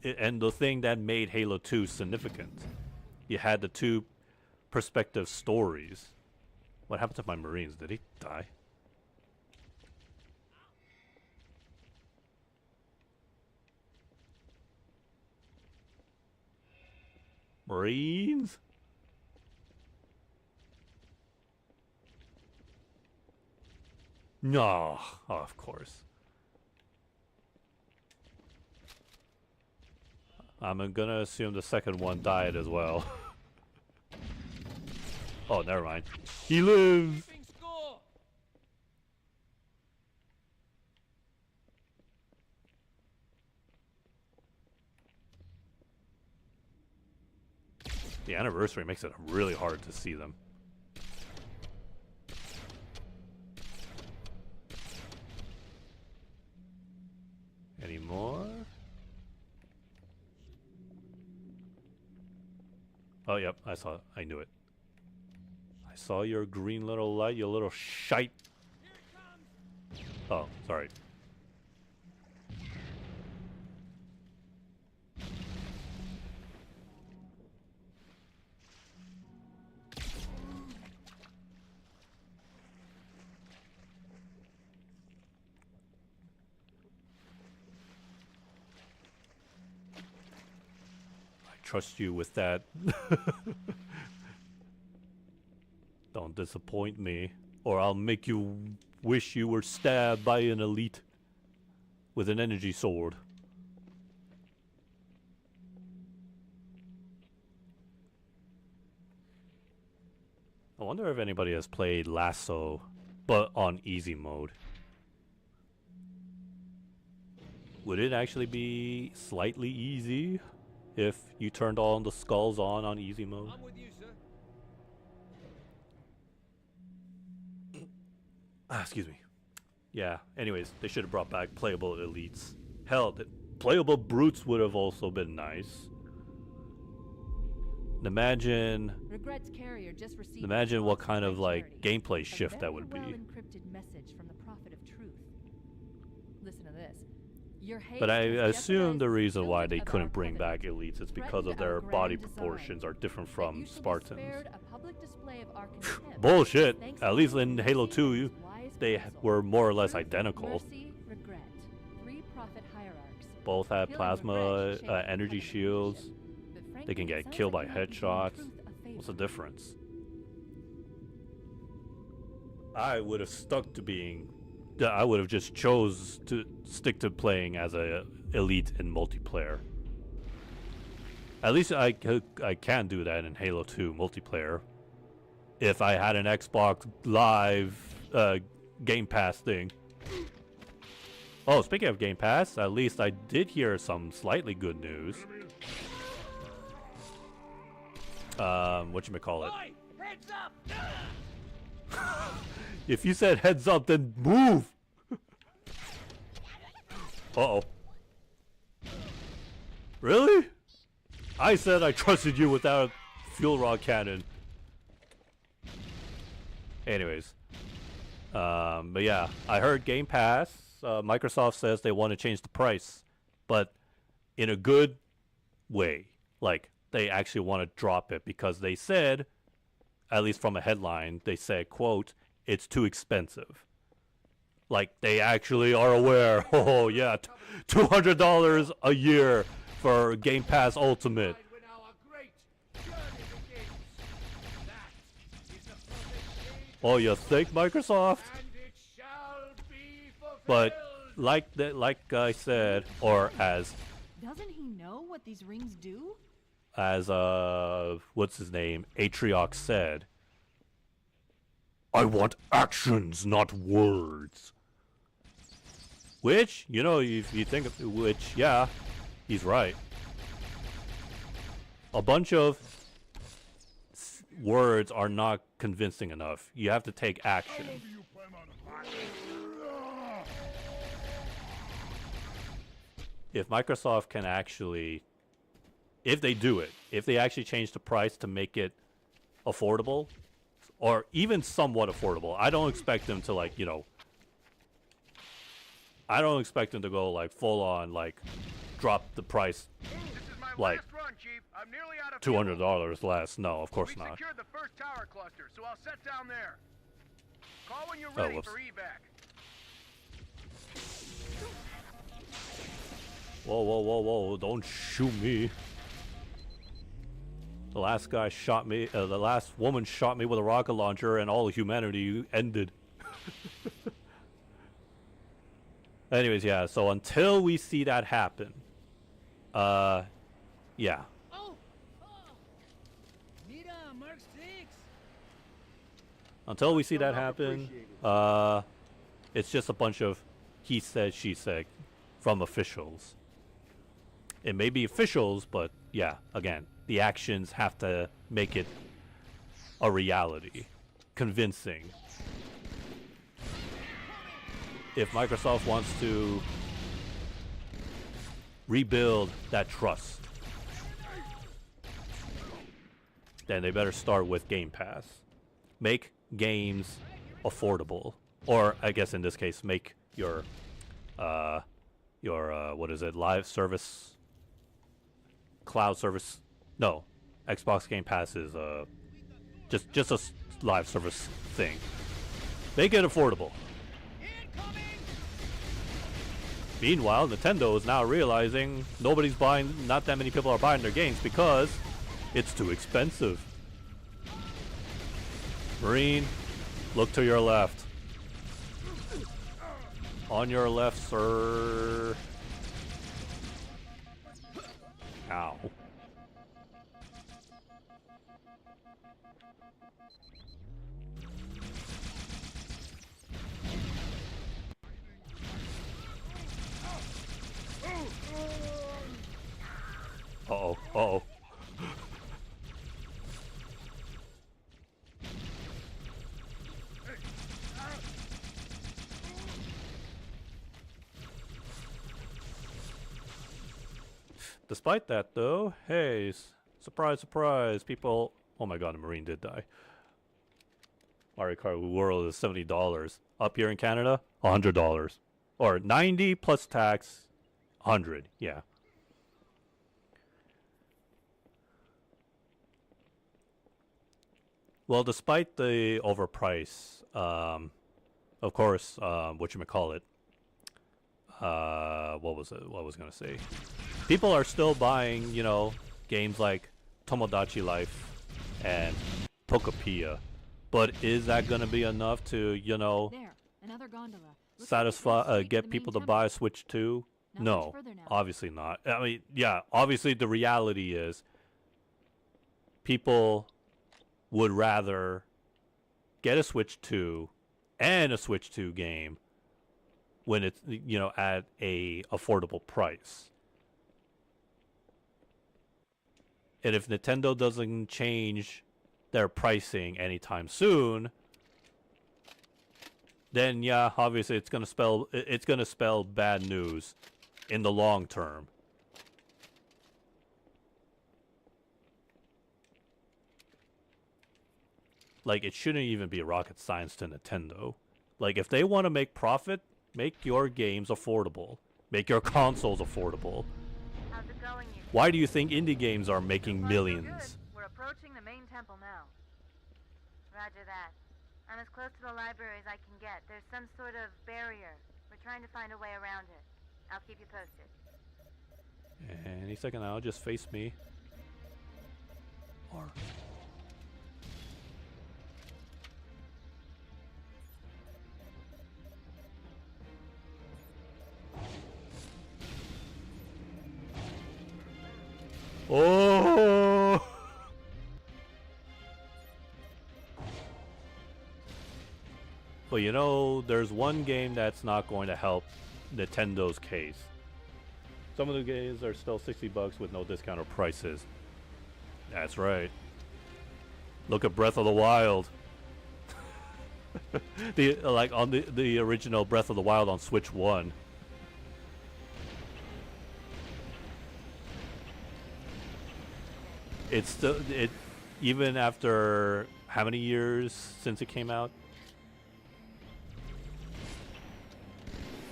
And the thing that made Halo 2 significant. You had the two perspective stories. What happened to my Marines? Did he die? Marines? No, oh, of course. I'm gonna assume the second one died as well. Oh, never mind. He lives! The anniversary makes it really hard to see them. Any more? Oh, yep, I knew it. I saw your green little light, you little shite. Oh, sorry. Trust you with that. Don't disappoint me, or I'll make you wish you were stabbed by an elite with an energy sword. I wonder if anybody has played Lasso, but on easy mode. Would it actually be slightly easy if you turned all the skulls on easy mode? I'm with you, sir. Excuse me. Yeah, anyways, they should have brought back playable elites. Hell, playable brutes would have also been nice. Imagine what kind of like gameplay shift that would be. Encrypted message from the Prophet of Truth. Listen to this. But I assume the reason why they couldn't bring back elites is because of their body proportions are different from Spartans. Bullshit! At least in Halo 2, they were more or less identical. Mercy, regret. 3 both have Killing plasma the rich shapes energy the shields. But They can frankly, get it sounds killed by like you might be doing headshots. Truth a favor. What's the difference? I would have stuck to being. I would have just chose to stick to playing as a elite in multiplayer. At least I can do that in Halo 2 multiplayer. If I had an Xbox Live Game Pass thing. Oh, speaking of Game Pass, at least I did hear some slightly good news. Whatchamacallit? Oi! Heads up! If you said heads up, then move! Uh-oh. Really? I said I trusted you without a fuel rod cannon. Anyways. But yeah, I heard Game Pass. Microsoft says they want to change the price. But in a good way. Like, they actually want to drop it because they said, at least from a headline, they said, quote, it's too expensive. Like, they actually are aware. Oh, yeah, $200 a year for Game Pass Ultimate. Oh, you think, Microsoft? But like I said, or as Doesn't he know what these rings do? what's his name, Atriox said, I want actions, not words. Which, you know, if you think of which, yeah, he's right. A bunch of words are not convincing enough. You have to take action. If Microsoft can actually, if they do it, if they actually change the price to make it affordable, or even somewhat affordable, I don't expect them to, like, you know, I don't expect them to go like full on, like drop the price like $200 less. No, of course not. Secured the first tower cluster, so I'll set down there. Call when you're Oh, ready whoops. for evac. Whoa, whoa, whoa, whoa! Don't shoot me. The last guy shot me. The last woman shot me with a rocket launcher, and all humanity ended. Anyways, yeah. So until we see that happen, yeah. Mira, Mark 6. Until we see that happen, it's just a bunch of he said, she said from officials. It may be officials, but yeah, again, the actions have to make it a reality, convincing. If Microsoft wants to rebuild that trust, then they better start with Game Pass. Make games affordable, or I guess in this case, make your what is it, live service, cloud service? No, Xbox Game Pass is just a live service thing. Make it affordable. Meanwhile, Nintendo is now realizing not that many people are buying their games because it's too expensive. Marine, look to your left. On your left, sir. Ow. Uh-oh, uh-oh. Despite that, though, hey, surprise, surprise, people... Oh my god, a Marine did die. Mario Kart World is $70. Up here in Canada, $100. Or 90 plus tax, 100, yeah. Well, despite the overprice, of course, whatchamacallit, what was it? What I was gonna say? People are still buying, you know, games like Tomodachi Life and Pokopia, but is that gonna be enough to, you know, There, another gondola. satisfy, get people to buy Switch 2? No, obviously not. I mean, yeah, obviously the reality is people would rather get a Switch 2 and a Switch 2 game when it's, you know, at a affordable price. And if Nintendo doesn't change their pricing anytime soon, then yeah, obviously it's gonna spell bad news in the long term. Like, it shouldn't even be rocket science to Nintendo. Like, if they want to make profit, make your games affordable. Make your consoles affordable. How's it going, you? Why do you think indie games are making Good. millions? We're approaching the main temple now. Roger that. I'm as close to the library as I can get. There's some sort of barrier. We're trying to find a way around it. I'll keep you posted. Any second now, just face me. Or... Oh! But you know, there's one game that's not going to help Nintendo's case. Some of the games are still $60 with no discounted prices. That's right. Look at Breath of the Wild. On the original Breath of the Wild on Switch 1. It's still even after how many years since it came out?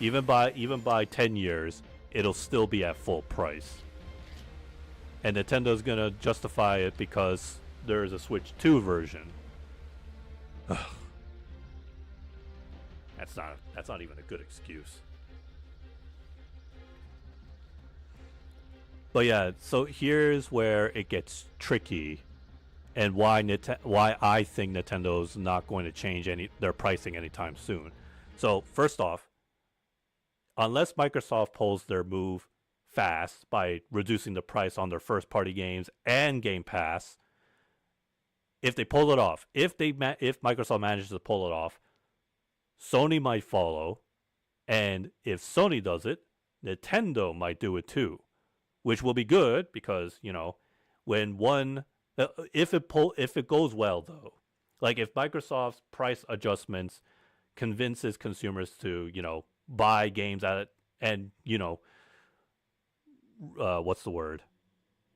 Even by 10 years, it'll still be at full price. And Nintendo's gonna justify it because there's a Switch 2 version. Ugh. That's not even a good excuse. But yeah, so here's where it gets tricky, and why I think Nintendo's not going to change their pricing anytime soon. So first off, unless Microsoft pulls their move fast by reducing the price on their first-party games and Game Pass, if they pull it off, if Microsoft manages to pull it off, Sony might follow, and if Sony does it, Nintendo might do it too. Which will be good because, you know, when if it goes well though, like if Microsoft's price adjustments convinces consumers to, you know, buy games at it and, you know,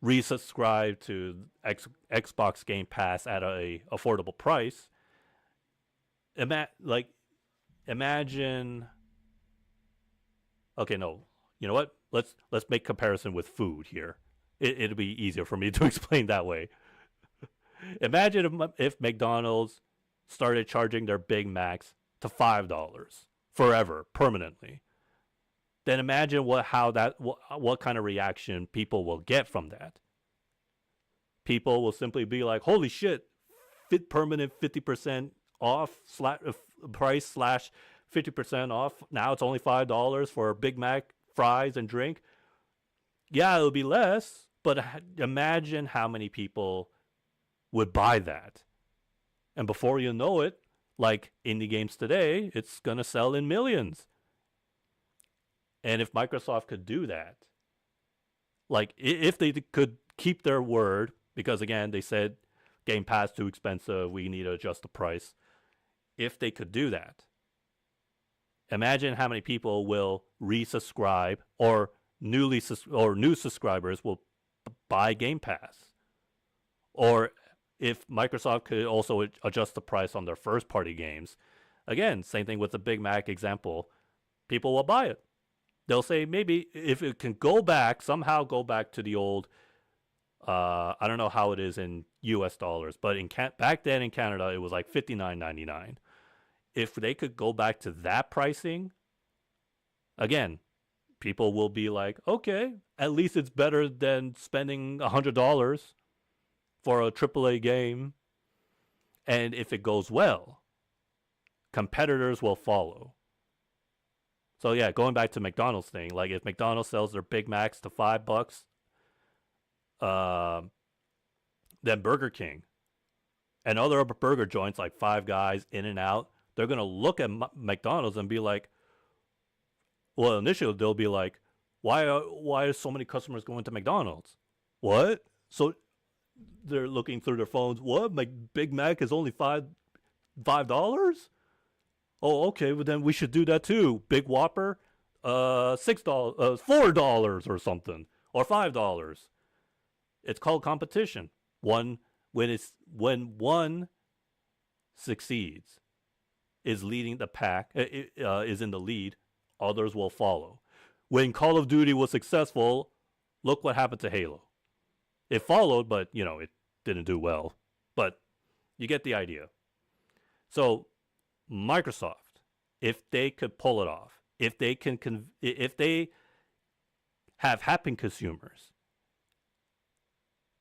resubscribe to Xbox Game Pass at a affordable price. Imagine. Okay, no, you know what? Let's make comparison with food here. It'll be easier for me to explain that way. Imagine if McDonald's started charging their Big Macs to $5 forever, permanently. Then imagine what kind of reaction people will get from that. People will simply be like, "Holy shit! Permanent 50% off price slash 50% off. Now it's only $5 for a Big Mac, fries, and drink." Yeah, it'll be less, but imagine how many people would buy that. And before you know it, like indie games today, it's going to sell in millions. And if Microsoft could do that, like if they could keep their word, because again, they said Game Pass too expensive, we need to adjust the price. If they could do that, imagine how many people will resubscribe or new subscribers will buy Game Pass. Or if Microsoft could also adjust the price on their first-party games, again, same thing with the Big Mac example, people will buy it. They'll say maybe if it can somehow go back to the old, I don't know how it is in US dollars, but back then in Canada, it was like $59.99. If they could go back to that pricing, again, people will be like, okay, at least it's better than spending $100 for a AAA game. And if it goes well, competitors will follow. So yeah, going back to McDonald's thing, like if McDonald's sells their Big Macs to $5, then Burger King and other burger joints like Five Guys, In-N-Out, they're going to look at McDonald's and be like, well, initially they'll be like, why are so many customers going to McDonald's? What? So they're looking through their phones. What? My Big Mac is only $5? Oh, okay. Well, then we should do that too. Big Whopper, $6, $4 or something, or $5. It's called competition. When one succeeds, is leading the pack, is in the lead, others will follow. When Call of Duty was successful, look what happened to Halo. It followed, but it didn't do well. But you get the idea. So Microsoft, if they could pull it off, if they have happy consumers,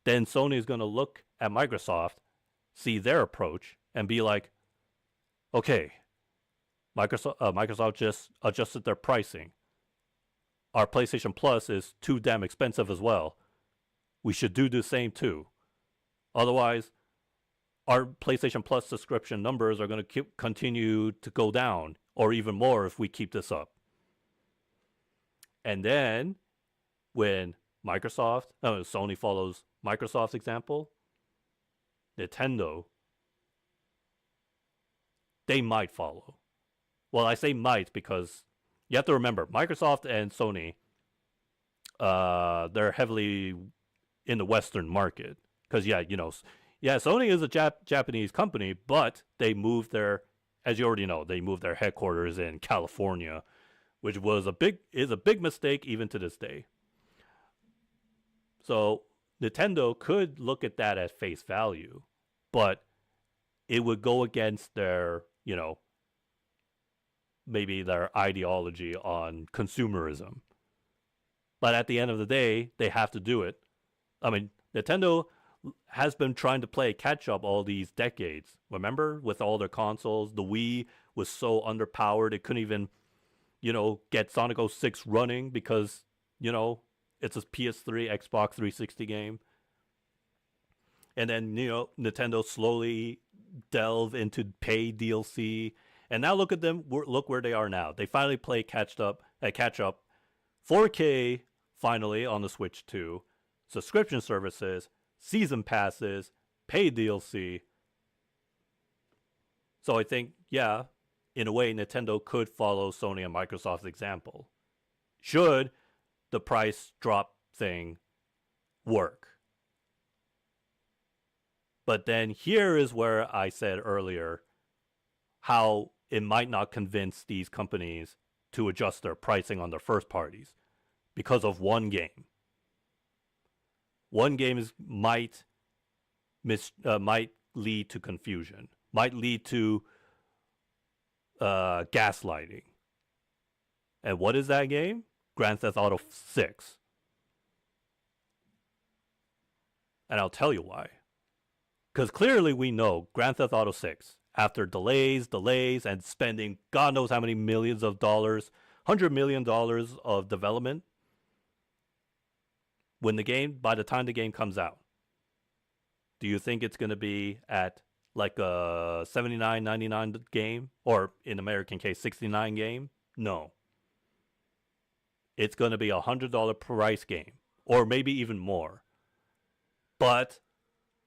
then Sony is going to look at Microsoft, see their approach, and be like, okay, Microsoft just adjusted their pricing. Our PlayStation Plus is too damn expensive as well. We should do the same too. Otherwise, our PlayStation Plus subscription numbers are going to continue to go down, or even more if we keep this up. And then, when Sony follows Microsoft's example, Nintendo, they might follow. Well, I say might because you have to remember, Microsoft and Sony, they're heavily in the Western market. Because, Sony is a Japanese company, but they moved as you already know, they moved their headquarters in California, which is a big mistake even to this day. So Nintendo could look at that at face value, but it would go against their, maybe their ideology on consumerism. But at the end of the day, they have to do it. I mean, Nintendo has been trying to play catch up all these decades. Remember, with all their consoles, the Wii was so underpowered it couldn't even, get Sonic 06 running because, it's a PS3, Xbox 360 game. And then, Nintendo slowly delve into paid DLC. And now look at them. Look where they are now. They finally play catch up. 4K finally on the Switch 2. Subscription services, season passes, paid DLC. So I think, in a way, Nintendo could follow Sony and Microsoft's example. Should the price drop thing work? But then here is where I said earlier how it might not convince these companies to adjust their pricing on their first parties because of one game. One game might lead to confusion, might lead to gaslighting. And what is that game? Grand Theft Auto 6. And I'll tell you why. Because clearly we know Grand Theft Auto 6, after delays, and spending God knows how many millions of dollars, $100 million of development, by the time the game comes out, do you think it's going to be at like a $79.99 game, or in American case, $69 game? No. It's going to be a $100 price game, or maybe even more. But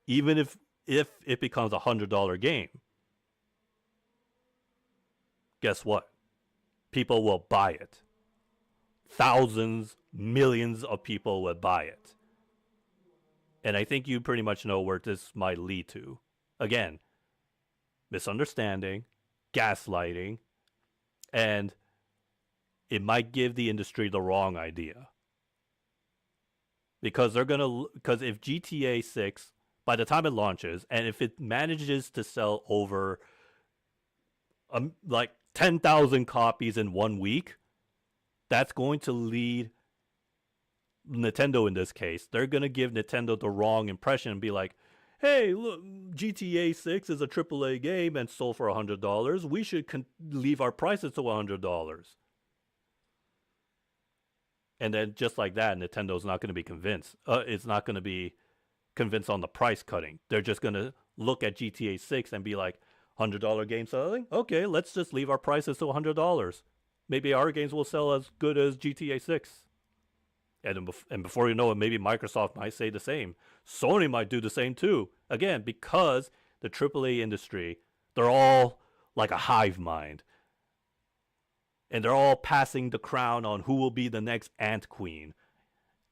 even if it becomes a $100 game, guess what? People will buy it. Thousands, millions of people would buy it. And I think you pretty much know where this might lead to. Again, misunderstanding, gaslighting, and it might give the industry the wrong idea. Because if GTA 6, by the time it launches, and if it manages to sell over like 10,000 copies in 1 week, that's going to lead Nintendo in this case. They're going to give Nintendo the wrong impression and be like, hey, look, GTA 6 is a AAA game and sold for $100. We should leave our prices to $100. And then just like that, Nintendo's not going to be convinced. It's not going to be convinced on the price cutting. They're just going to look at GTA 6 and be like, $100 game selling? Okay, let's just leave our prices to $100. Maybe our games will sell as good as GTA 6. And before you know it, maybe Microsoft might say the same. Sony might do the same too. Again, because the AAA industry, they're all like a hive mind. And they're all passing the crown on who will be the next Ant Queen.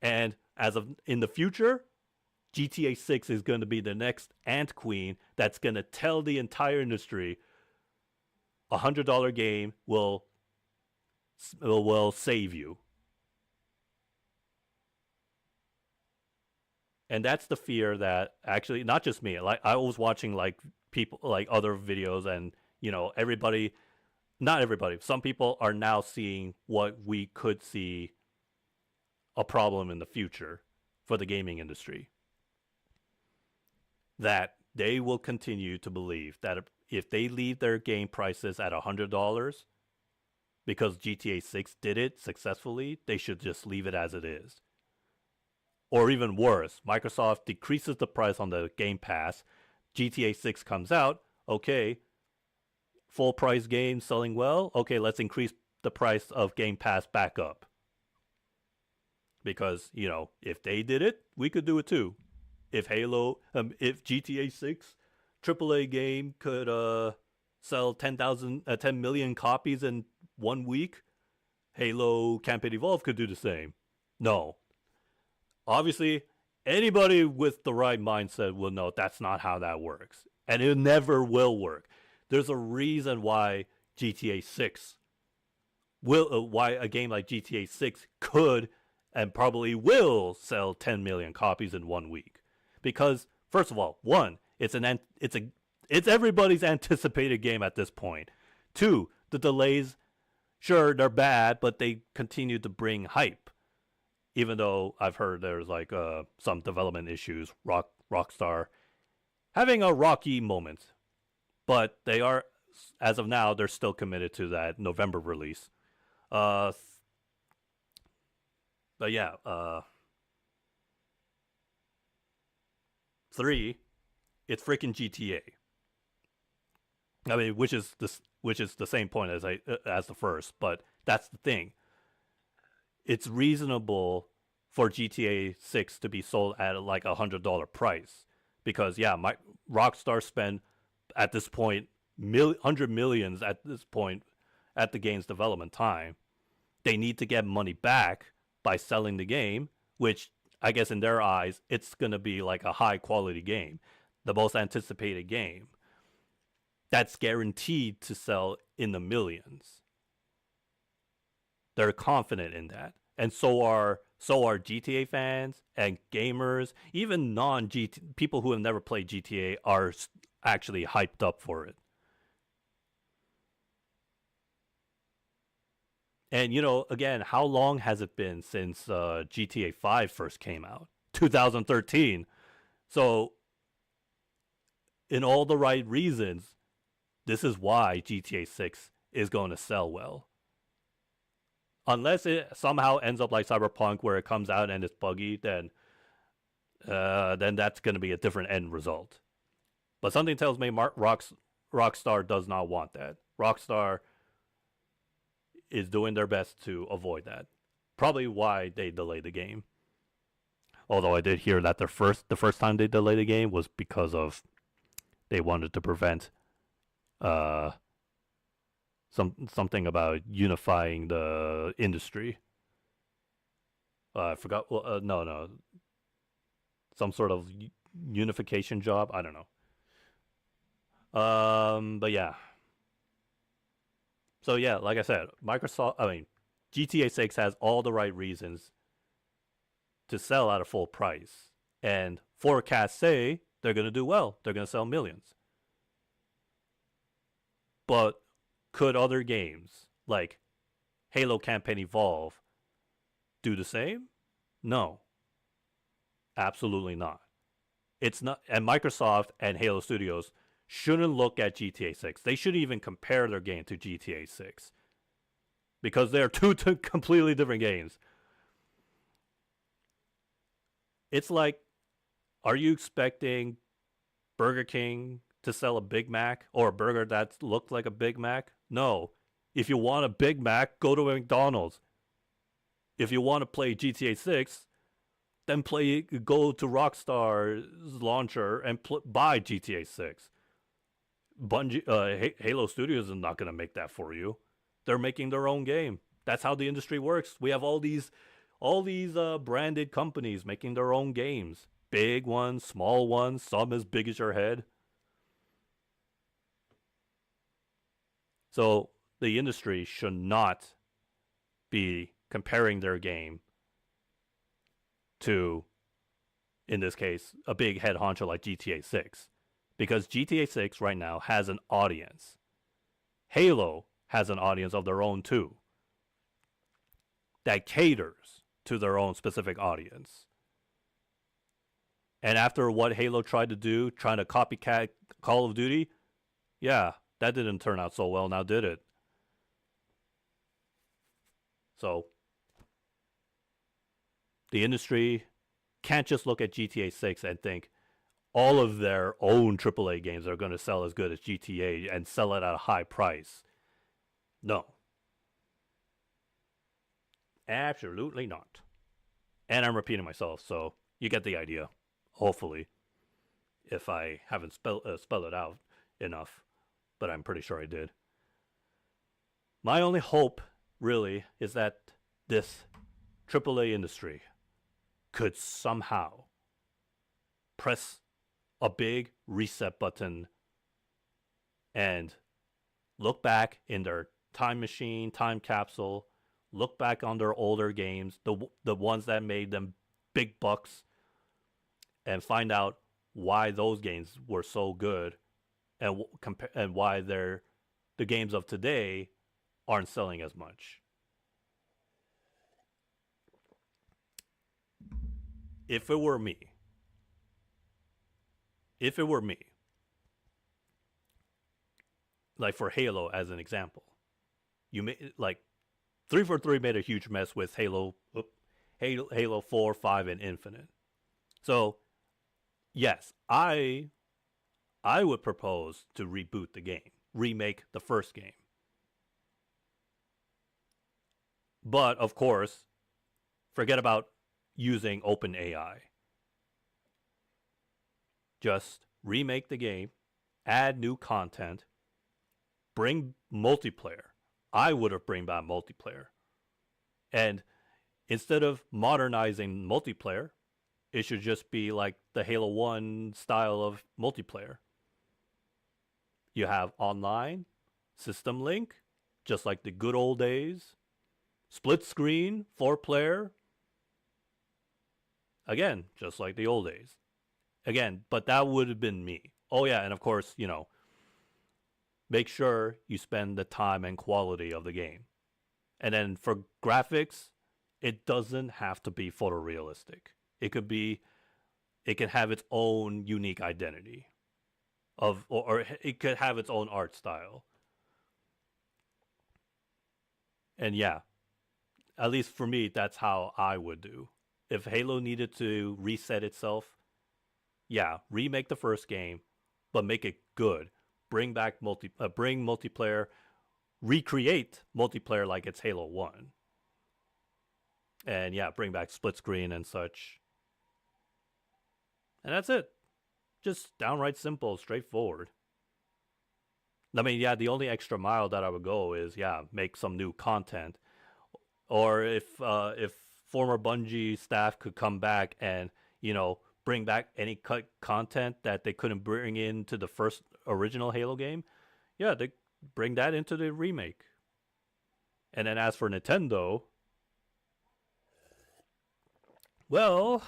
And as of in the future, GTA 6 is going to be the next Ant Queen that's going to tell the entire industry $100 game will save you. And that's the fear that actually, not just me, like I was watching like people, like other videos, and you know, everybody, not everybody, some people are now seeing what we could see a problem in the future for the gaming industry. That they will continue to believe that if they leave their game prices at $100 because GTA 6 did it successfully, they should just leave it as it is. Or even worse, Microsoft decreases the price on the Game Pass, GTA 6 comes out, okay, full price game selling well, okay, let's increase the price of Game Pass back up. Because, you know, if they did it, we could do it too. If if GTA 6 AAA game could sell 10 million copies in 1 week, Halo Campaign Evolved could do the same. No. Obviously, anybody with the right mindset will know that's not how that works. And it never will work. There's a reason why GTA 6 why a game like GTA 6 could and probably will sell 10 million copies in 1 week. Because, first of all, one, it's everybody's anticipated game at this point. Two, the delays, sure, they're bad, but they continue to bring hype. Even though I've heard there's like some development issues, Rockstar having a rocky moment. But they are, as of now, they're still committed to that November release. But yeah, 3, it's freaking GTA. I mean, which is the same point as the first, but that's the thing. It's reasonable for GTA 6 to be sold at like $100 price because Rockstar spent at this point $100 million at this point at the game's development time. They need to get money back by selling the game, which I guess in their eyes it's gonna be like a high quality game, the most anticipated game. That's guaranteed to sell in the millions. They're confident in that. And so are GTA fans and gamers, even people who have never played GTA are actually hyped up for it. And, you know, again, how long has it been since GTA 5 first came out? 2013. So, in all the right reasons, this is why GTA 6 is going to sell well. Unless it somehow ends up like Cyberpunk where it comes out and it's buggy, then that's going to be a different end result. But something tells me Rockstar does not want that. Rockstar is doing their best to avoid that. Probably why they delayed the game. Although I did hear that the first time they delayed the game was because of they wanted to prevent something about unifying the industry. I forgot. Well, no. Some sort of unification job. I don't know. But yeah. So yeah, like I said, GTA 6 has all the right reasons to sell at a full price. And forecasts say they're going to do well. They're going to sell millions. But could other games like Halo Campaign Evolve do the same? No. Absolutely not. It's not, and Microsoft and Halo Studios shouldn't look at GTA 6. They shouldn't even compare their game to GTA 6. Because they're two completely different games. It's like, are you expecting Burger King to sell a Big Mac or a burger that looks like a Big Mac? No. If you want a Big Mac, go to McDonald's. If you want to play GTA 6, then go to Rockstar's launcher and buy GTA 6. Halo Studios is not going to make that for you. They're making their own game. That's how the industry works. We have all these branded companies making their own games. Big ones, small ones, some as big as your head. So the industry should not be comparing their game to, in this case, a big head honcho like GTA 6. Because GTA 6 right now has an audience. Halo has an audience of their own too. That caters to their own specific audience. And after what Halo tried to do, trying to copycat Call of Duty, yeah, that didn't turn out so well now, did it? So, the industry can't just look at GTA 6 and think all of their own AAA games are going to sell as good as GTA and sell it at a high price. No. Absolutely not. And I'm repeating myself, so you get the idea. Hopefully. If I haven't spelled it out enough. But I'm pretty sure I did. My only hope, really, is that this AAA industry could somehow press a big reset button and look back in their time machine, time capsule, look back on their older games, the ones that made them big bucks, and find out why those games were so good and why the games of today aren't selling as much. If it were me, like for Halo as an example, like 343 made a huge mess with Halo 4, 5, and Infinite. So, yes, I would propose to reboot the game, remake the first game. But, of course, forget about using OpenAI. Just remake the game, add new content, bring multiplayer. I would have bring back multiplayer. And instead of modernizing multiplayer, it should just be like the Halo 1 style of multiplayer. You have online, system link, just like the good old days. Split screen, 4-player. Again, just like the old days. Again, but that would have been me. Oh yeah, and of course, make sure you spend the time and quality of the game. And then for graphics, it doesn't have to be photorealistic. It can have its own unique identity or it could have its own art style. And yeah, at least for me, that's how I would do. If Halo needed to reset itself, yeah, remake the first game, but make it good. Bring back bring multiplayer, recreate multiplayer like it's Halo 1. And yeah, bring back split screen and such. And that's it. Just downright simple, straightforward. I mean, yeah, the only extra mile that I would go is, yeah, make some new content. Or if former Bungie staff could come back and, bring back any cut content that they couldn't bring into the first original Halo game, yeah, they bring that into the remake. And then as for Nintendo, well,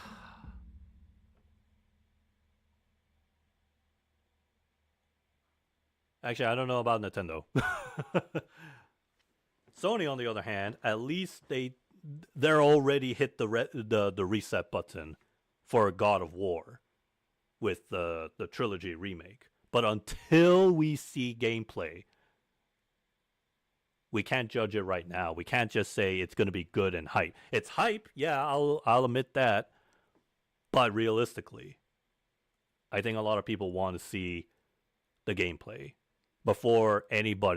actually, I don't know about Nintendo. Sony, on the other hand, at least they're already hit the reset button for God of War with the trilogy remake. But until we see gameplay, we can't judge it right now. We can't just say it's going to be good and hype. It's hype, yeah, I'll admit that. But realistically, I think a lot of people want to see the gameplay before any God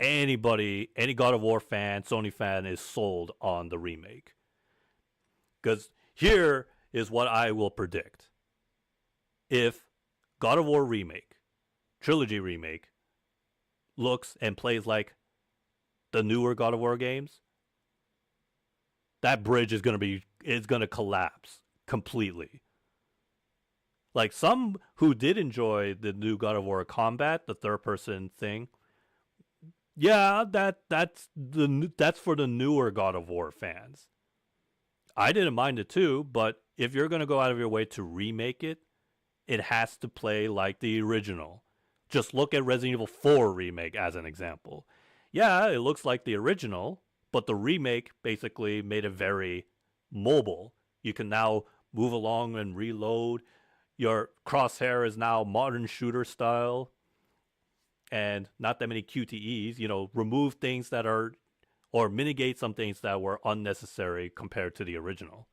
of War fan, Sony fan is sold on the remake. Because here is what I will predict. If God of War remake, trilogy remake, looks and plays like the newer God of War games, that bridge is going to collapse completely. Like, some who did enjoy the new God of War combat, the third person thing, yeah, that's for the newer God of War fans. I didn't mind it too, but if you're going to go out of your way to remake it, it has to play like the original. Just look at Resident Evil 4 remake as an example. Yeah, it looks like the original, but the remake basically made it very mobile. You can now move along and reload. Your crosshair is now modern shooter style. And not that many QTEs, remove things that are, or mitigate some things that were unnecessary compared to the original.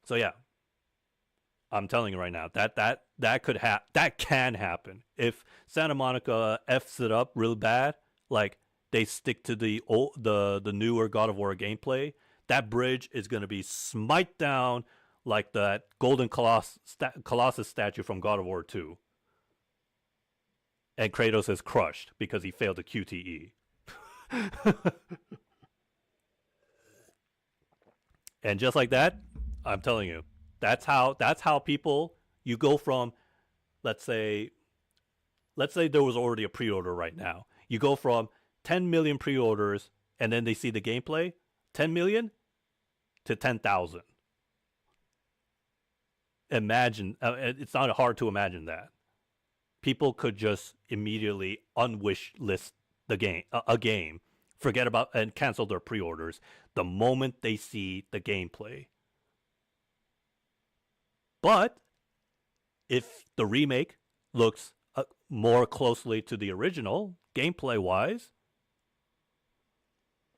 So yeah, I'm telling you right now, that can happen. If Santa Monica F's it up real bad, like they stick to the newer God of War gameplay, that bridge is going to be smite down like that golden Colossus statue from God of War 2. And Kratos is crushed because he failed the QTE. And just like that, I'm telling you, that's how people, you go from, let's say there was already a pre-order right now. You go from 10 million pre-orders and then they see the gameplay, 10 million to 10,000. Imagine, it's not hard to imagine that. People could just immediately unwish list a game, forget about and cancel their pre-orders the moment they see the gameplay. But if the remake looks more closely to the original, gameplay-wise,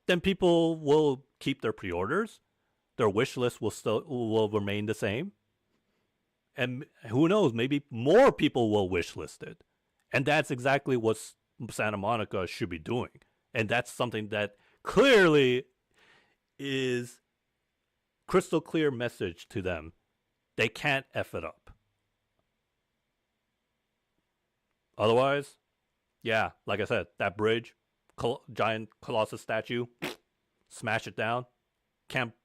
then people will keep their pre-orders. Their wish list will remain the same. And who knows, maybe more people will wish list it. And that's exactly what Santa Monica should be doing. And that's something that clearly is crystal clear message to them. They can't F it up. Otherwise, yeah, like I said, that bridge, giant Colossus statue, smash it down.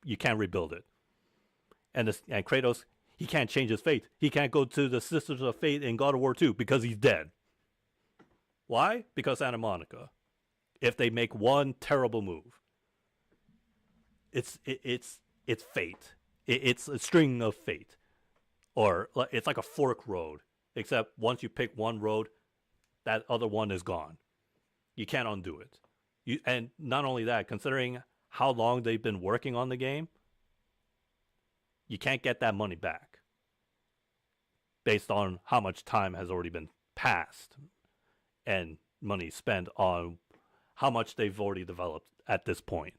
You can't rebuild it. And Kratos, he can't change his fate. He can't go to the Sisters of Fate in God of War 2 because he's dead. Why? Because Santa Monica. If they make one terrible move, it's fate. It's a string of fate, or it's like a fork road. Except once you pick one road, that other one is gone. You can't undo it. And not only that, considering how long they've been working on the game, you can't get that money back based on how much time has already been passed and money spent on how much they've already developed at this point.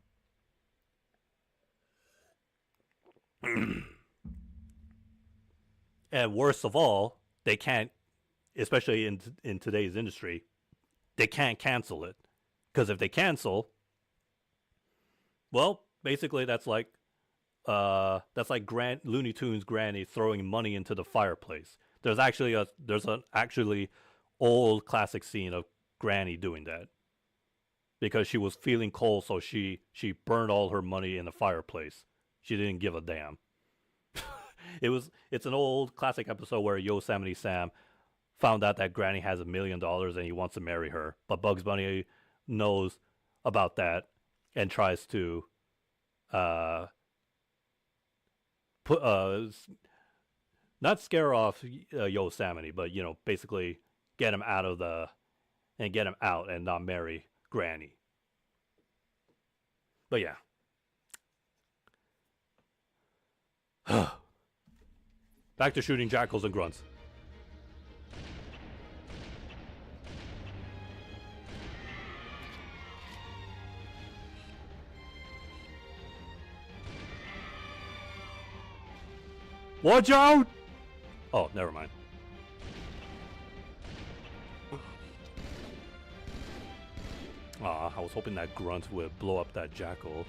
And worst of all, they can't, especially in today's industry, they can't cancel it. Because if they cancel, well, basically that's like Looney Tunes Granny throwing money into the fireplace. There's an actually old classic scene of Granny doing that because she was feeling cold, so she burned all her money in the fireplace. She didn't give a damn. It's an old classic episode where Yosemite Sam found out that Granny has $1 million and he wants to marry her, but Bugs Bunny knows about that and tries to not scare off Yosemite, but basically get him out and not marry Granny. But yeah. Back to shooting jackals and grunts. Watch out! Oh, never mind. Aw, I was hoping that grunt would blow up that jackal.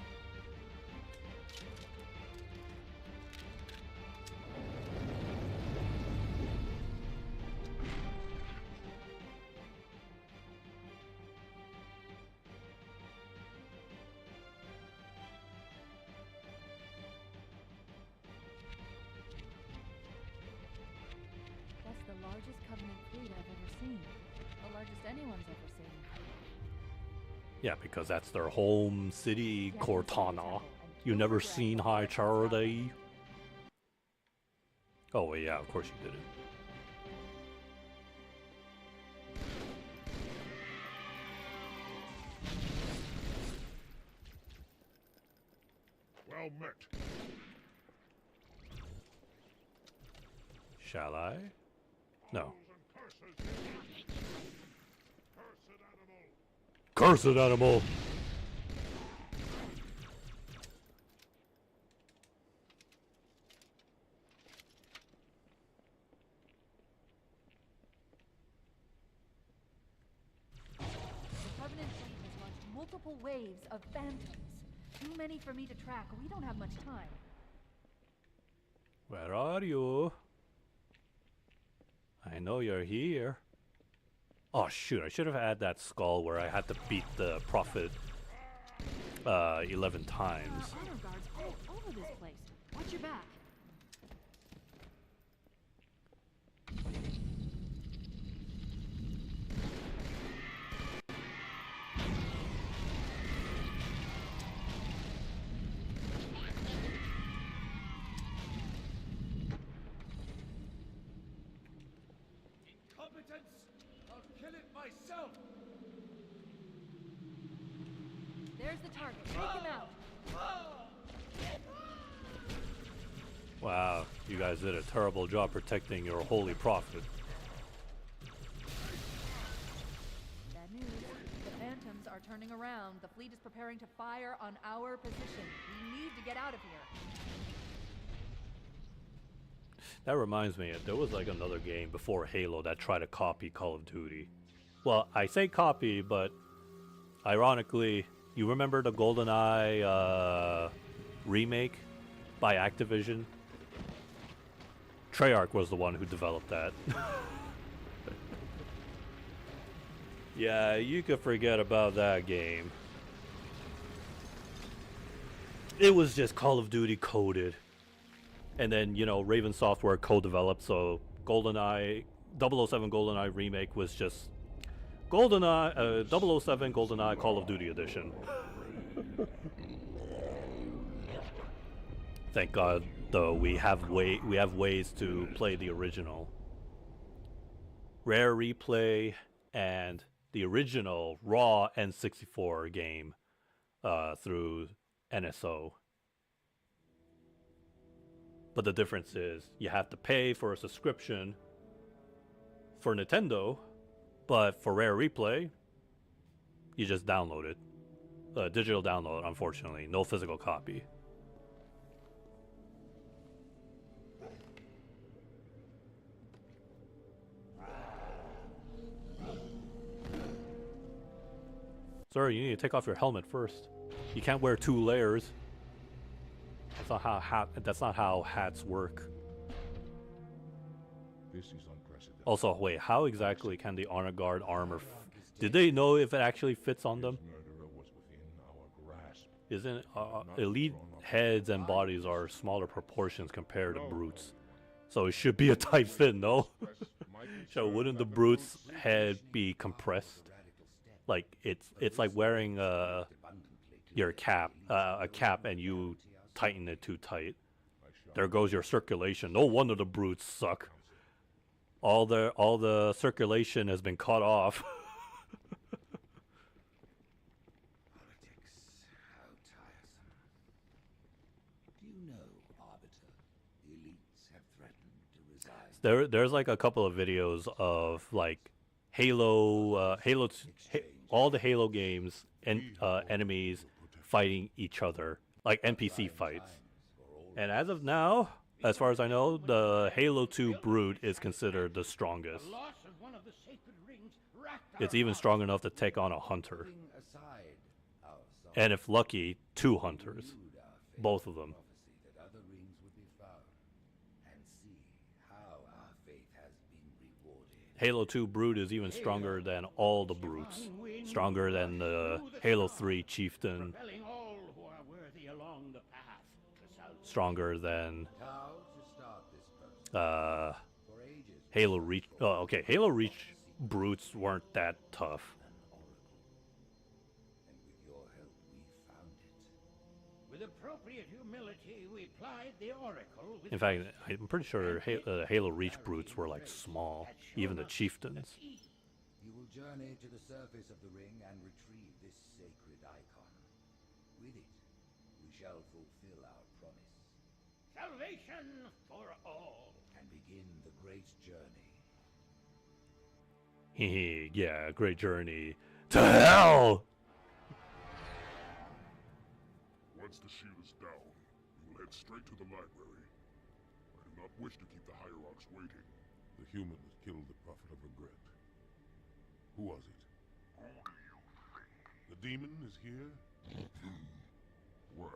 That's the largest Covenant fleet I've ever seen. The largest anyone's ever seen. Yeah, because that's their home city, Cortana. You never seen High Charity? Oh, well, yeah, of course you didn't. Well met. Shall I? No. Cursed animal! The Covenant fleet has launched multiple waves of phantoms. Too many for me to track. We don't have much time. Where are you? I know you're here. Oh shoot, I should have had that skull where I had to beat the Prophet 11 times. Honor guards all over this place. Watch your back. Incompetence! I'll kill it myself! There's the target. Take him out. Wow, you guys did a terrible job protecting your holy prophet. Bad news. The phantoms are turning around. The fleet is preparing to fire on our position. We need to get out of here. That reminds me, there was like another game before Halo that tried to copy Call of Duty. Well, I say copy, but ironically, you remember the GoldenEye remake by Activision? Treyarch was the one who developed that. Yeah, you could forget about that game. It was just Call of Duty coded. And then, you know, Raven Software co-developed, so GoldenEye, 007 GoldenEye remake was just GoldenEye, 007 GoldenEye Call of Duty edition. Thank God, though, we have ways to play the original. Rare Replay and the original raw N64 game through NSO. But the difference is you have to pay for a subscription for Nintendo, but for Rare Replay, you just download it. Digital download, unfortunately. No physical copy. Sir, you need to take off your helmet first. You can't wear 2 layers. That's not how hats work. This is unprecedented. Also, wait, how exactly can the Honor Guard armor... Did they know if it actually fits on them? Murderer was within our grasp. Isn't elite heads and bodies are smaller proportions compared to brutes. So it should be a tight fit, no? So wouldn't the brute's head be compressed? Like it's like wearing your cap, a cap, and you tighten it too tight. There goes your circulation. No wonder the brutes suck. All the circulation has been cut off. There's like a couple of videos of like Halo, all the Halo games and enemies fighting each other, like NPC fights. And as of now, as far as I know, the Halo 2 Brute is considered the strongest. It's even strong enough to take on a hunter. And if lucky, 2 hunters. Both of them. Halo 2 Brute is even stronger than all the Brutes. Stronger than the Halo 3 Chieftain. Stronger than Halo Reach. Oh, okay, Halo Reach Brutes weren't that tough. With appropriate humility, we plied the oracle with In fact, I'm pretty sure Halo Reach Brutes were like small, even the Chieftains. You will journey to the surface of the ring and retrieve this sacred icon. With it, we shall fulfill our promise. Salvation for all. And begin the great journey. Hehe, yeah, great journey to hell! Once the shield is down, we will head straight to the library. I do not wish to keep the Hierarchs waiting. The human that killed the Prophet of Regret. Who was it? Who do you think? The demon is here? Why?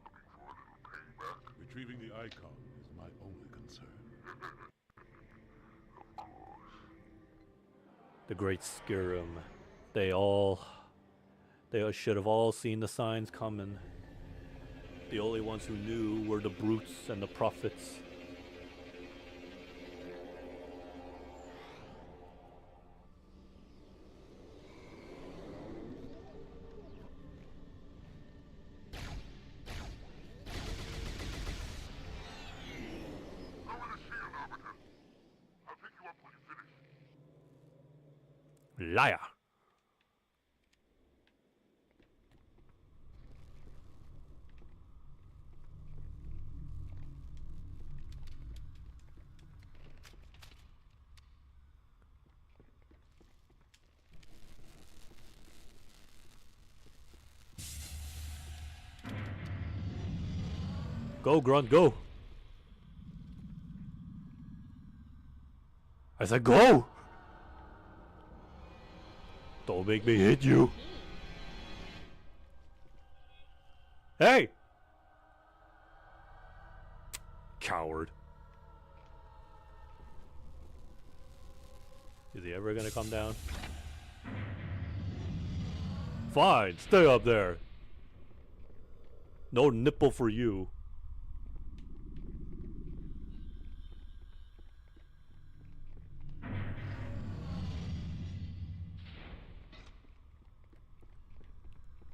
Looking for a little payback? Retrieving the icon is my only concern. Of course. The Great Skyrim. They should have all seen the signs coming. The only ones who knew were the brutes and the prophets. Liar. Go, Grunt, go! I said go! Don't make me hit you! Hey! Coward. Is he ever gonna come down? Fine, stay up there! No nipple for you.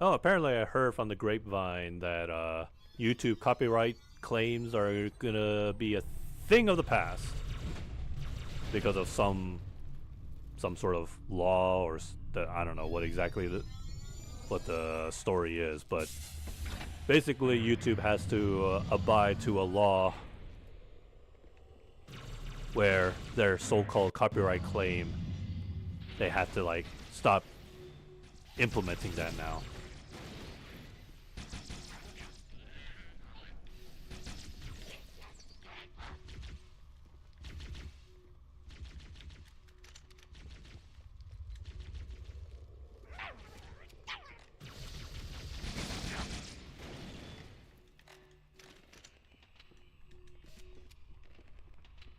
Oh, apparently I heard from the grapevine that YouTube copyright claims are gonna be a thing of the past because of some sort of law or I don't know what exactly what the story is, but basically YouTube has to abide to a law where their so-called copyright claim, they have to like stop implementing that now.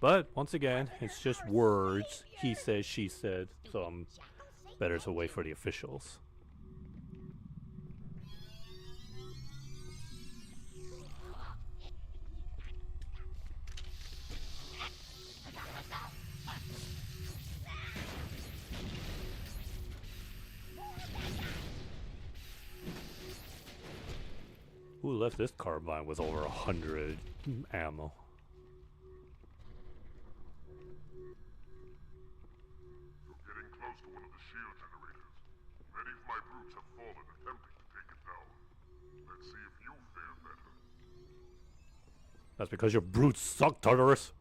But once again, it's just words. He said, she said. So I'm better to wait for the officials. Who left this carbine with over 100 ammo? That's because your brutes suck, Tartarus.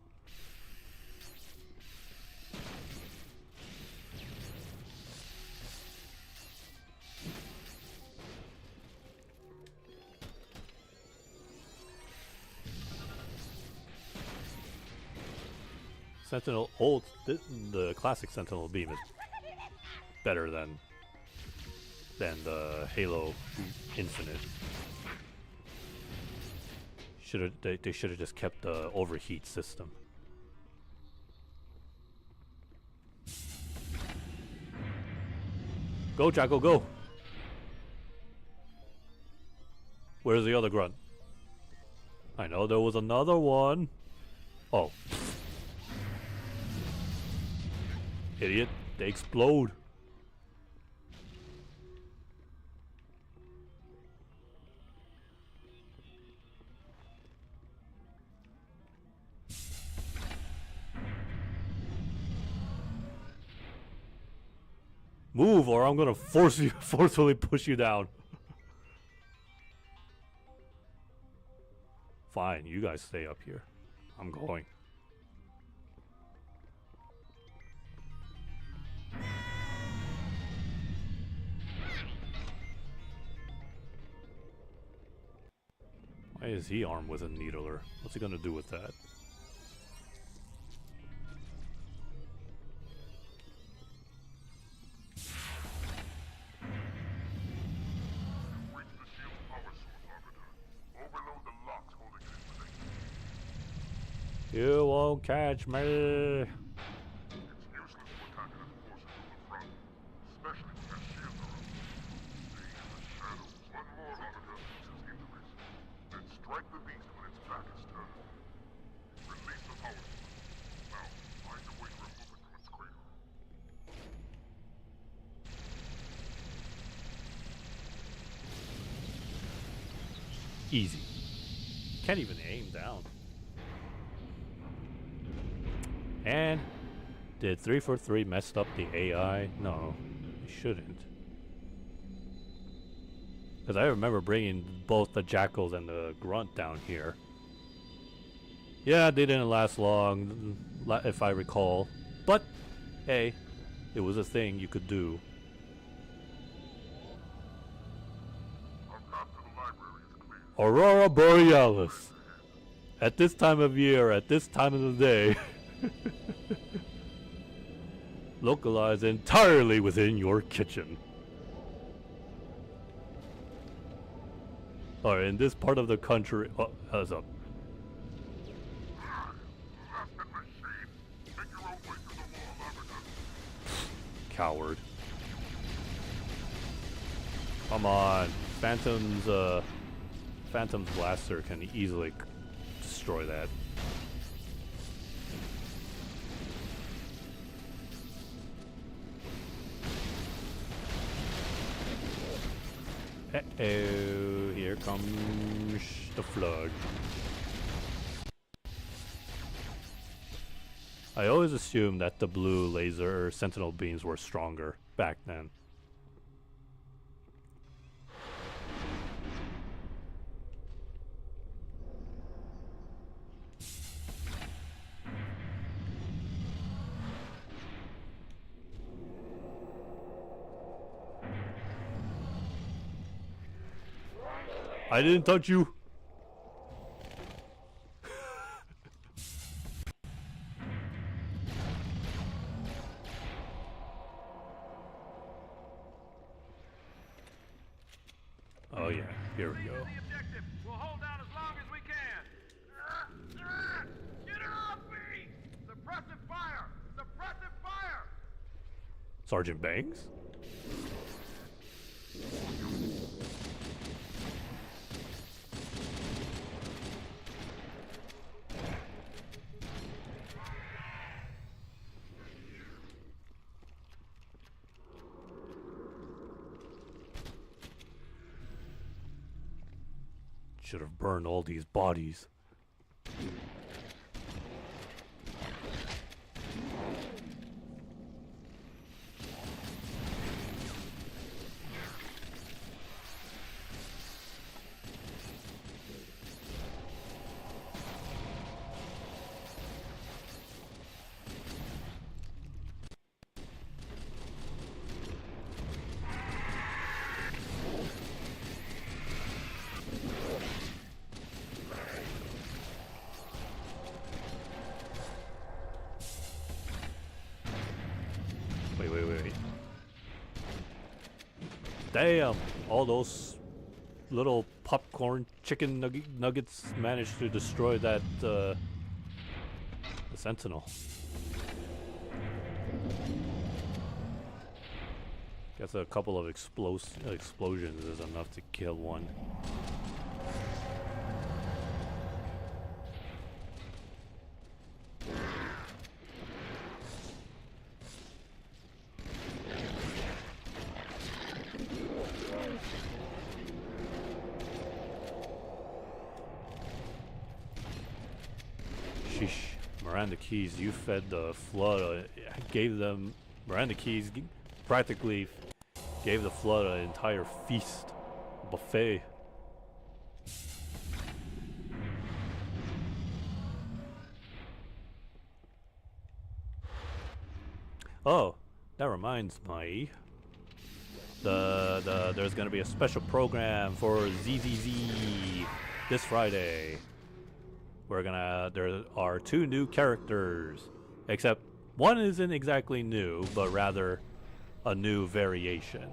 Sentinel the classic Sentinel beam is better than the Halo Infinite. They should have just kept the overheat system. Go, Jackal, go! Where's the other grunt? I know there was another one. Oh. Idiot, they explode. Move, or I'm gonna forcefully push you down. Fine, you guys stay up here. I'm going. Why is he armed with a needler? What's he gonna do with that? You won't catch me. It's useless to attack an enforcer from the front, especially when their shields are up. Stay in the shadows. One more arbiter uses injuries. Then strike the beast when its back is turned. Release the power source. Now, find a way to remove it from its cradle. Easy. Can't even aim down. And did 343 messed up the AI? No, it shouldn't. Because I remember bringing both the jackals and the grunt down here. Yeah, they didn't last long, if I recall. But, hey, it was a thing you could do. Aurora Borealis. At this time of year, at this time of the day. Localized entirely within your kitchen. Or in this part of the country. Oh, how's up? Coward. Come on. Phantom's blaster can easily destroy that. Uh-oh, here comes the flood. I always assumed that the blue laser sentinel beams were stronger back then. I didn't touch you. Oh yeah, here we go. We'll hold down as long as we can. Get her off me! Suppressive fire! Suppressive fire! Sergeant Banks? Should have burned all these bodies. Damn, all those little popcorn chicken nuggets managed to destroy that the Sentinel. Guess a couple of explosions is enough to kill one. Sheesh. Miranda Keyes, you fed the Flood, Miranda Keyes practically gave the Flood an entire feast, buffet. Oh, that reminds me. There's gonna be a special program for ZZZ this Friday. There are 2 new characters, except one isn't exactly new, but rather a new variation.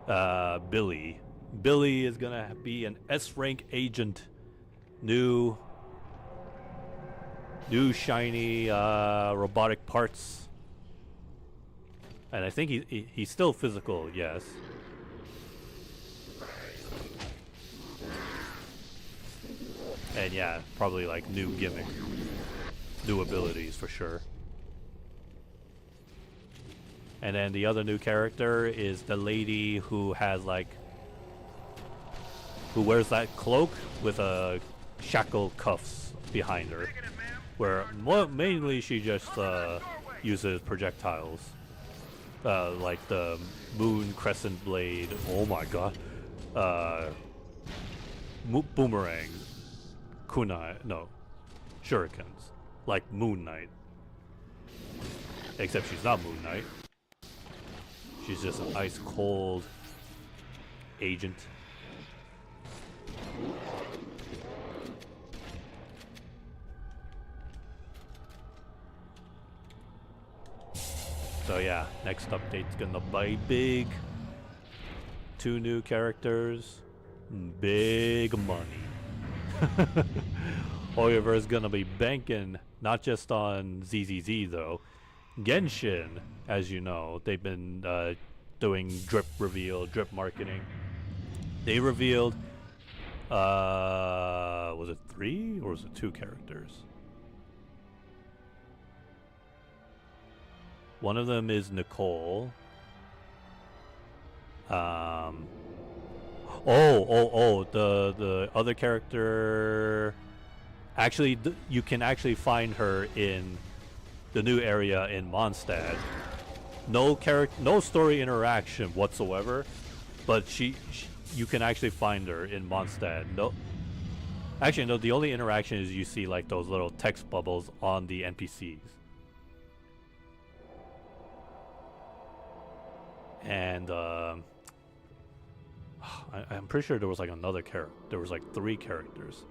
Billy. Billy is gonna be an S-rank agent. New shiny robotic parts. And I think he's still physical, yes. And yeah, probably like new gimmick. New abilities for sure. And then the other new character is the lady who has who wears that cloak with a shackle cuffs behind her. Where mainly she just uses projectiles. Like the moon crescent blade, oh my god. Boomerang. Kunai, no. Shurikens. Like Moon Knight. Except she's not Moon Knight. She's just an ice cold agent. So yeah, next update's gonna be big. 2 new characters. Big money. However, is gonna be banking not just on ZZZ though. Genshin, as you know, they've been doing drip marketing. They revealed, was it 3 or was it 2 characters? One of them is Nicole. The other character. Actually, you can actually find her in the new area in Mondstadt. No story interaction whatsoever, but you can actually find her in Mondstadt. Actually, no. The only interaction is you see like those little text bubbles on the NPCs. And I'm pretty sure there was like another character. There was like 3 characters,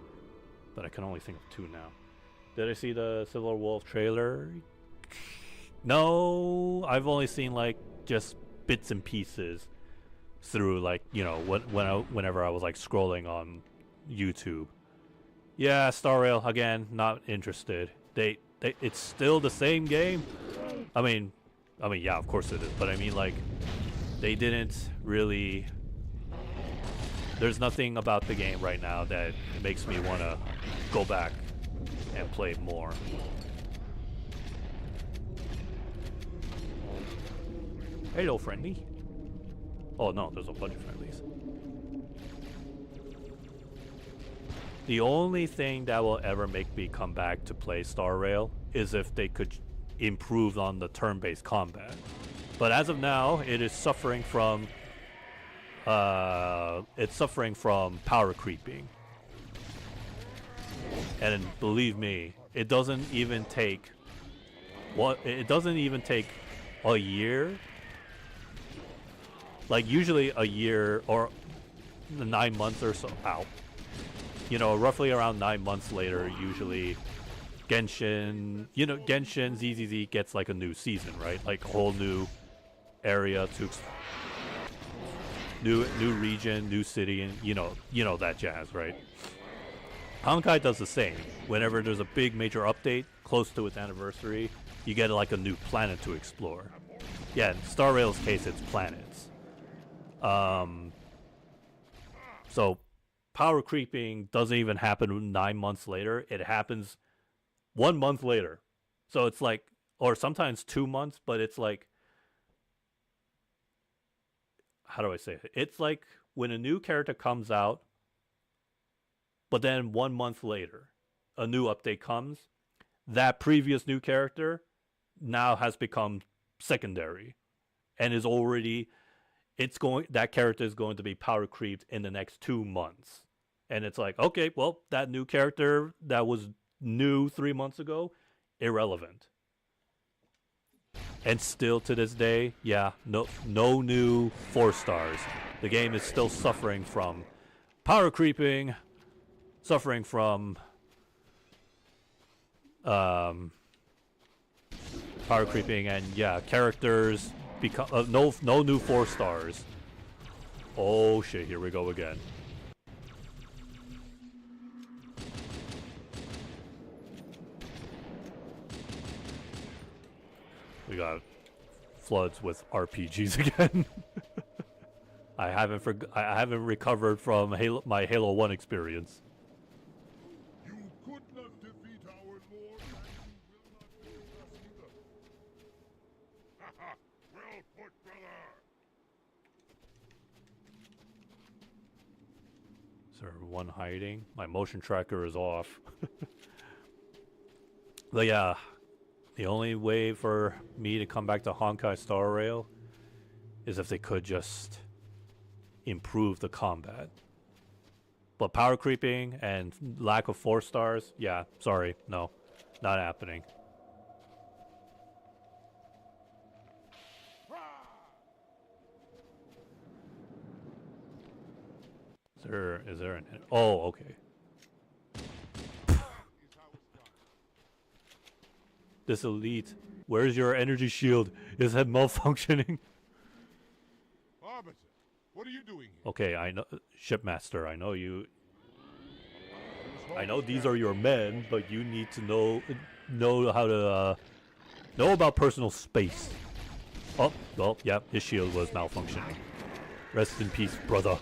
but I can only think of 2 now. Did I see the Silver Wolf trailer? No, I've only seen like just bits and pieces through like, you know, whenever I was like scrolling on YouTube. Yeah, Star Rail again, not interested. It's still the same game. I mean, yeah, of course it is, but I mean like they didn't really. There's nothing about the game right now that makes me want to go back and play more. Hello, friendly. Oh no, there's a bunch of friendlies. The only thing that will ever make me come back to play Star Rail is if they could improve on the turn-based combat. But as of now, it is suffering from power creeping. And believe me, it doesn't even take a year. Like usually a year or 9 months or so out. You know, roughly around 9 months later, usually Genshin ZZZ gets like a new season, right? Like a whole new area to new region, new city, and you know that jazz, right? Honkai does the same. Whenever there's a big major update close to its anniversary, you get like a new planet to explore. Yeah, in Star Rail's case, it's planets. So power creeping doesn't even happen 9 months later. It happens 1 month later. So it's like, or sometimes 2 months, but it's like, how do I say it? It's like when a new character comes out, but then 1 month later, a new update comes. That previous new character now has become secondary, and is already, that character is going to be power creeped in the next 2 months. And it's like, okay, well, that new character that was new 3 months ago, irrelevant. And still to this day, yeah, no new 4 stars. The game is still suffering from power creeping, suffering from power creeping, and yeah, characters become no new 4 stars. Oh shit, here we go again. We got floods with RPGs again. I haven't recovered from my Halo 1 experience. You could not defeat our lord, and you will not defeat us either. Haha, well put, brother. Is there one hiding? My motion tracker is off. But yeah, the only way for me to come back to Honkai Star Rail is if they could just improve the combat. But power creeping and lack of 4 stars, yeah, sorry, no, not happening. Is there an... Oh, okay. This elite, where's your energy shield? Is that malfunctioning? Arbiter, what are you doing here? Okay, I know, Shipmaster, I know you... I know these are your men, but you need to know how to, know about personal space. Oh, well, yeah, his shield was malfunctioning. Rest in peace, brother.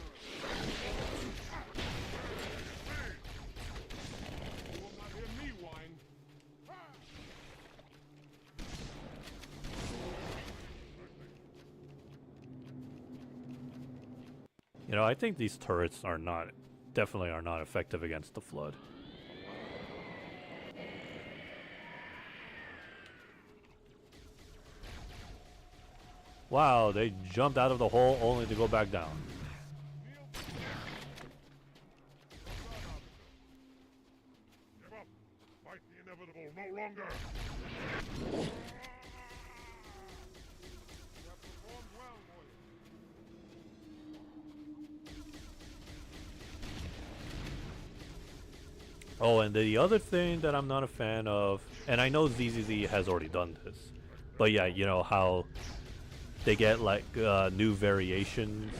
You know, I think these turrets definitely are not effective against the flood. Wow, they jumped out of the hole only to go back down. Give up. Fight the inevitable no longer. Oh, and the other thing that I'm not a fan of, and I know ZZZ has already done this, but yeah, you know how they get like new variations.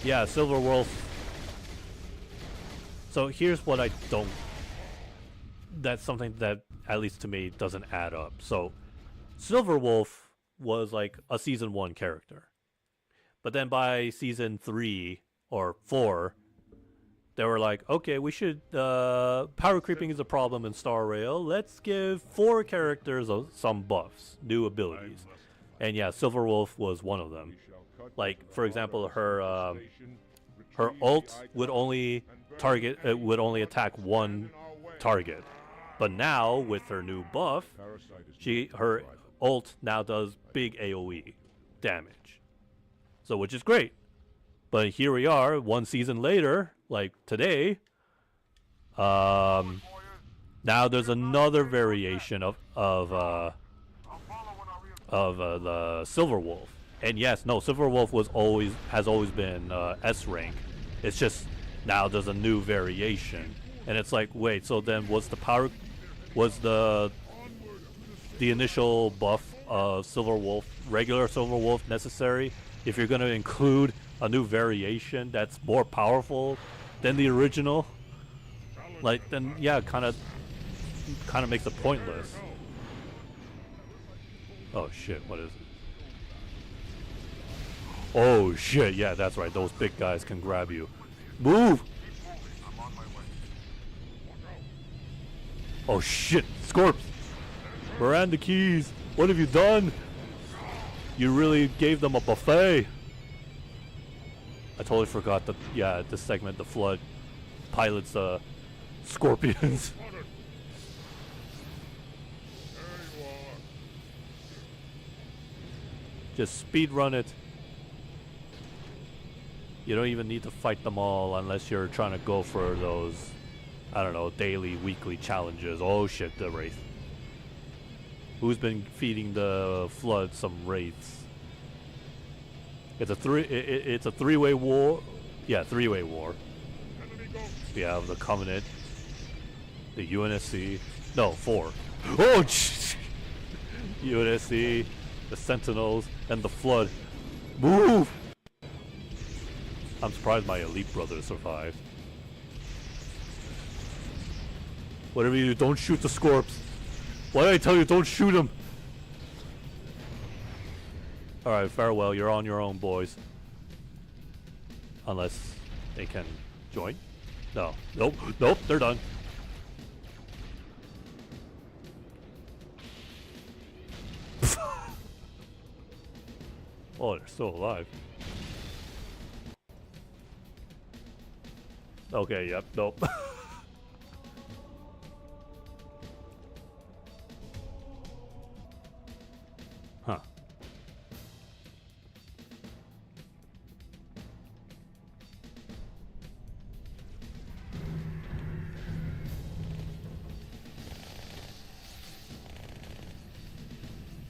Yeah, Silver Wolf. So here's what I don't... That's something that, at least to me, doesn't add up. So, Silver Wolf was like a Season 1 character. But then by Season 3 or 4... they were like, okay, we should, power creeping is a problem in Star Rail. Let's give 4 characters some buffs, new abilities. And yeah, Silver Wolf was one of them. Like, for example, her ult would only attack 1 target. But now, with her new buff, her ult now does big AoE damage. So, which is great. But here we are, 1 season later, like today, now there's another variation of the Silver Wolf. And yes, no, Silver Wolf has always been S rank. It's just now there's a new variation, and it's like, wait, so then was the initial buff of Silver Wolf, regular Silver Wolf, necessary if you're going to include a new variation that's more powerful than the original, like then yeah, kind of makes it pointless. Oh shit, what is it? Oh shit, yeah, that's right. Those big guys can grab you. Move! Oh shit, Scorps! Miranda Keys, what have you done? You really gave them a buffet. I totally forgot that, yeah, this segment, the Flood pilots scorpions. Just speed run it. You don't even need to fight them all unless you're trying to go for those, I don't know, daily, weekly challenges. Oh shit, the Wraith. Who's been feeding the Flood some Wraiths? It's a three-way war. Yeah, three-way war. We have the Covenant, the UNSC. No, 4. Oh, UNSC, the Sentinels, and the Flood. Move! I'm surprised my elite brother survived. Whatever you do, don't shoot the Scorps. Why did I tell you don't shoot him? Alright, farewell. You're on your own, boys. Unless they can join. No. Nope. Nope. They're done. Oh, they're still alive. Okay, yep, nope. Huh.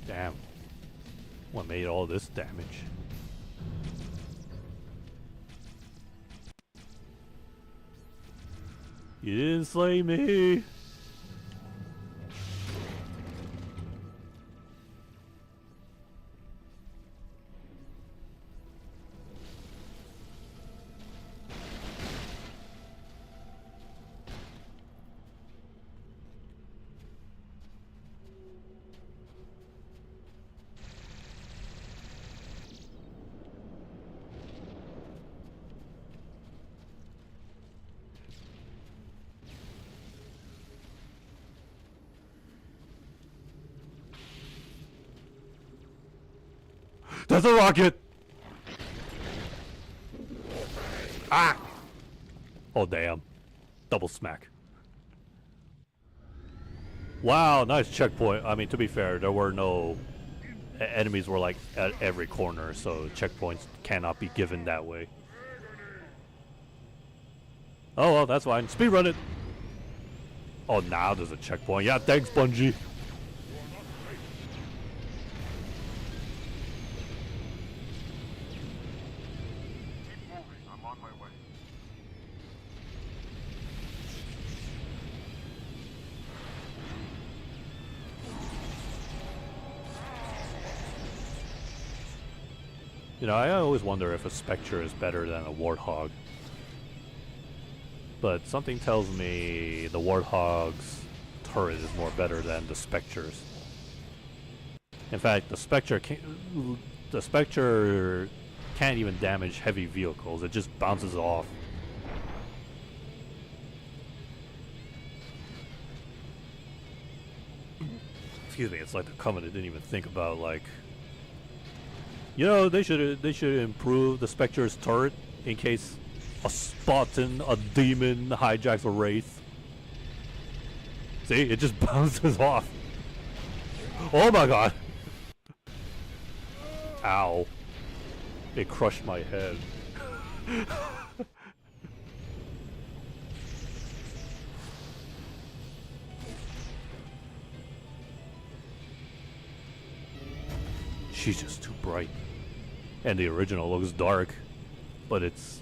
Damn. What made all this damage? You didn't slay me. That's a rocket! Ah! Oh, damn. Double smack. Wow, nice checkpoint. I mean, to be fair, there were no... enemies were like at every corner, so checkpoints cannot be given that way. Oh, well, that's fine. Speedrun it! Oh, now there's a checkpoint. Yeah, thanks, Bungie. You know, I always wonder if a Spectre is better than a Warthog. But something tells me the Warthog's turret is more better than the Spectre's. In fact, the Spectre can't even damage heavy vehicles. It just bounces off. Excuse me, it's like the Covenant didn't even think about, like, you know, they should improve the Spectre's turret in case a Spartan, a demon hijacks a Wraith. See, it just bounces off. Oh my god! Ow. It crushed my head. She's just too bright. And the original looks dark, but it's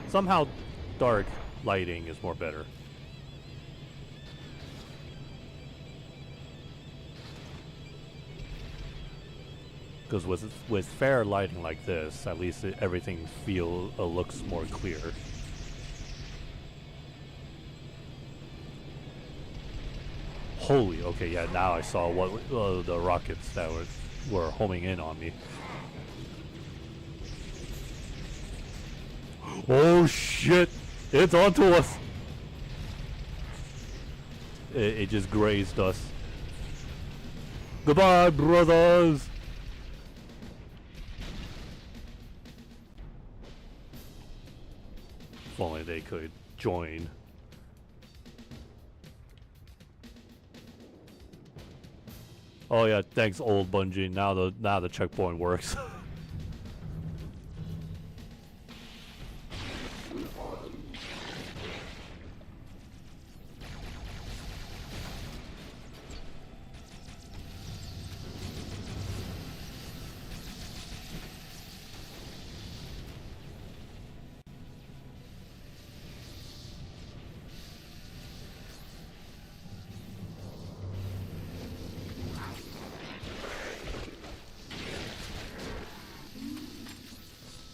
somehow dark lighting is more better. Because with fair lighting like this, at least everything looks more clear. Holy, okay, yeah, now I saw what the rockets that were homing in on me. Oh shit! It's onto us! It just grazed us. Goodbye, brothers! If only they could join. Oh yeah, thanks old Bungie. Now the checkpoint works.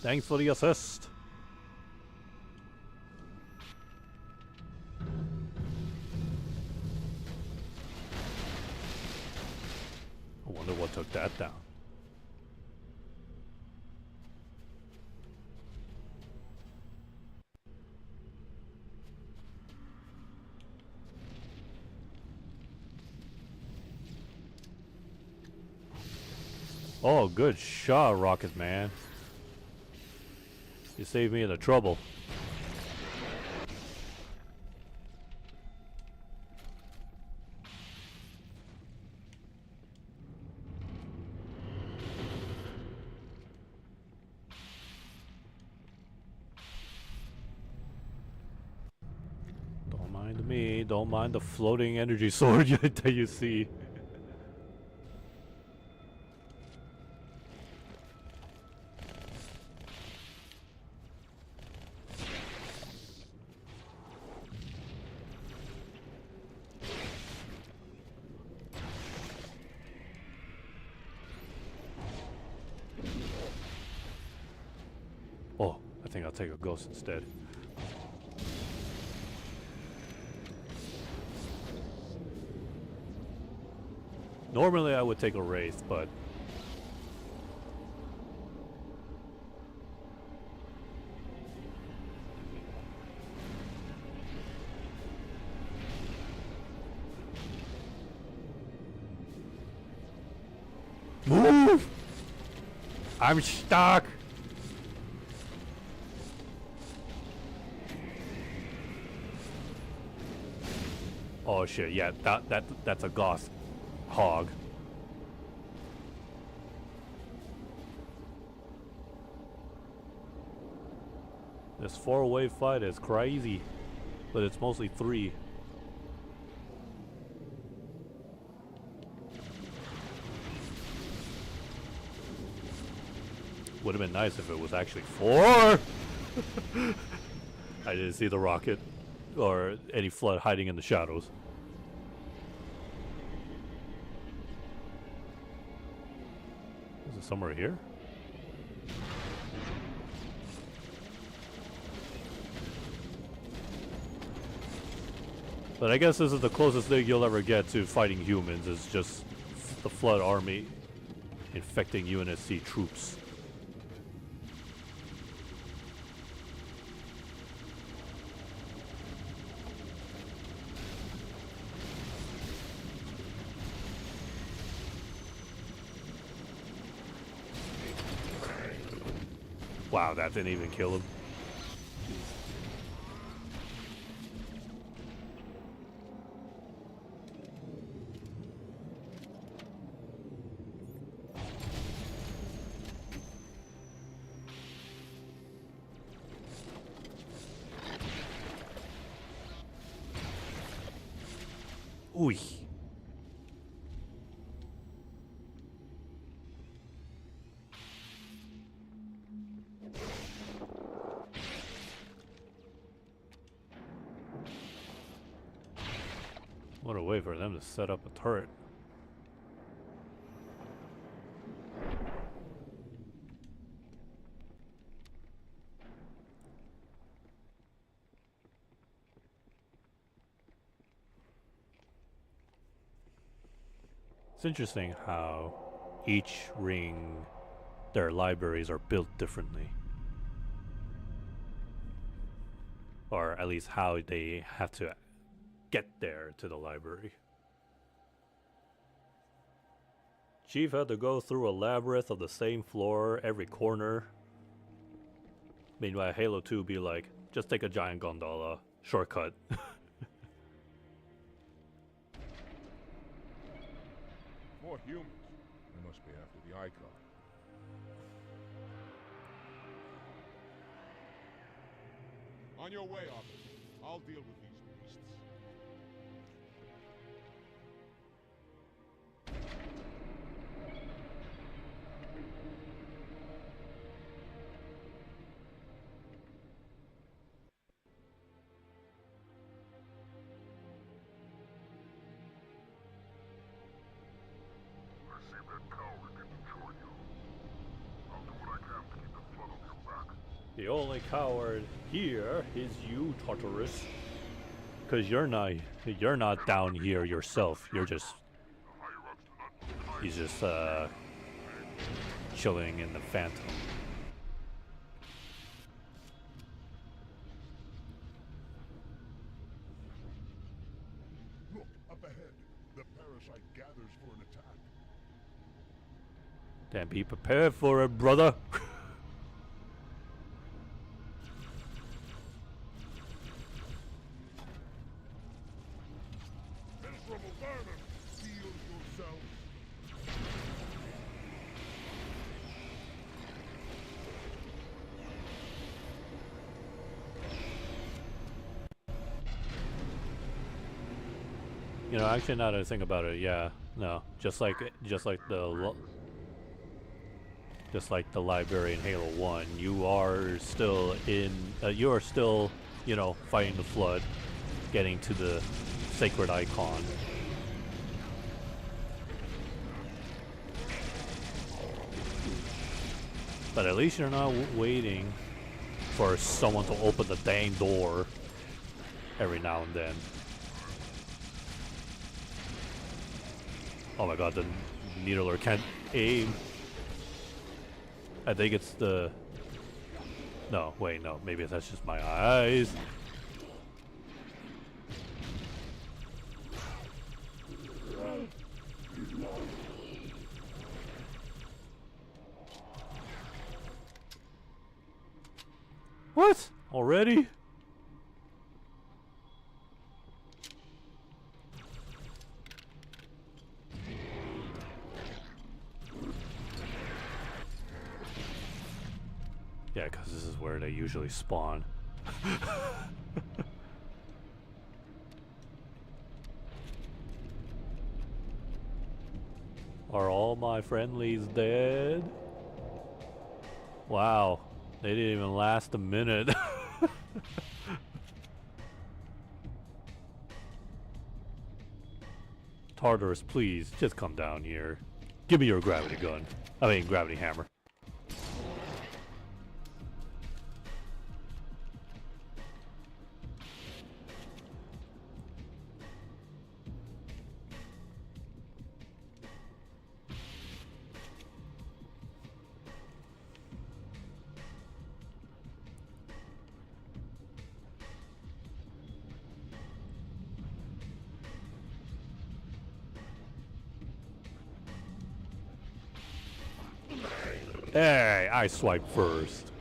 Thanks for the assist. I wonder what took that down. Oh, good shot, Rocket Man. You saved me in the trouble. Don't mind me. Don't mind the floating energy sword that you see. Oh, I think I'll take a ghost instead. Normally I would take a wraith, but move! I'm stuck. Oh shit, yeah, that's a goth hog. This 4-way fight is crazy, but it's mostly 3. Would have been nice if it was actually 4. I didn't see the rocket or any flood hiding in the shadows. Is it somewhere here? But I guess this is the closest thing you'll ever get to fighting humans, is just the Flood army infecting UNSC troops. Wow, that didn't even kill him. Uy. What a way for them to set up a turret. It's interesting how each ring, their libraries are built differently. Or at least how they have to get there to the library. Chief had to go through a labyrinth of the same floor every corner. Meanwhile, Halo 2 be like, just take a giant gondola. Shortcut. More humans. They must be after the icon. On your way, officer. I'll deal with these beasts. I see that coward didn't join you. I'll do what I can to keep the flood off your back. The only coward here is you, Tartarus. Cause you're not down here yourself. You're just he's just chilling in the Phantom. Look, up ahead. The parasite gathers for an attack. Then be prepared for it, brother. Miserable vermin! Heal yourself! You know, actually, now that I think about it, yeah, no, just like the library in Halo 1, you are still you know, fighting the flood, getting to the sacred icon. But at least you're not waiting for someone to open the dang door every now and then. Oh my god, the needler can't aim. I think it's the... No, wait, no. Maybe that's just my eyes. What? Already? Yeah, because this is where they usually spawn. Are all my friendlies dead? Wow, they didn't even last a minute. Tartarus, please, just come down here. Give me your gravity gun. I mean, gravity hammer. Hey, I swipe first.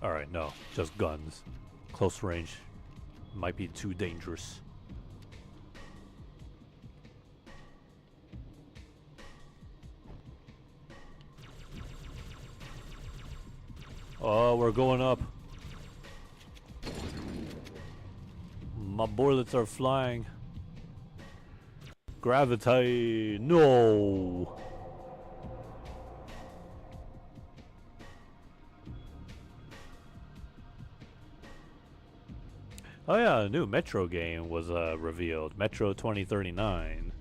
Alright, no, just guns. Close range might be too dangerous. Oh, we're going up. My bullets are flying. Gravity, no. Oh yeah, a new Metro game was revealed. Metro 2039.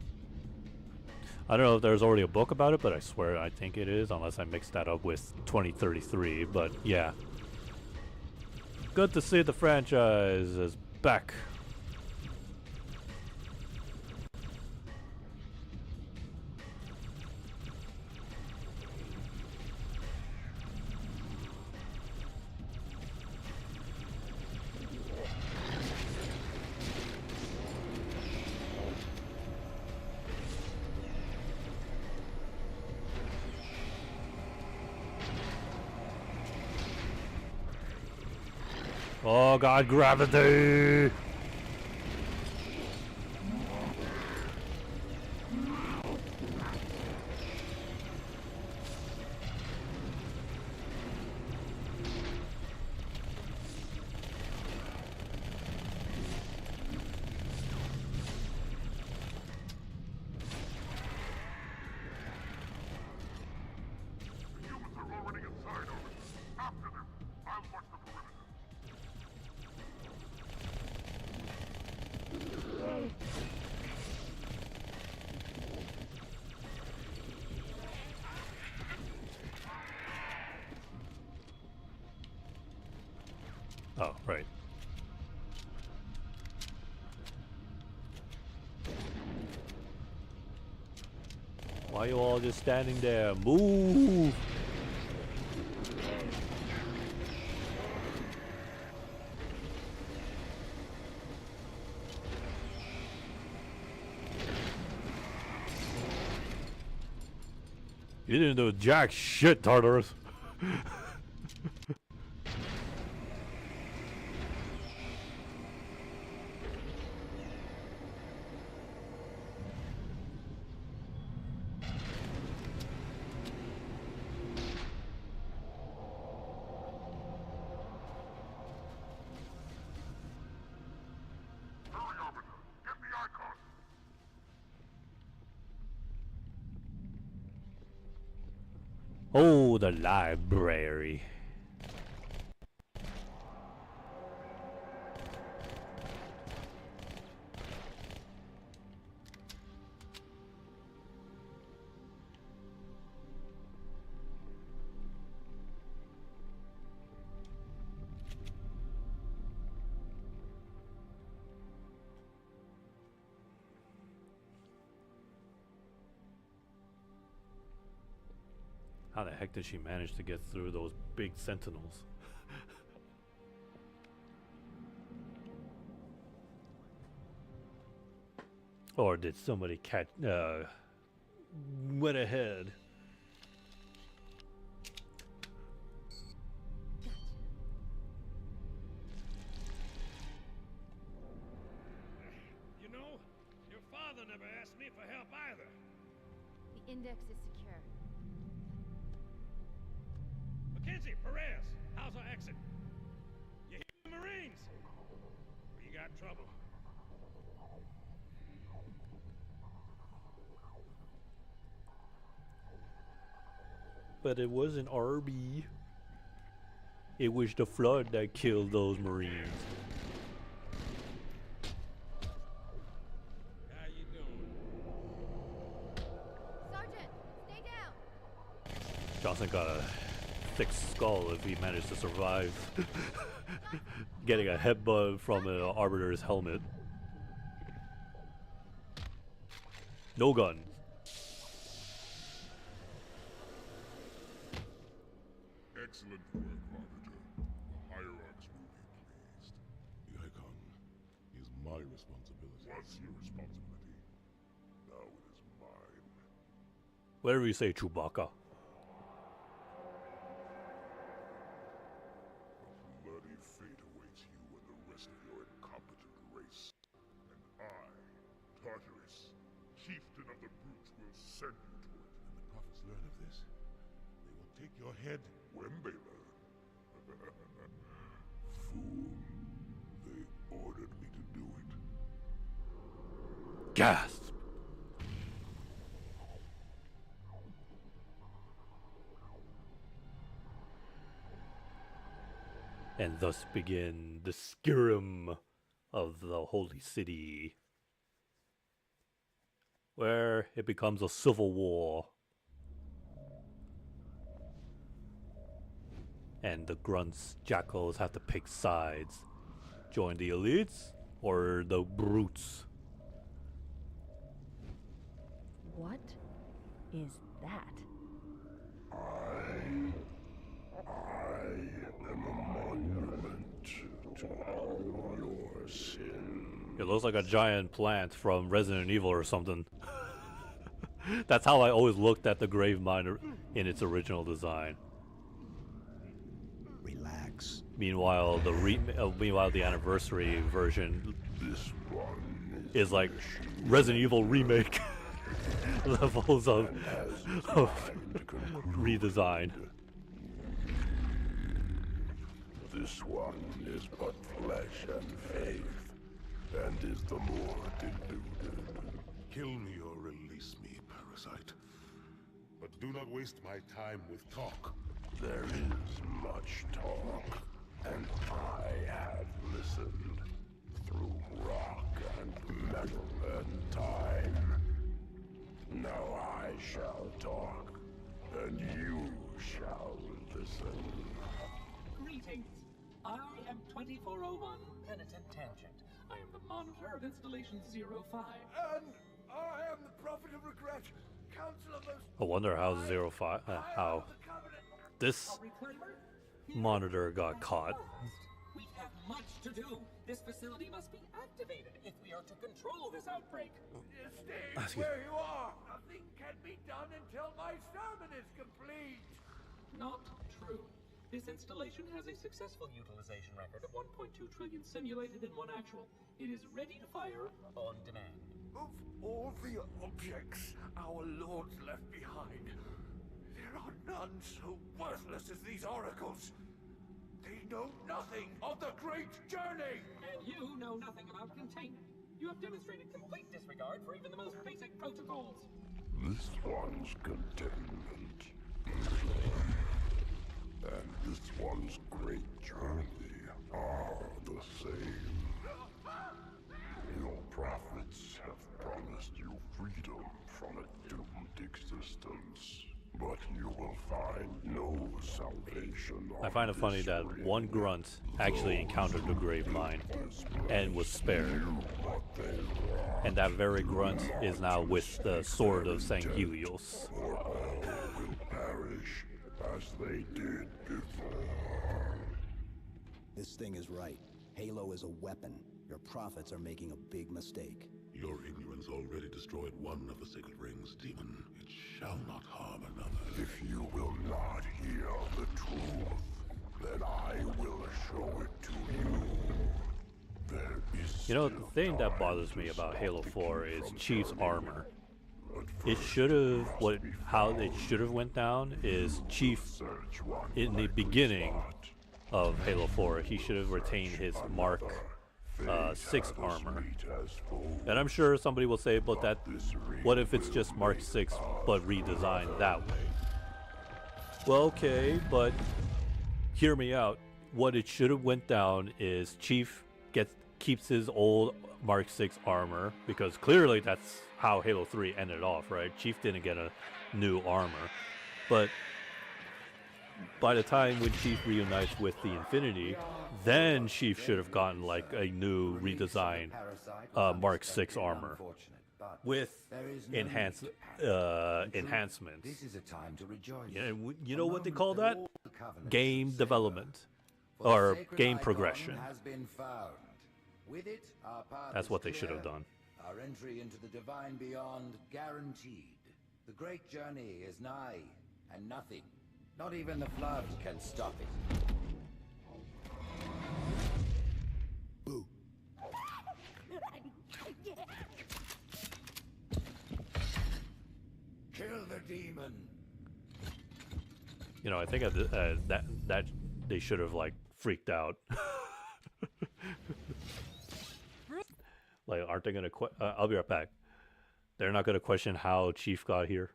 I don't know if there's already a book about it, but I swear I think it is, unless I mixed that up with 2033. But yeah. Good to see the franchise is back. Oh god, gravity! Oh, right. Why are you all just standing there? Move! You didn't do jack shit, Tartarus. Oh, the library. How the heck did she manage to get through those big sentinels? Or did somebody catch went ahead? You know, your father never asked me for help either. The index is secure. Mackenzie, Perez, how's our exit? You hear the Marines? We got trouble. But it wasn't RB. It was the flood that killed those Marines. How you doing? Sergeant, stay down. Johnson got a thick skull if he managed to survive getting a headbutt from an Arbiter's helmet. No gun. Excellent work, Arbiter. The Hierarchs will be pleased. The Icon is my responsibility. Was your responsibility. Now it is mine. Whatever you say, Chewbacca. Bloody fate awaits you and the rest of your incompetent race. And I, Tartarus, chieftain of the brutes, will send you to it. When the prophets learn of this, they will take your head when they learn. Fool. They ordered me to do it. Gasp! And thus begin the schism of the Holy City. where it becomes a civil war. And the grunts, jackals have to pick sides. Join the elites or the brutes. What is that? I am a monument to all your sin. It looks like a giant plant from Resident Evil or something. That's how I always looked at the grave miner in its original design. Relax. Meanwhile, the anniversary version is like Resident Evil remake levels of redesign. This one is but flesh and faith, and is the more deluded. Kill me or release me, parasite. But do not waste my time with talk. There is much talk, and I have listened through rock and metal and time. Now I shall talk, and you shall listen. Greetings. I am 2401 Penitent Tangent. I am the monitor of Installation 05. And I am the Prophet of Regret, Council of Most... I wonder how how this monitor got caught. We have much to do. This facility must be activated if we are to control this outbreak. Stay where you are. Nothing can be done until my sermon is complete. Not true. This installation has a successful utilization record of 1.2 trillion simulated and 1 actual. It is ready to fire on demand. Of all the objects our lords left behind, there are none so worthless as these oracles. They know nothing of the great journey! And you know nothing about containment. You have demonstrated complete disregard for even the most basic protocols. This one's containment. And this one's great journey are the same. Your prophets have promised you freedom from a doomed existence, but you will find no salvation. I find it funny that one grunt actually encountered the grave mine and was spared. And that very grunt is now with the sword of St. Helios. For all will perish as they did before. This thing is right. Halo is a weapon. Your prophets are making a big mistake. Your ignorance already destroyed one of the sacred rings, demon. It shall not harm another. If you will not hear the truth, then I will show it to you. There is You know, the thing that bothers me about Halo 4 is Chief's armor. It should have, how it should have went down is Chief, in the beginning of Halo 4, he should have retained his Mark 6 armor. And I'm sure somebody will say, but that, what if it's just Mark 6 but redesigned that way? Well, okay, but hear me out. What it should have went down is Chief keeps his old Mark 6 armor, because clearly that's how Halo 3 ended off, right? Chief didn't get a new armor. But by the time when Chief reunites with the Infinity, then Chief should have gotten like a new redesigned Mark 6 armor with enhancements. This is a time to rejoice. You know what they call that? Game development or game progression. Has been found. With it, our path That's is what they should have clear. done. Our entry into the divine beyond guaranteed. The great journey is nigh, and nothing, not even the flood, can stop it. Boo. Kill the demon. You know, I think that they should have like freaked out. Like, aren't they gonna? I'll be right back. They're not gonna question how Chief got here.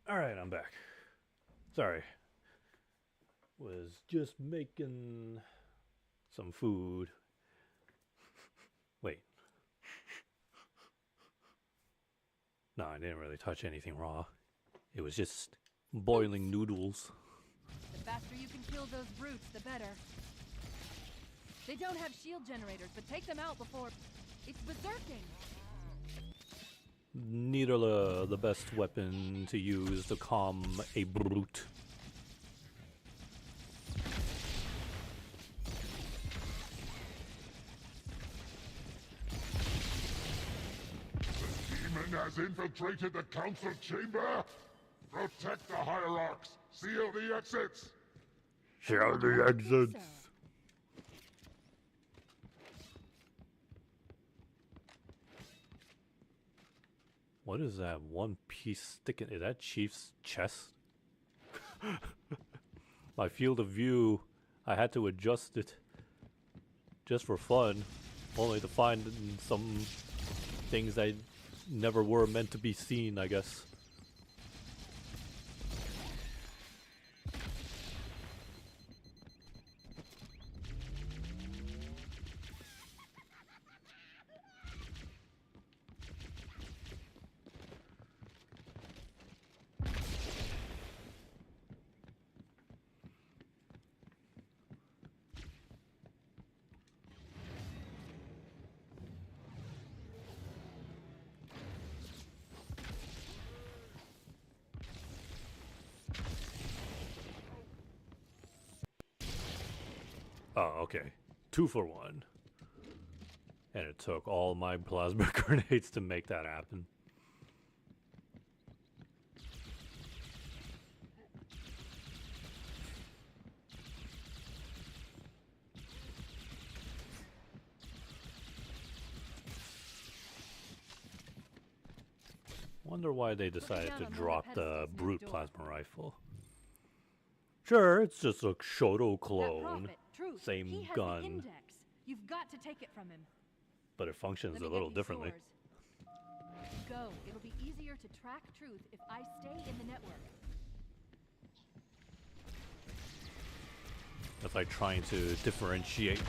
Alright, I'm back. Sorry. Was just making some food. Wait. No, I didn't really touch anything raw. It was just boiling noodles. The faster you can kill those brutes, the better. They don't have shield generators, but take them out before... It's berserking! Neither the best weapon to use to calm a brute. Demon has infiltrated the council chamber. Protect the hierarchs. Seal the exits. Seal the exits. What is that one piece sticking? Is that Chief's chest? My field of view, I had to adjust it just for fun, only to find some things that never were meant to be seen, I guess. Oh, okay. 2 for 1. And it took all my plasma grenades to make that happen. Wonder why they decided to drop the brute plasma rifle. Sure, it's just a Shoto clone. Truth. Same He has gun. The index. You've got to take it from him. But it functions Let a me little get you differently. Soars. Go. It'll be easier to track Truth if I stay in the network. It's like trying to differentiate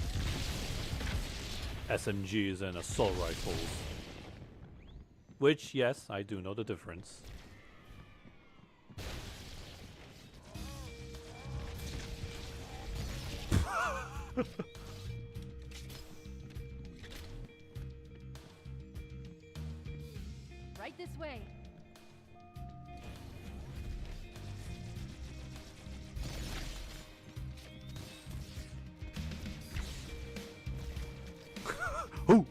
SMGs and assault rifles. Which, yes, I do know the difference. Right this way. Who?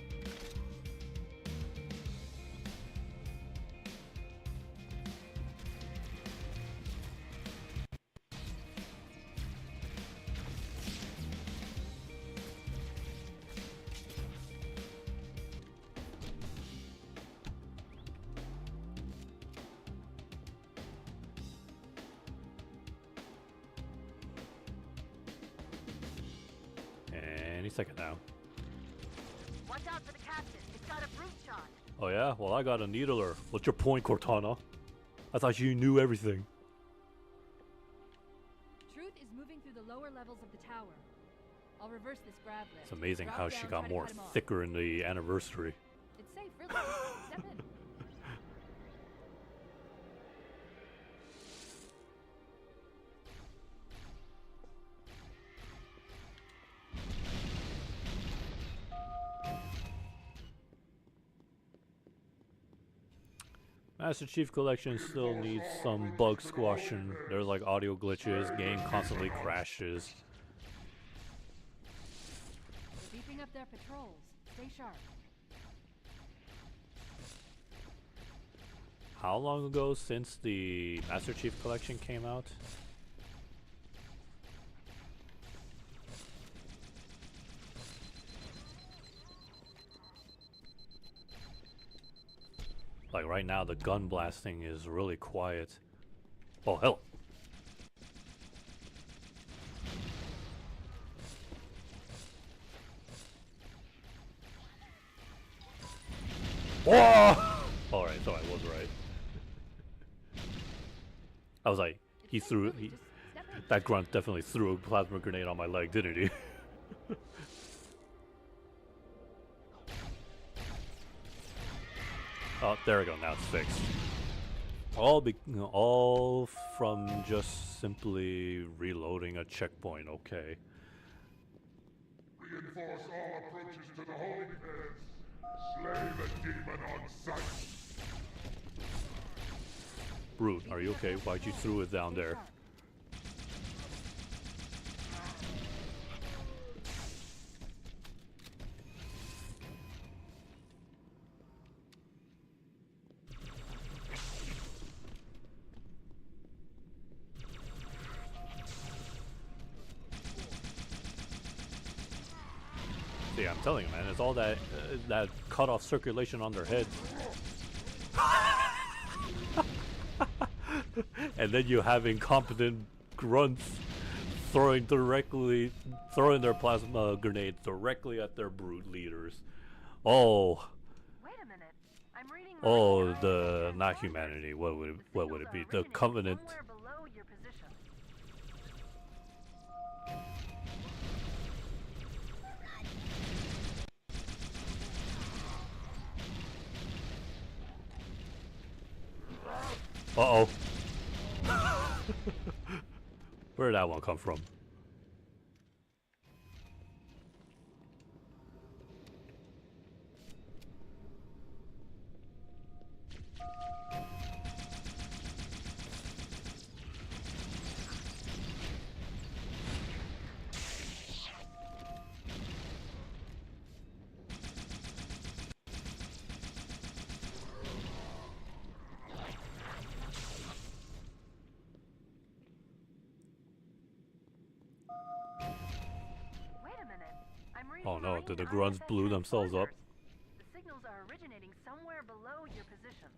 Any second now. Watch out for the captain. It's got a brute shot. Oh yeah? Well, I got a needler. What's your point, Cortana? I thought you knew everything. Truth is moving through the lower levels of the tower. I'll reverse this grab lift. It's amazing Drop how down, she try got to more cut him off. thicker in the anniversary. It's safe, really. Step in. Master Chief Collection still needs some bug squashing. There's like audio glitches, game constantly crashes. They're beefing up their patrols. Stay sharp. How long ago since the Master Chief Collection came out? Like right now, the gun blasting is really quiet. Oh, hell. Whoa! Alright, so I was right. I was like, that grunt definitely threw a plasma grenade on my leg, didn't he? Oh, there we go. Now it's fixed. All from just simply reloading a checkpoint. Okay. Reinforce all approaches to the holding pairs. Slay the demon on sight. Brute, are you okay? Why'd you throw it down there? See, I'm telling you, man, it's all that that cut off circulation on their heads. And then you have incompetent grunts throwing their plasma grenades directly at their brute leaders. Oh. Wait a minute. I'm reading Oh, the not humanity. What would it be? The Covenant. somewhere below your position. Uh-oh. Where did that one come from? Oh no, did the grunts blew themselves up? The signals are originating somewhere below your position.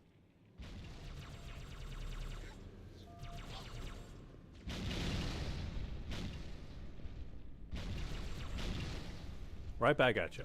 Right back at you.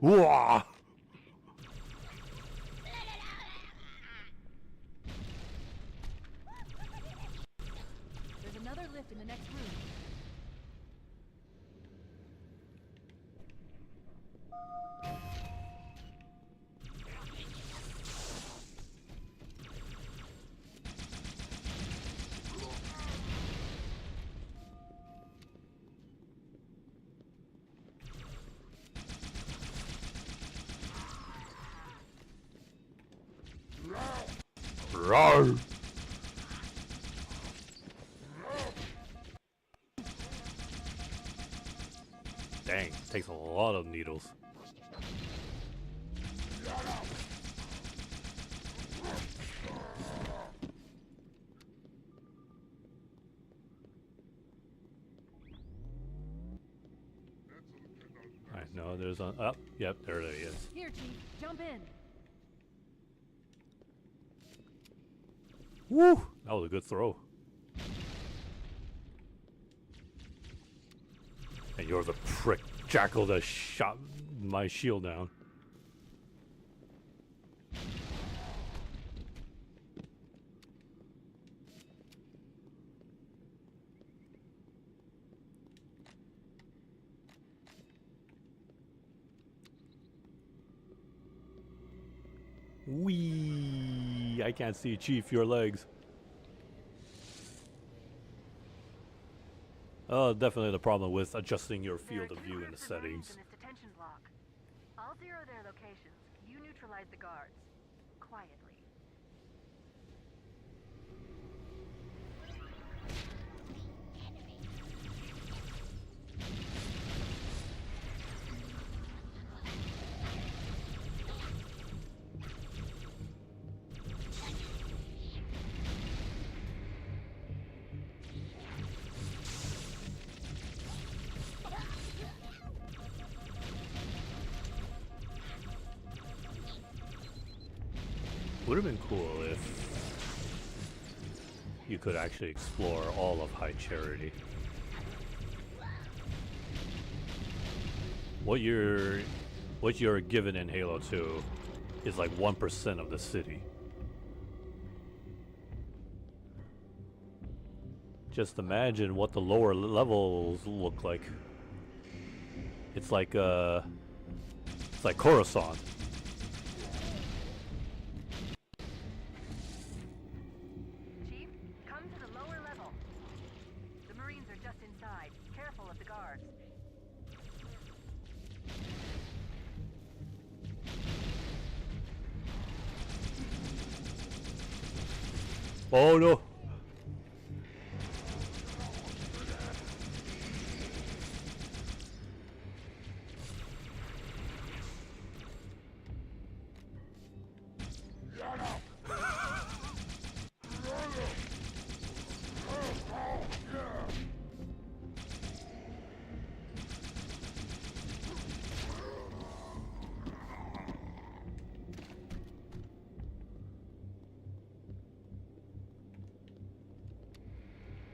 Wah! There's another lift in the next room. Roar! Dang, takes a lot of needles. Alright, no, there's a... Oh, yep, there it is. Here, Chief, jump in. Woo! That was a good throw. And you're the prick jackal that shot my shield down. Wee! I can't see, Chief, your legs. Definitely the problem with adjusting your field of view in the settings. In this detention block. I'll zero their locations. You neutralize the guards. Quietly. Would have been cool if you could actually explore all of High Charity. What you're given in Halo 2 is like 1% of the city. Just imagine what the lower levels look like. It's like Coruscant. Chief, come to the lower level. The Marines are just inside. Careful of the guards. Oh no!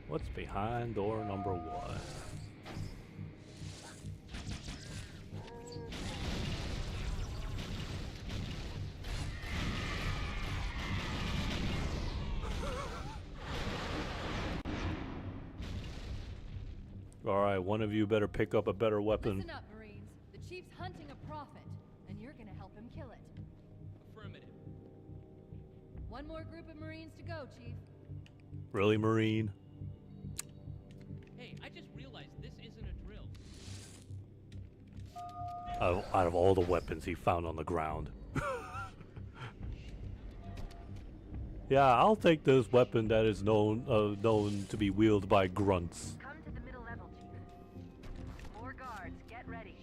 What's behind door number 1? Alright, one of you better pick up a better weapon. Listen up, Marines. The Chief's hunting a prophet, and you're gonna help him kill it. Affirmative. One more group of Marines to go, Chief. Really, Marine? Hey, I just realized this isn't a drill. Out of all the weapons he found on the ground. Yeah, I'll take this weapon that is known to be wielded by grunts. Come to the middle level, Chief. More guards, get ready.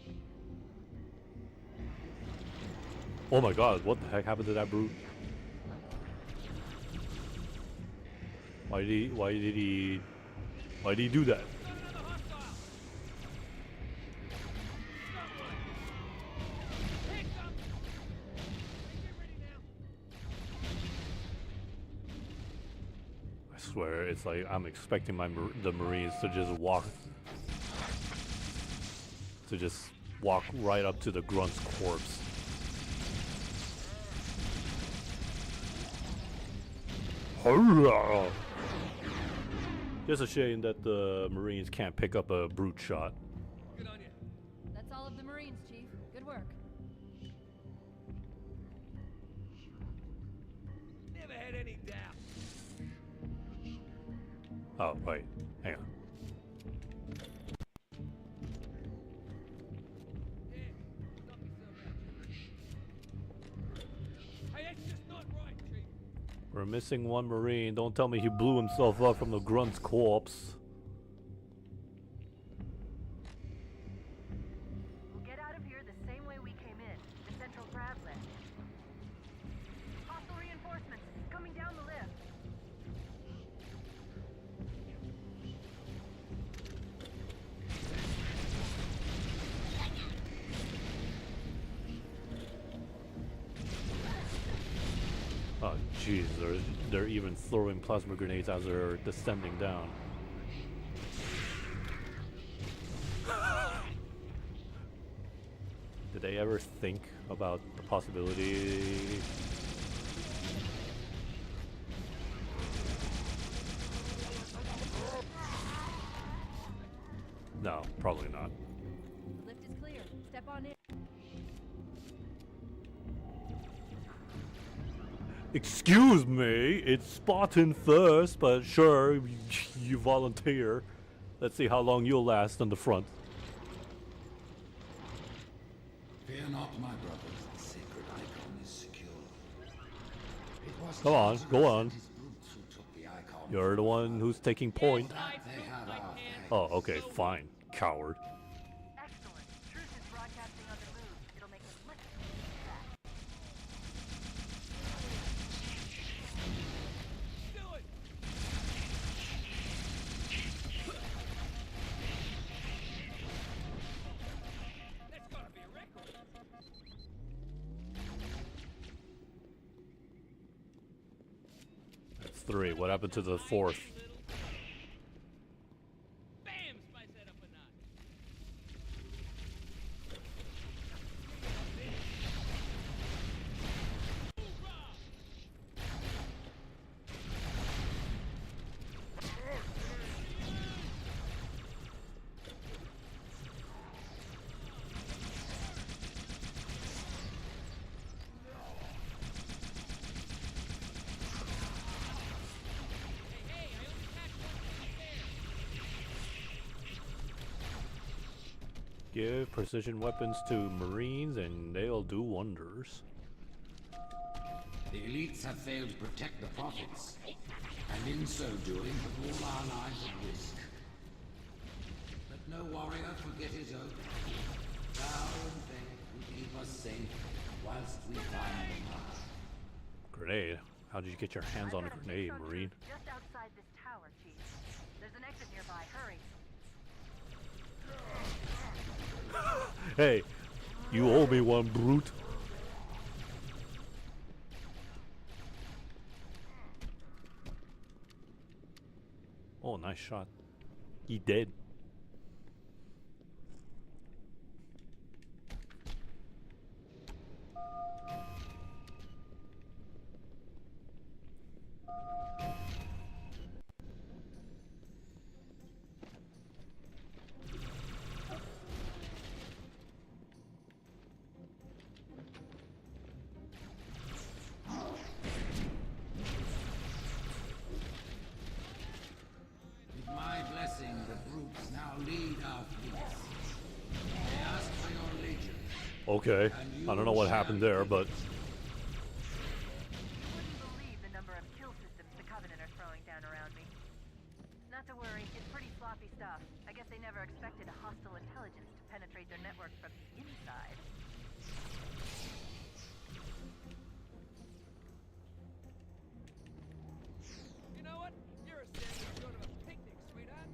Oh my god, what the heck happened to that brute? Why did he do that? I swear, it's like I'm expecting the Marines to just walk right up to the grunt's corpse. Hurrah! Just a shame that the Marines can't pick up a brute shot. Good on you. That's all of the Marines, Chief. Good work. Never had any doubt. Oh, wait. Hang on. Hey, that's just not right, Chief. We're missing one Marine. Don't tell me he blew himself up from the grunt's corpse. We'll get out of here the same way we came in, the central grab lift. Hostile reinforcements coming down the lift. Oh, jeez, they're even throwing plasma grenades as they're descending down. Did they ever think about the possibility? No, probably not. The lift is clear. Step on in. Excuse me, it's Spartan first, but sure, you volunteer. Let's see how long you'll last on the front. Fear not, my brothers, the sacred icon is secure. It was Come on, go on. his brutes who took the icon. You're the one who's taking point. They have our Oh, okay, fine, coward. Excellent. Truth is broadcasting on the move. It'll make us much easier. Do it! That's gotta be a record. 3. What happened to the 4th? Bam! Spice that up a notch. Give precision weapons to Marines and they'll do wonders. The elites have failed to protect the prophets, and in so doing put all our lives at risk. Let no warrior forget his oath. Thou and faith will keep us safe whilst we find the path. Grenade? How did you get your hands on a grenade, Marine? Just outside this tower, Chief. There's an exit nearby. Hurry. Hey, you owe me one, brute. Oh, nice shot. He dead. With my blessing, the brutes now lead our fleets. They ask for your legion. Okay, I don't know what happened there, but Wouldn't believe the number of kill systems the Covenant are throwing down around me. Not to worry, it's pretty sloppy stuff. I guess they never expected a hostile intelligence to penetrate their network from the inside. You know what? You're a standard short of a picnic, sweetheart.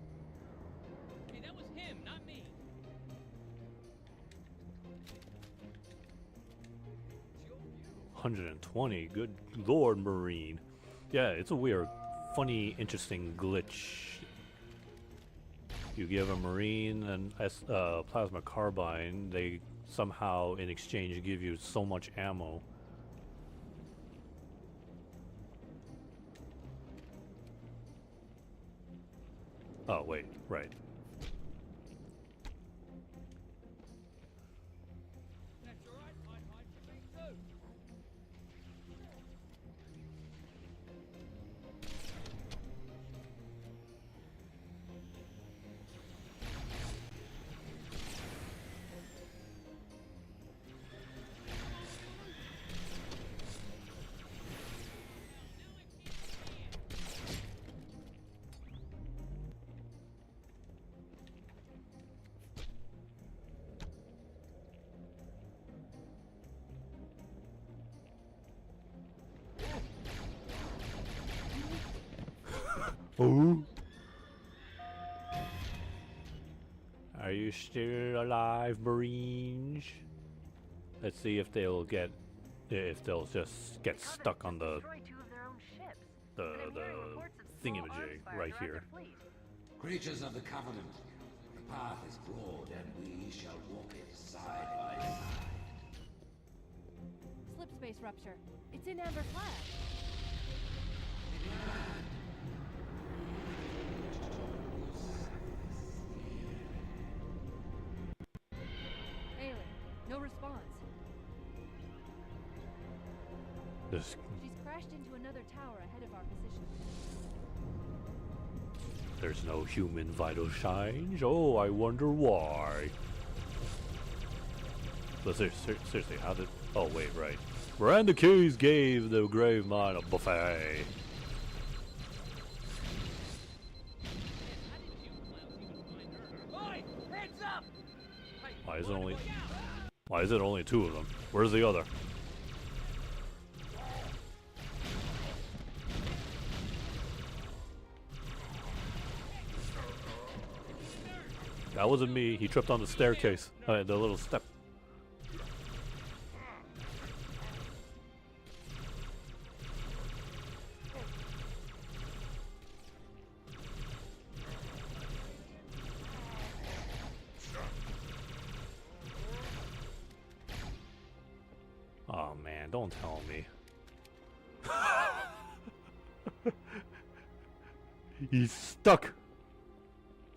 Hey, that was him, not me. 120. Good lord, Marine. Yeah, it's a weird, funny, interesting glitch. You give a Marine an plasma carbine, they somehow in exchange give you so much ammo. Oh, wait, right. That's all right. I'd hide for me too. Ooh. Are you still alive, Marines? Let's see if they'll just get stuck on the thingamajig right here. Creatures of the Covenant, the path is broad and we shall walk it side by side. Slip space rupture. It's in Amber Flash. Ailey, no response. This She's crashed into another tower ahead of our position. There's no human vital signs. Oh, I wonder why. But seriously, how did... Oh, wait, right. Miranda Keys gave the grave mine a buffet. Oi! Heads up! Hey, Why is it only two of them? Where's the other? That wasn't me. He tripped on the staircase. The little step. Oh man, don't tell me. He's stuck.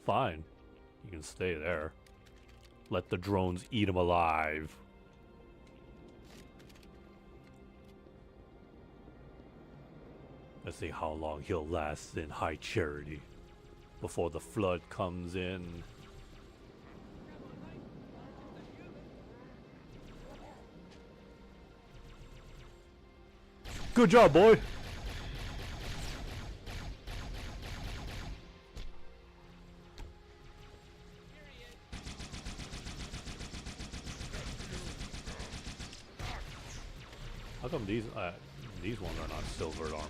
Fine. You can stay there. Let the drones eat him alive. Let's see how long he'll last in High Charity before the flood comes in. Good job, boy. How come these ones are not silvered armor?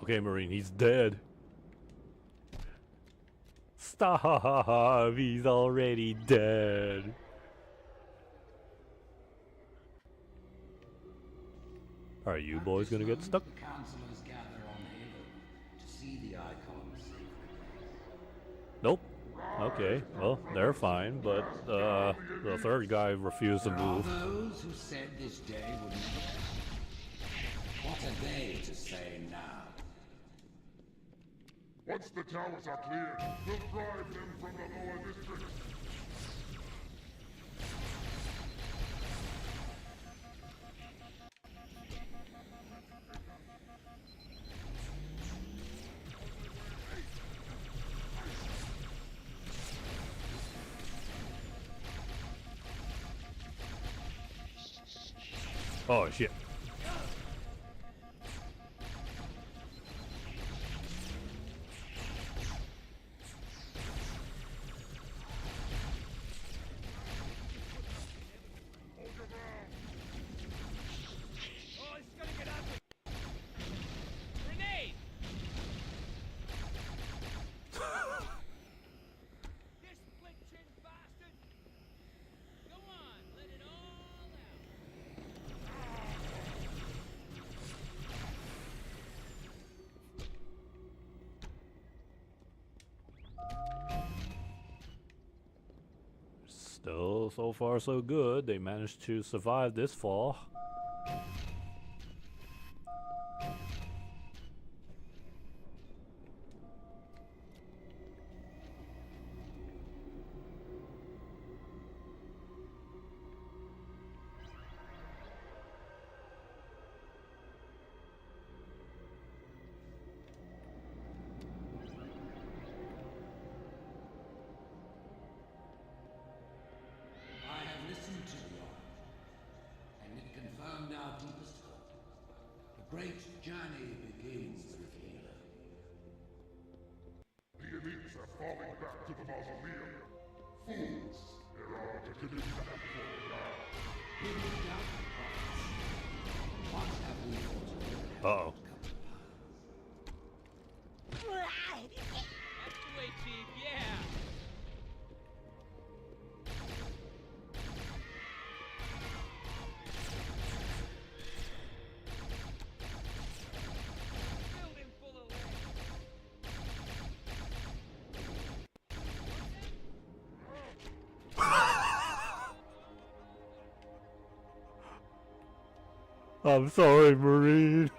Okay, Marine, he's dead. Stop, he's already dead. Are you boys gonna get stuck? The counselors gather on Halo to see the icons. Nope. Okay, well, they're fine, but the third guy refused to move. There are those who said this day would never come. What are they to say now? Once the towers are cleared, we'll drive them from the lower districts. Oh shit. Still, so far so good. They managed to survive this fall. The great journey begins with Halo. The elites are falling back to the mausoleum. Fools! There are to give it back for Uh-oh. That's the way, Chief, yeah! I'm sorry, Marine.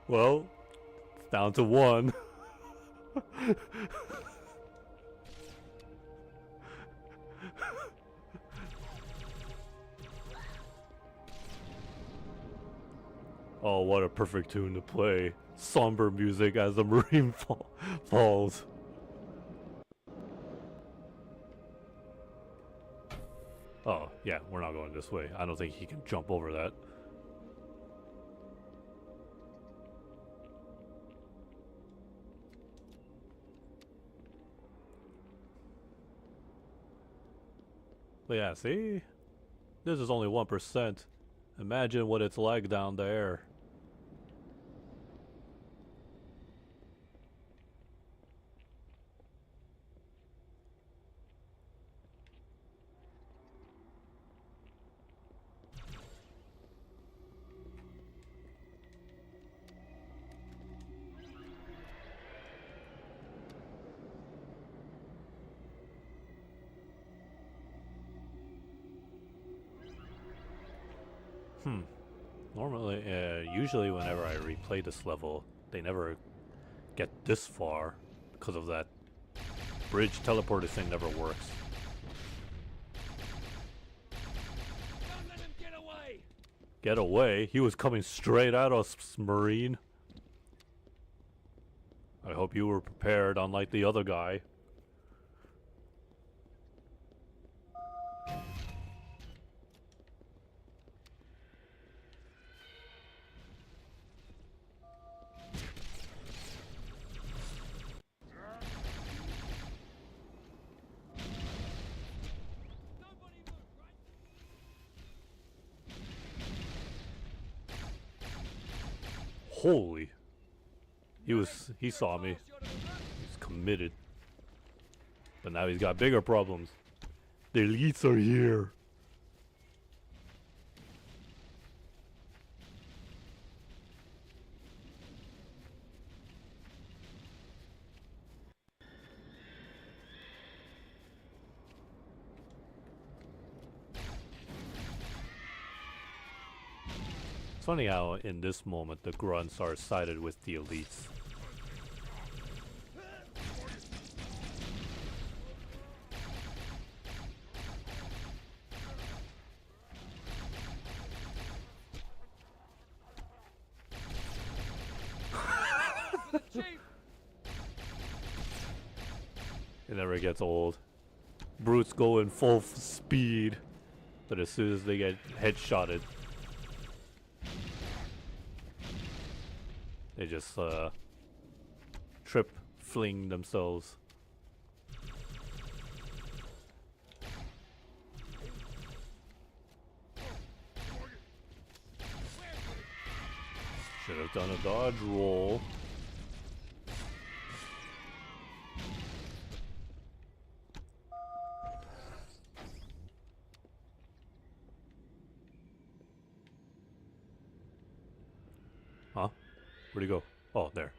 Well, it's down to one. Oh, what a perfect tune to play. Somber music as the Marine falls. Oh, yeah, we're not going this way. I don't think he can jump over that. But yeah, see? This is only 1%. Imagine what it's like down there. Normally, usually whenever I replay this level, they never get this far because of that bridge teleporter thing never works. Don't let him get away! Get away? He was coming straight at us, Marine. I hope you were prepared, unlike the other guy. Holy. He saw me. He's committed. But now he's got bigger problems. The elites are here. It's funny how in this moment the grunts are sided with the elites. It never gets old. Brutes go in full speed, but as soon as they get headshotted, they just trip, fling themselves. Should have done a dodge roll. Huh? Where'd he go? Oh, there.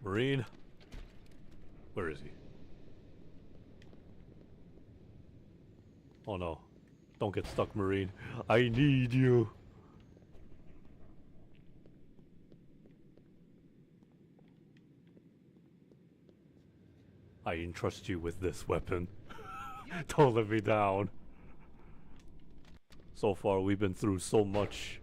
Marine? Where is he? Oh no. Don't get stuck, Marine. I need you. I entrust you with this weapon. Don't let me down. So far we've been through so much.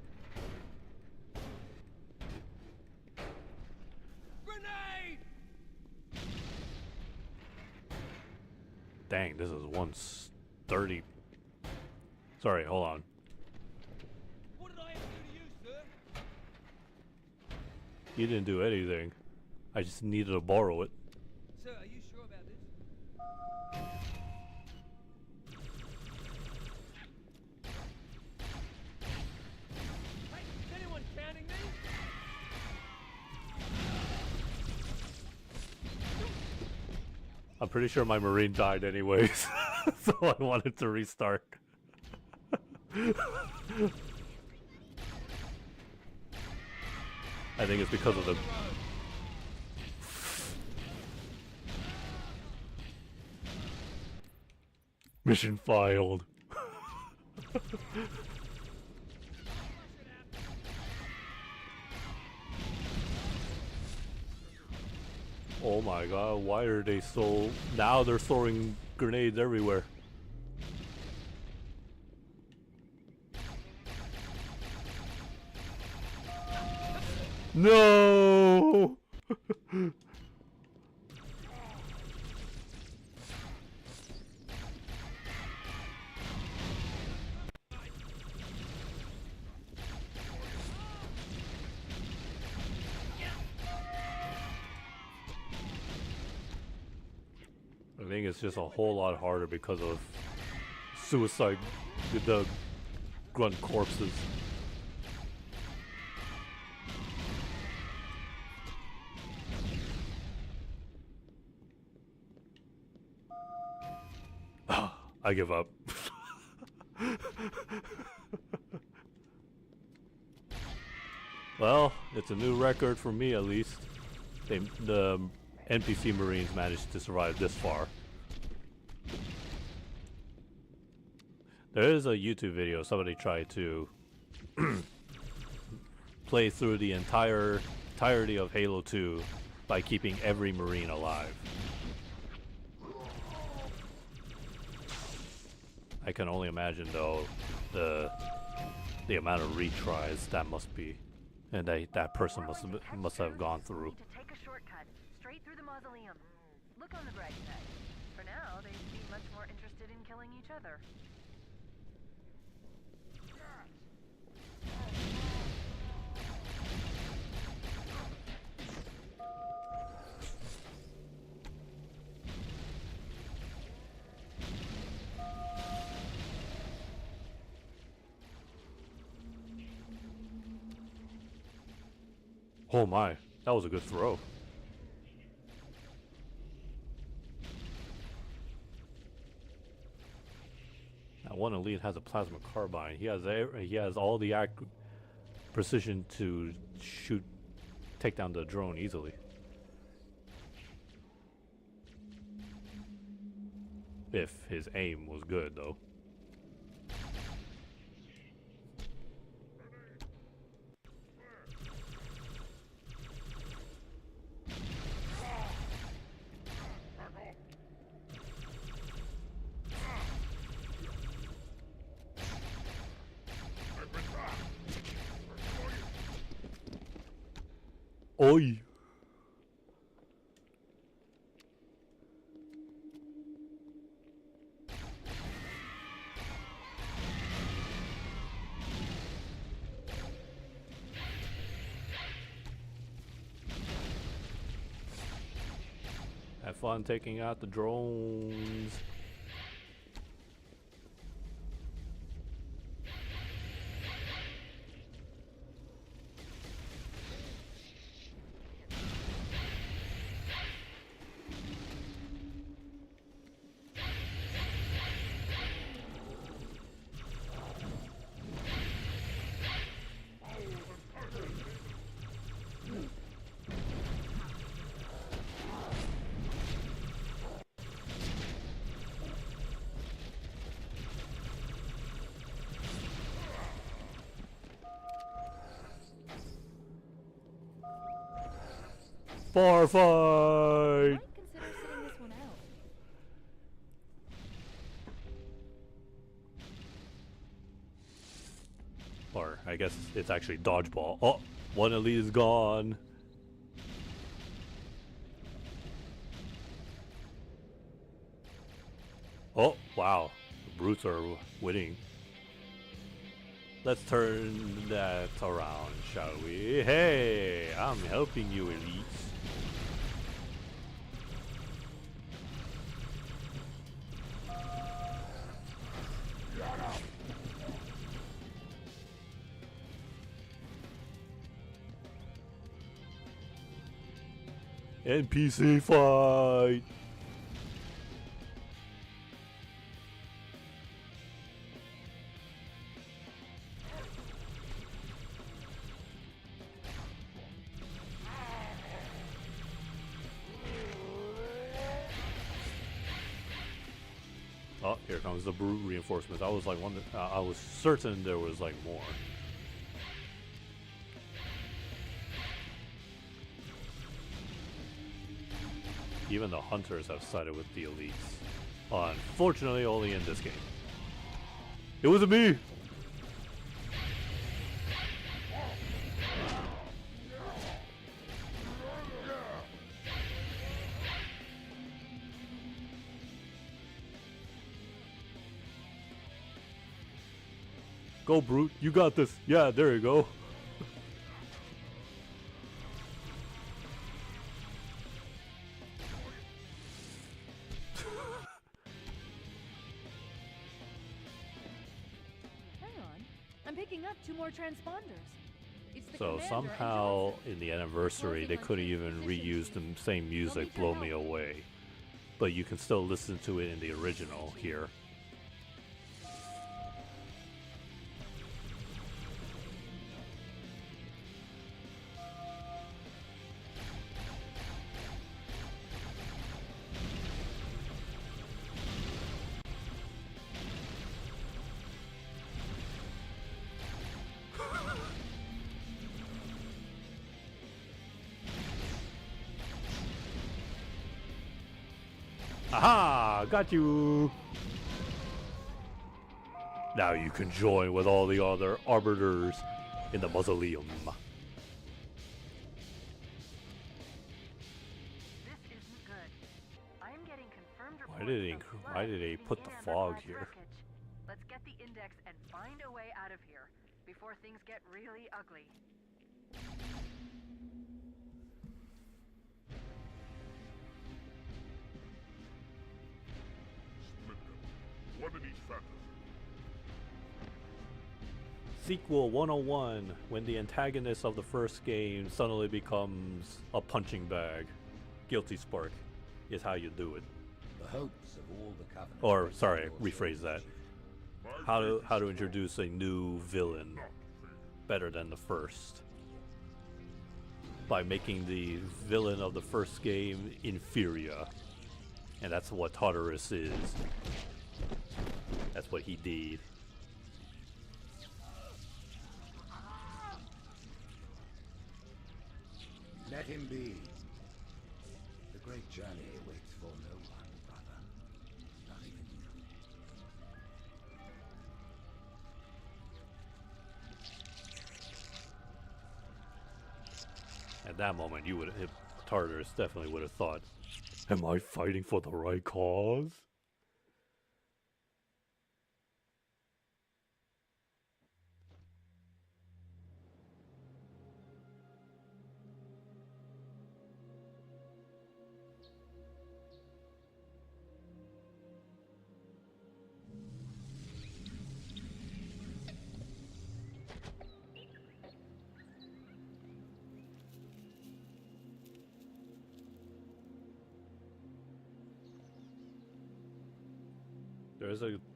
Dang, this is 130. Sorry, hold on. What did I have to do to you, sir? You didn't do anything. I just needed to borrow it. Sir, are you sure about this? Hey, is anyone counting me? I'm pretty sure my Marine died anyways, so I wanted to restart. I think it's because of the... Mission failed. Oh my god, why are they so... Now they're throwing grenades everywhere. No! I think it's just a whole lot harder because of suicide with the grunt corpses. I give up. Well, it's a new record for me at least. The NPC Marines managed to survive this far. There is a YouTube video, somebody tried to play through the entirety of Halo 2 by keeping every Marine alive. I can only imagine though the amount of retries that must be, and that person must have gone through. Take a shortcut straight through the mausoleum. Look on the bright side. For now, they seem much more interested in killing each other. Oh my, that was a good throw. That one elite has a plasma carbine. He has all the precision to take down the drone easily. If his aim was good though. Oi! Have fun taking out the drones. Bar fight! I might consider sitting this one out. Or I guess it's actually dodgeball. Oh, one elite is gone. Oh, wow. The brutes are winning. Let's turn that around, shall we? Hey, I'm helping you, elites. NPC fight! Oh, here comes the brute reinforcements. I was like, I was certain there was like more. Even the hunters have sided with the elites. Unfortunately, only in this game. It wasn't me! Go, brute. You got this. Yeah, there you go. Hang on. I'm picking up 2 more transponders. It's the So commander somehow in the anniversary they couldn't even reuse the same music, Blow Me Away. But you can still listen to it in the original here. Aha! Got you! Now you can join with all the other arbiters in the mausoleum. This isn't good. I'm getting confirmed Why reports did of why did they put the fog here? wreckage. Let's get the index and find a way out of here before things get really ugly. One in each phantom. Sequel 101, when the antagonist of the first game suddenly becomes a punching bag. Guilty Spark is how you do it. The hopes of all the Covenant. Or, sorry, rephrase that. How to introduce a new villain better than the first. By making the villain of the first game inferior. And that's what Tartarus is. That's what he did. Let him be. The great journey waits for no one, brother. Not even you. At that moment, you would have, Tartarus definitely would have thought, am I fighting for the right cause?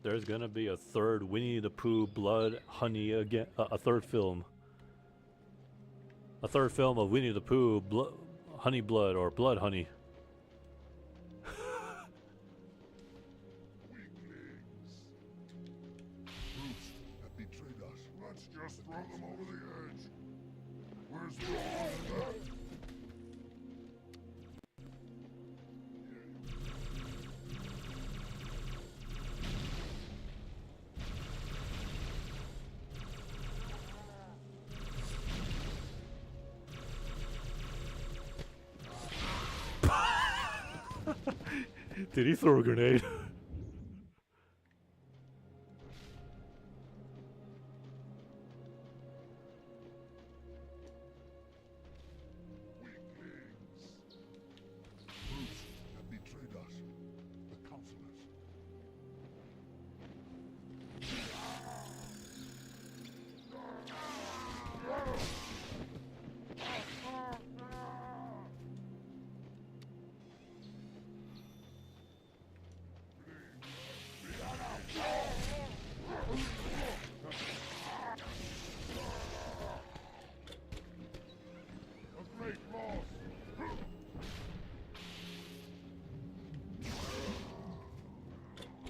There's gonna be a third Winnie the Pooh Blood Honey again, a third film. A third film of Winnie the Pooh Honey Blood or Blood Honey. Brutes have betrayed us. Let's just throw them over the edge. Where's the order? Did he throw a grenade? Brutes have betrayed us. The counselors.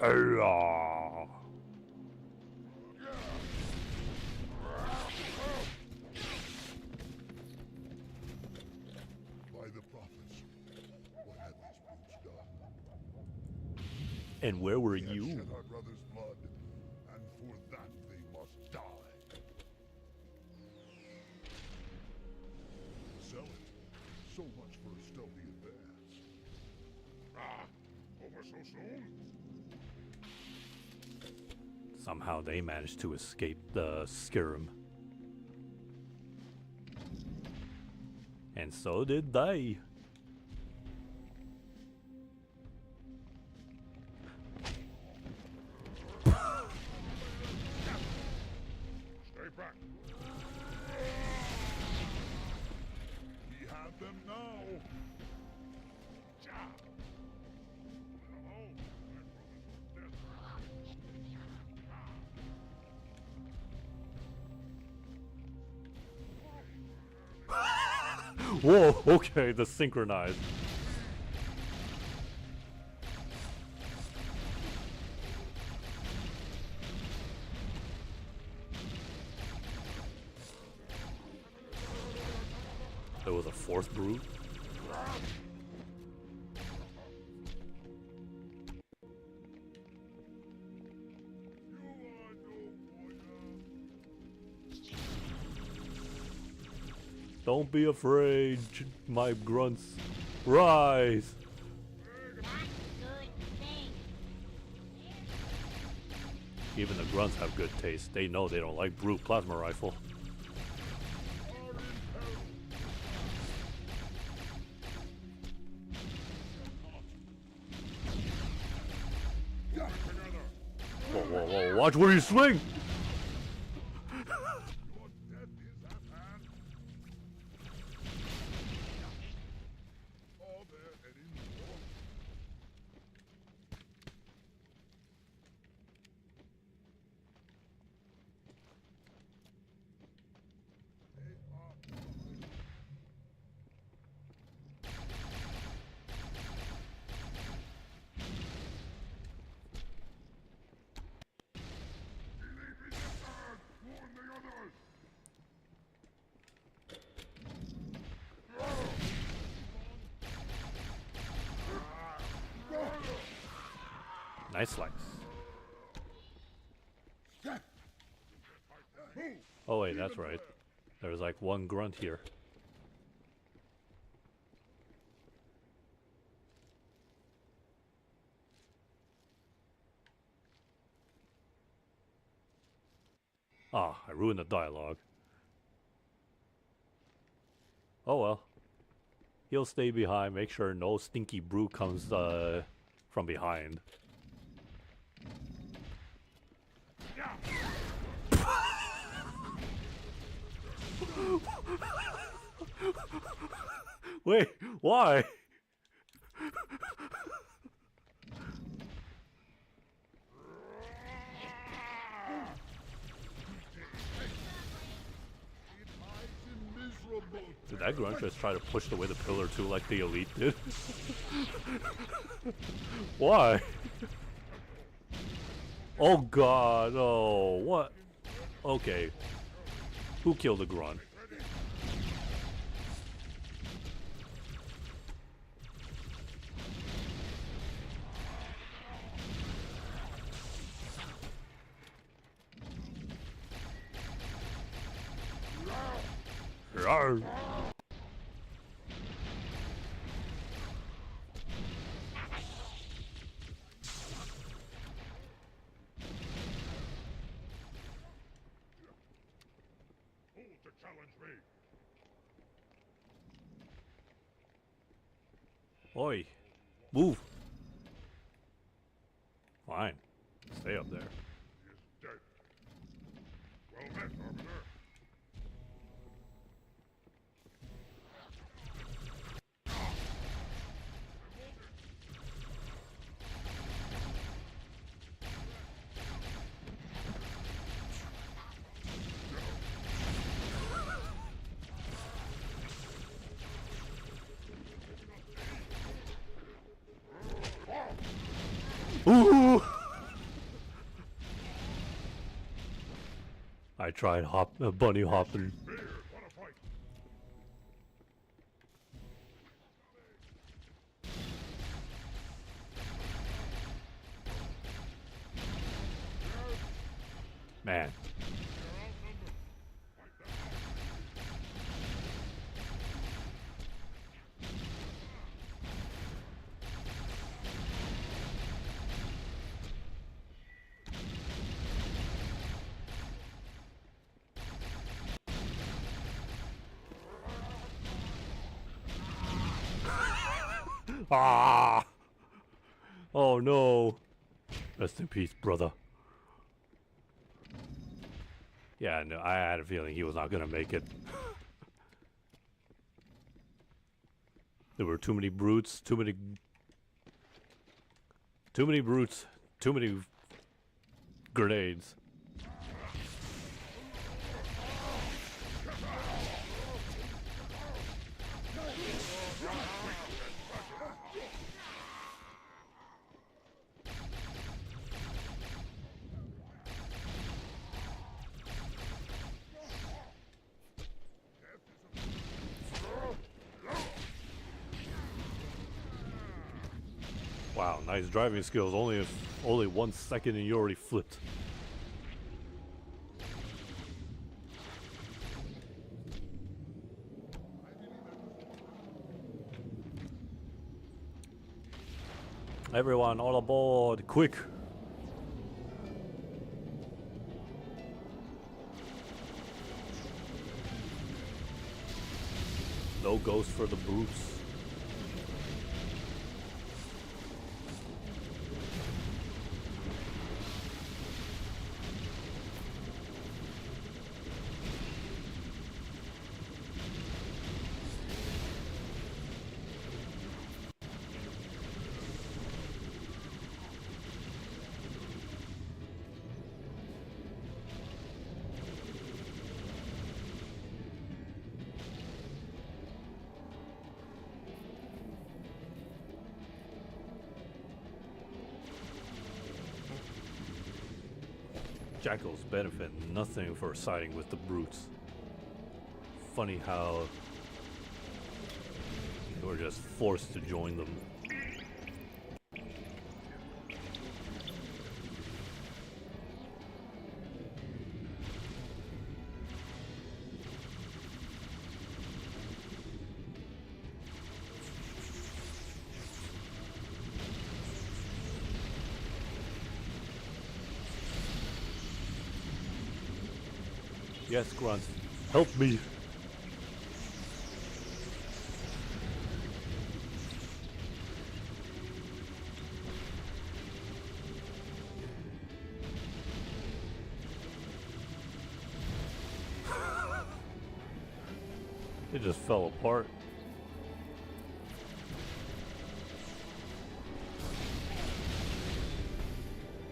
Ah. By the prophets, what have these brutes done? And where were They have you? shed our brother's blood, and for that they must die. Sell it. So much for a stealthy advance. Ah, over so soon? Somehow they managed to escape the Skyrim. And so did they. Stay back. We have them now. Ja. Hello, my brother's death. Whoa, okay, the synchronized. There was a fourth brute. Don't be afraid, my grunts. Rise! Even the grunts have good taste. They know they don't like brute plasma rifle. Whoa, whoa, whoa, watch where you swing! Nice slice. Oh wait, that's right. There's like one grunt here. Ah, I ruined the dialogue. Oh well. He'll stay behind, make sure no stinky brew comes from behind. Wait, why? Did that grunt just try to push away the pillar too like the elite did? Why? Oh god, oh, what? Okay. Who killed the grunt? Rawr. To challenge me. Oi. Move. Fine. Stay up there. He is dead. Well met, Arbiter. tried bunny hopping. Man. Ah! Oh no. Rest in peace, brother. Yeah, no, I had a feeling he was not gonna make it. There were too many brutes, too many brutes, too many grenades. Wow, nice driving skills. Only 1 second and you already flipped. Everyone, all aboard, quick! No ghost for the brutes. Jackals benefit nothing for siding with the brutes. Funny how they were just forced to join them. Yes, Grunt, help me. It just fell apart.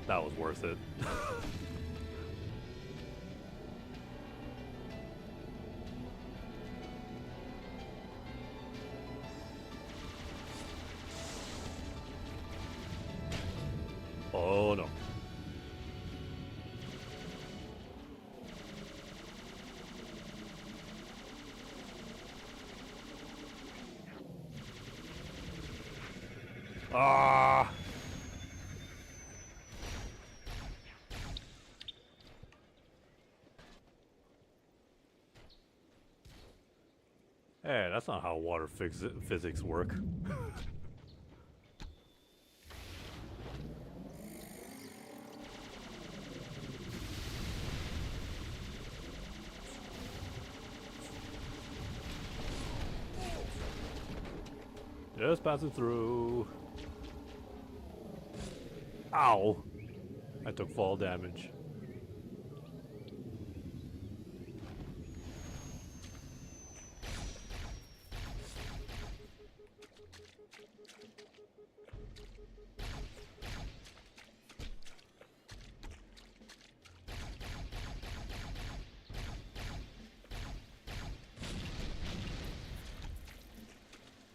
That was worth it. Oh no. Ah. Hey, that's not how water physics work. Just passing through. Ow! I took fall damage.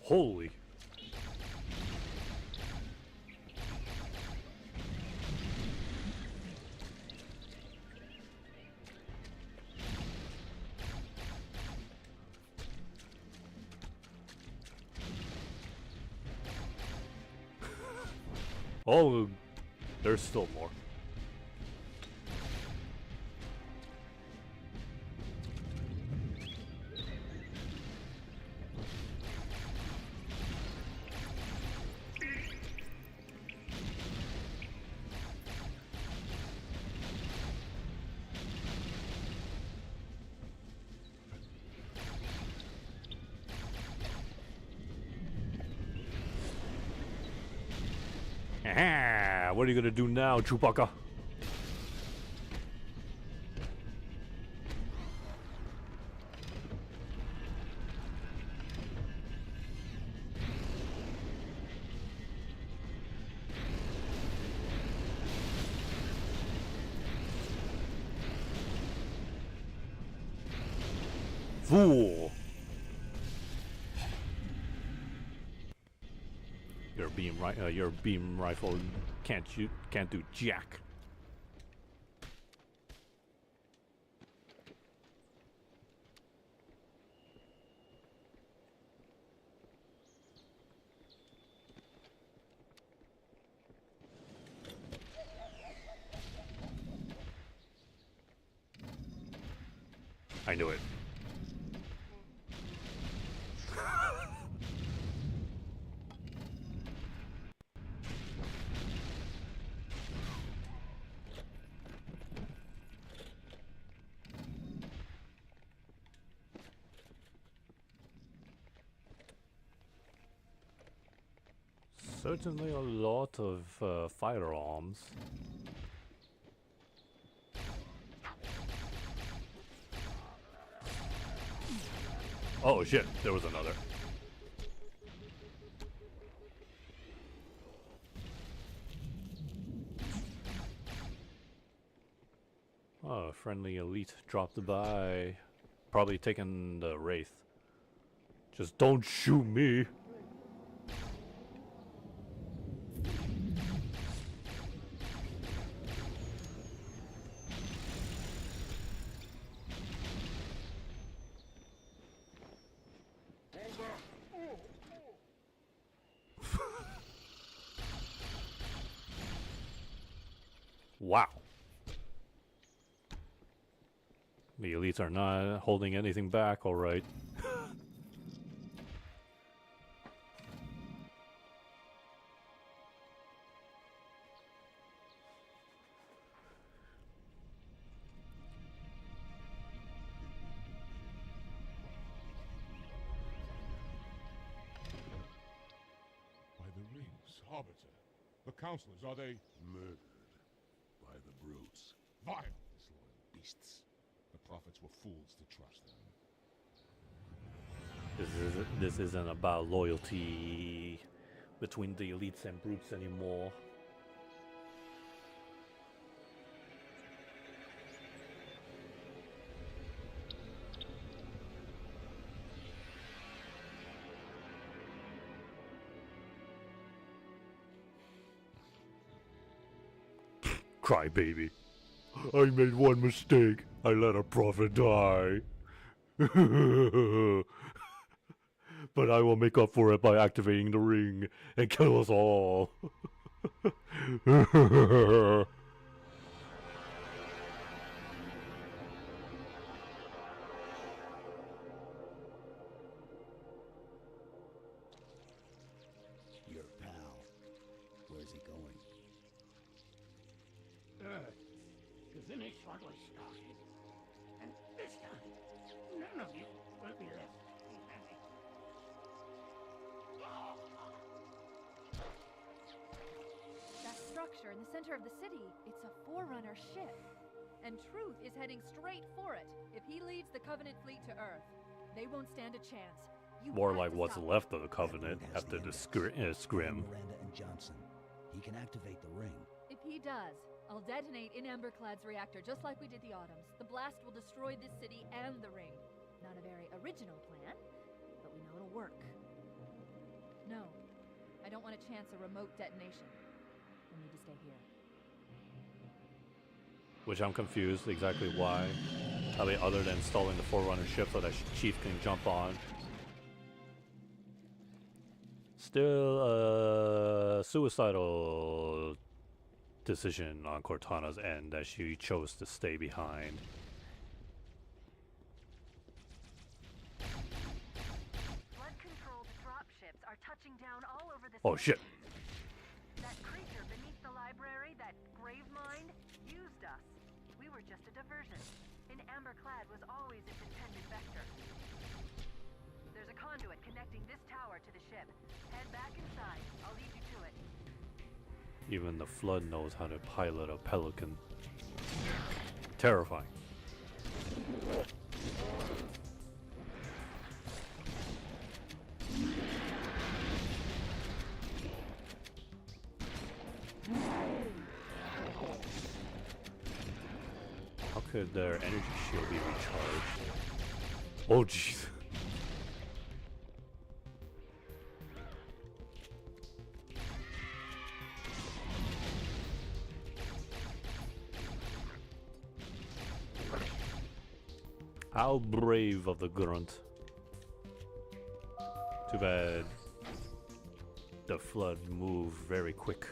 Holy. Oh, there's still more. Aha! What are you gonna do now, Chewbacca? Fool! Your beam rifle can't shoot, can't do jack. I knew it. Certainly a lot of firearms. Oh shit, there was another. Oh, a friendly elite dropped by. Probably taking the Wraith. Just don't shoot me. Wow. The elites are not holding anything back, alright. By the rings, Arbiter. The counselors, are they murdered by the brutes? Vile, disloyal beasts. The prophets were fools to trust them. This isn't about loyalty between the elites and brutes anymore. Cry baby. I made one mistake. I let a prophet die. But I will make up for it by activating the ring and kill us all. Your pal. Where's he going? To finish what was started. And this time, none of you will be left behind. That structure in the center of the city, it's a Forerunner ship. And Truth is heading straight for it. If he leads the Covenant fleet to Earth, they won't stand a chance. More like what's left of the Covenant after the scrim. Miranda and Johnson. He can activate the ring. If he does, I'll detonate in Emberclad's reactor just like we did the Autumns. The blast will destroy this city and the ring. Not a very original plan, but we know it'll work. No, I don't want to chance a remote detonation. We'll need to stay here. Which I'm confused exactly why. I mean, other than stalling the Forerunner ship so that Chief can jump on. still a suicidal decision on Cortana's end that she chose to stay behind. Blood-controlled dropships are touching down all over the Oh city. shit. That creature beneath the library, that grave mind, used us. We were just a diversion. An amber-clad was always its intended vector. There's a conduit connecting this tower to the ship. Head back inside. I'll lead you to it. Even the Flood knows how to pilot a Pelican. Terrifying. How could their energy shield be recharged? Oh jeez. How brave of the grunt. Too bad the Flood moved very quick.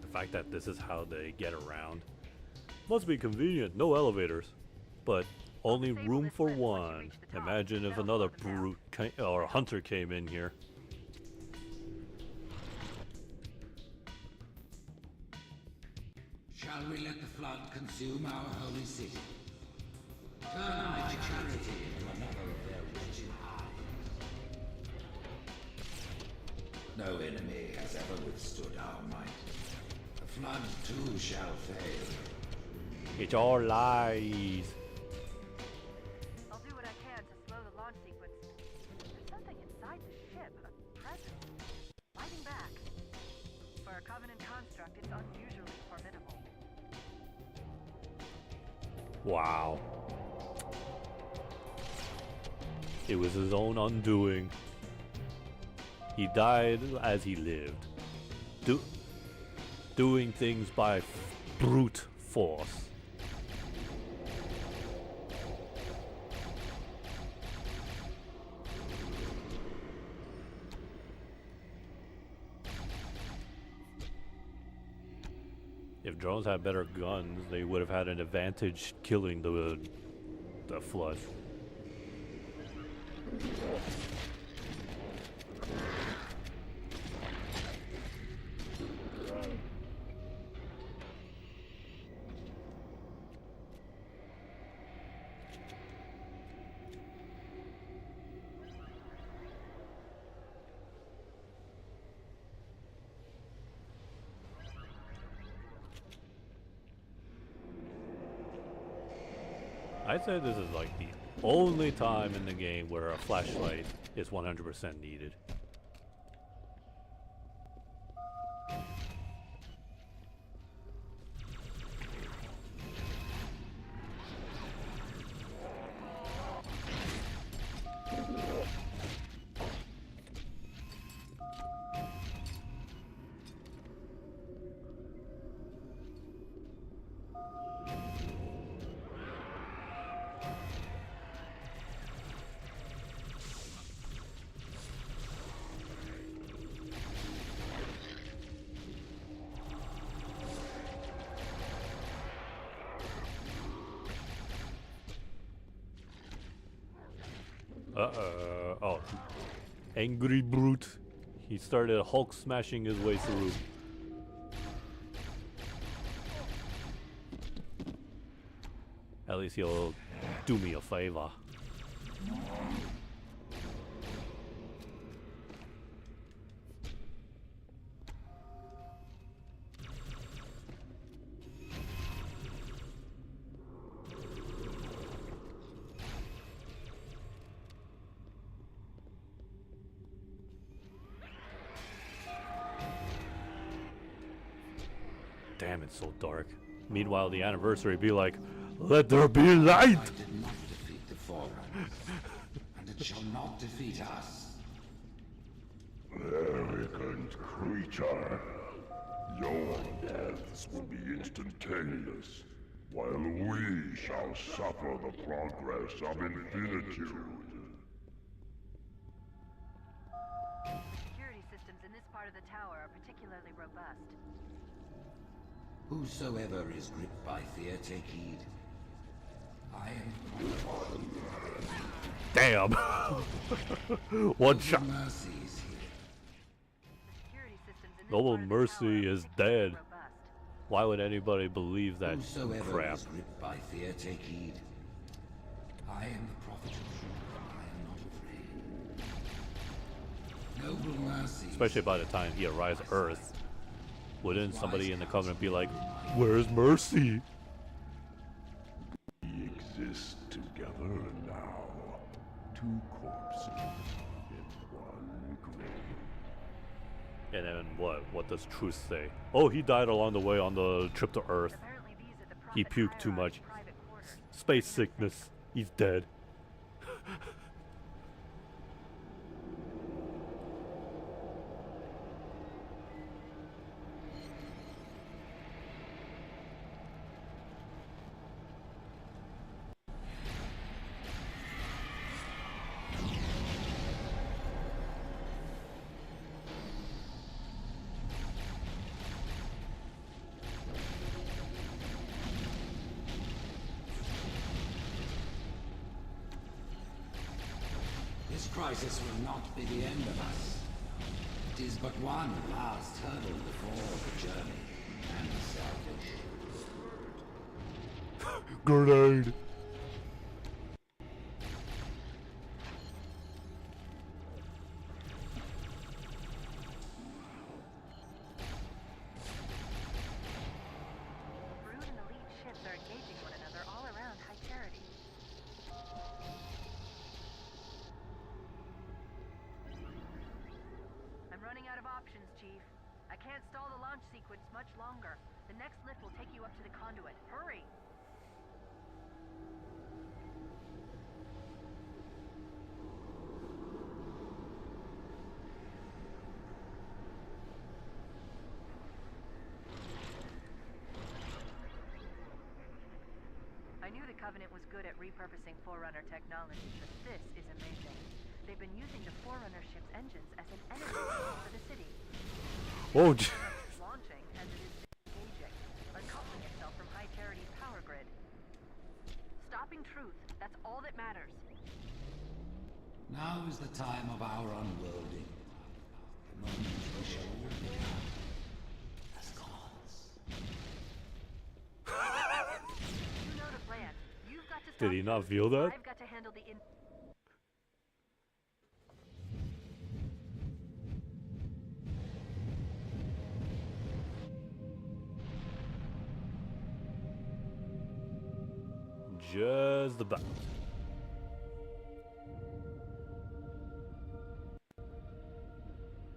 The fact that this is how they get around must be convenient. No elevators, but only room for one. Imagine if another brute or hunter came in here. Shall we let the flood consume our holy city? Turn my charity into another of their wretched hives. No enemy has ever withstood our might. The flood too shall fail. It's all lies. I'll do what I can to slow the launch sequence. There's something inside the ship, a presence, fighting back. For a Covenant construct, it's unusually formidable. Wow. It was his own undoing. He died as he lived. Doing things by brute force. If drones had better guns, they would have had an advantage killing the Flood. I'd say this is like the only time in the game where a flashlight is 100% needed. Oh. Angry brute. He started Hulk smashing his way through. At least he'll do me a favor. Damn, it's so dark. Meanwhile, the anniversary be like, let there be light! I did not defeat the Forerunners, and it shall not defeat us. Arrogant creature. Your deaths will be instantaneous, while we shall suffer the progress of infinitude. Security systems in this part of the tower are particularly robust. Whosoever is gripped by fear, take heed. I am Damn! One shot. Mercies here. Noble Mercy is dead. Why would anybody believe that Whosoever crap? is gripped by fear, take heed. I am the prophet of truth. I am not afraid. Noble Mercy. Especially by the time he arrives at Earth. Wouldn't somebody in the Covenant be like, where's Mercy? We exist together now. Two corpses in one grave. And then what? What does Truth say? Oh, he died along the way on the trip to Earth. He puked too much. Space sickness. He's dead. This crisis will not be the end of us. It is but one last hurdle before the journey and salvation. Grenade. Brood and elite ships are engaging one another all around High Charity. I'm running out of options, Chief. I can't stall the launch sequence much longer. The next lift will take you up to the conduit. Hurry! I knew the Covenant was good at repurposing Forerunner technology, but this is amazing. They've been using the Forerunner ship's engines as an energy source for the city. Oh, It's launching as it is disengaging, uncoupling itself from High Charity's power grid. Stopping Truth, that's all that matters. Now is the time of our unworlding. The moment we shall all become as gods. You know the plan. You've got to stop Did he not Truth. feel that? I've got to handle the Just about.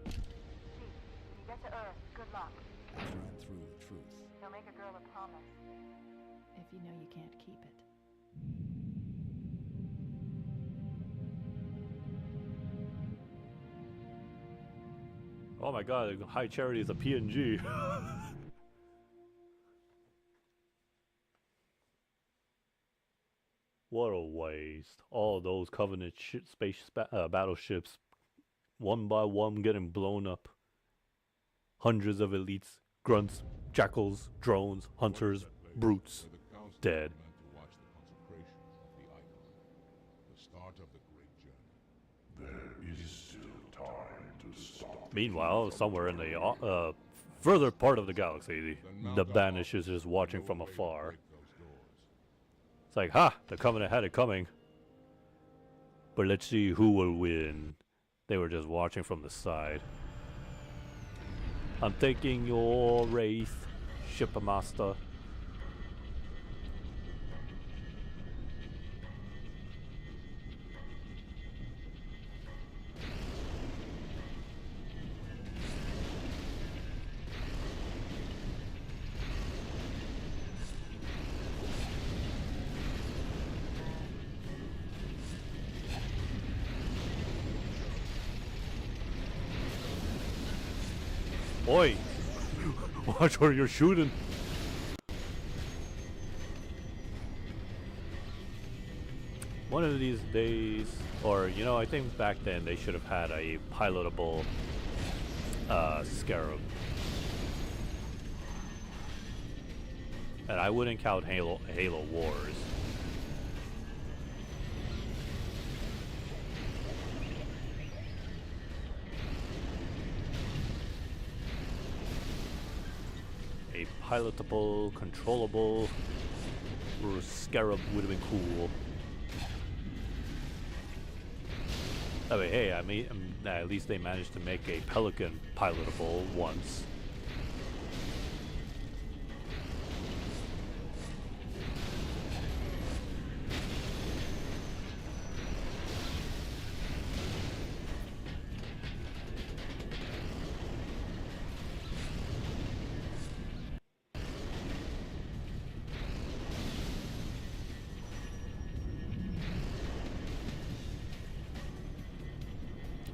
When you get to Earth, good luck. After I'm through with Truth. He'll make a girl a promise. If you know you can't keep it. Oh my god, High Charity is a PNG. What a waste. All those Covenant battleships, one by one, getting blown up. Hundreds of elites, grunts, jackals, drones, hunters, brutes, dead. The start of the great journey. There is still time to stop. Meanwhile, somewhere in the further part of the galaxy, the Banish is just watching from afar. It's like, ha! The Covenant had it coming. But let's see who will win. They were just watching from the side. I'm taking your Wraith, Shipmaster. Oi! Watch where you're shooting. One of these days, or you know, I think back then they should have had a pilotable Scarab. And I wouldn't count Halo Wars. A pilotable, controllable Scarab would have been cool. I mean, hey, I mean, at least they managed to make a Pelican pilotable once.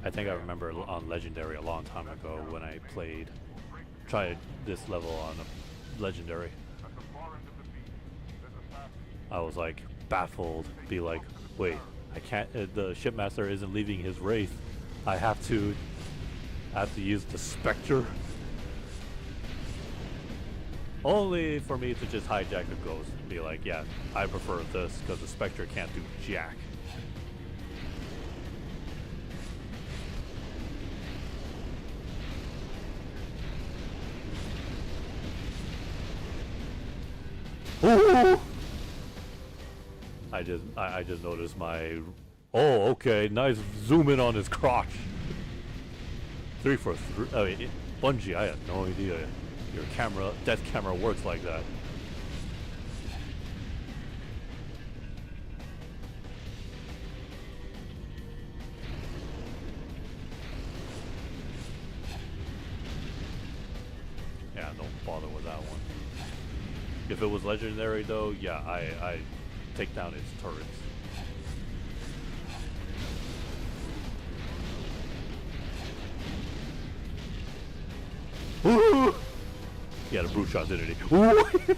I think I remember on Legendary a long time ago when I tried this level on a Legendary. I was like baffled, be like, wait, I can't, the Shipmaster isn't leaving his Wraith. I have to use the Spectre. Only for me to just hijack the Ghost and be like, yeah, I prefer this because the Spectre can't do jack. Ooh! I just noticed my. Oh, okay, nice zoom in on his crotch. 3 for 3. I mean, Bungie, I had no idea your death camera works like that. Yeah, don't bother with that one. If it was Legendary though, yeah, I take down its turrets. Ooh! He had a brute shot, didn't he? Ooh!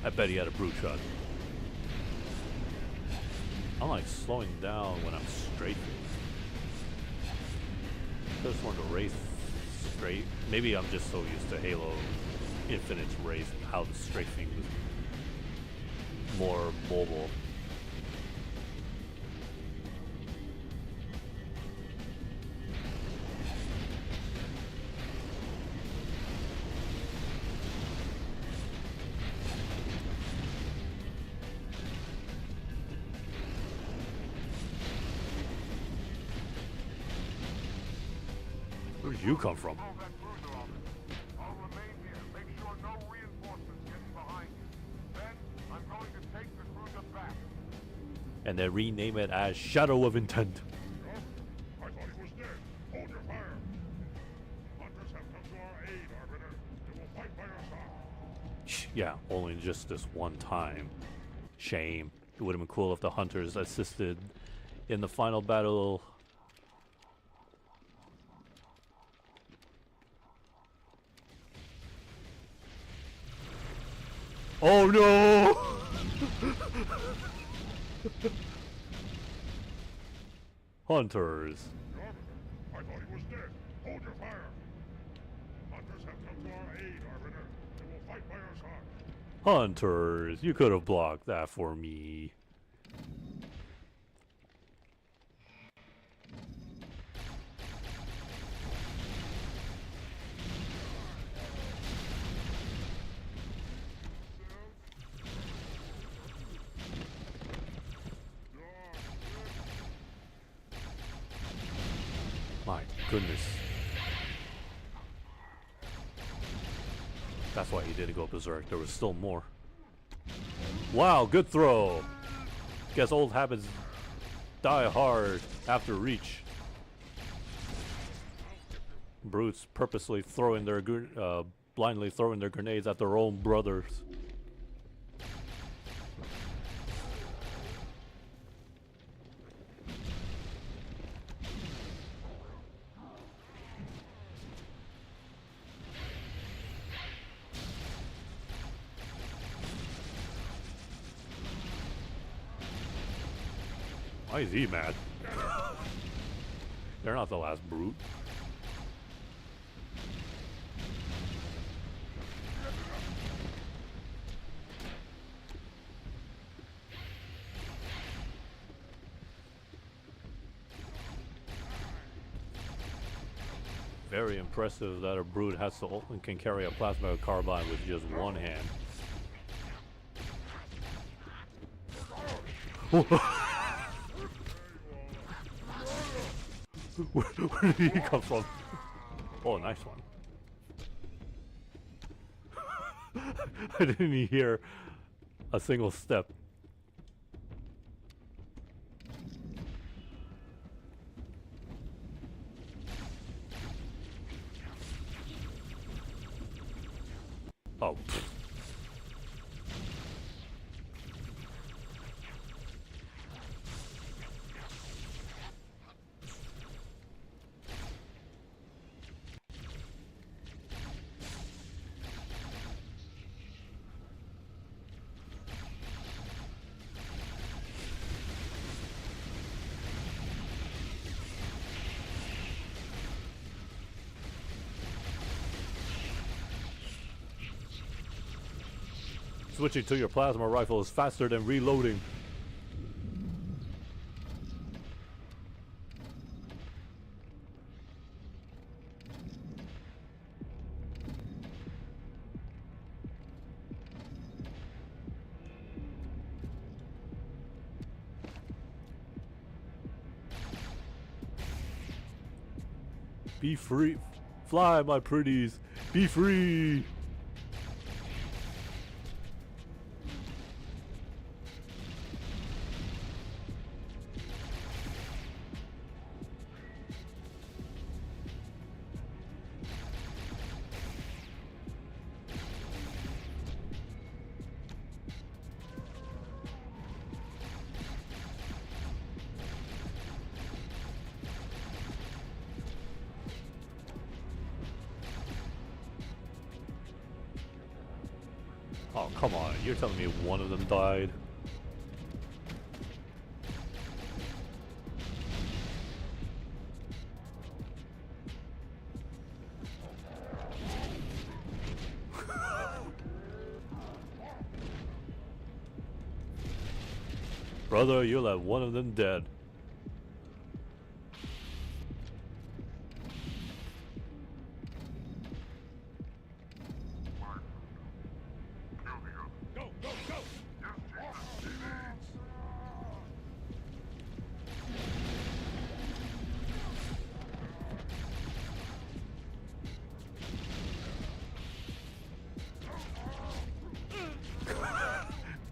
I bet he had a brute shot. I'm like slowing down when I'm strafing. Just want to race straight. Maybe I'm just so used to Halo Infinite's race, how the strafing was more mobile. Where'd you come from? And then rename it as Shadow of Intent. I thought he was dead. Hold your fire. Hunters have come to our aid, Arbiter. They will fight by our side. Yeah, only just this one time. Shame. It would have been cool if the Hunters assisted in the final battle. Oh no! Hunters. I thought he was dead. Hold your fire. Hunters have come to our aid, Arbiter. They will fight by our side. Hunters, you could have blocked that for me. My goodness. That's why he didn't go berserk. There was still more. Wow, good throw. Guess old habits die hard after reach. Brutes purposely throwing their blindly throwing their grenades at their own brothers. Why is he mad? They're not the last brute. Very impressive that a brute has to can carry a plasma carbine with just one hand. Where did he come from? Oh, nice one. I didn't hear a single step. Oh. Switching to your plasma rifle is faster than reloading. Be free. Fly, my pretties. Be free. Oh, come on. You're telling me one of them died? Brother, you let one of them dead.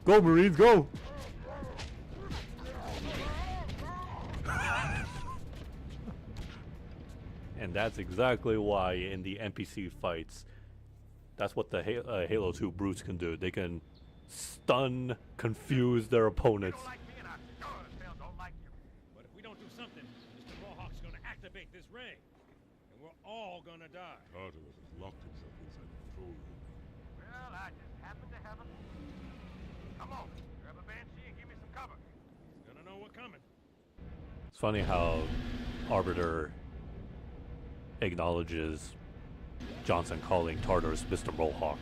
Go, Marines, go! And that's exactly why in the NPC fights, that's what the Halo 2 brutes can do. They can stun, confuse their opponents. But if we don't do something, Mr. Rawhawk's gonna activate this ring. And we're all gonna die. Tartarus has locked himself inside the control room. Well, I just happen to have a... Come on, grab a Banshee and give me some cover. He's gonna know we're coming. It's funny how Arbiter acknowledges Johnson calling Tartarus Mr. Rawhawk.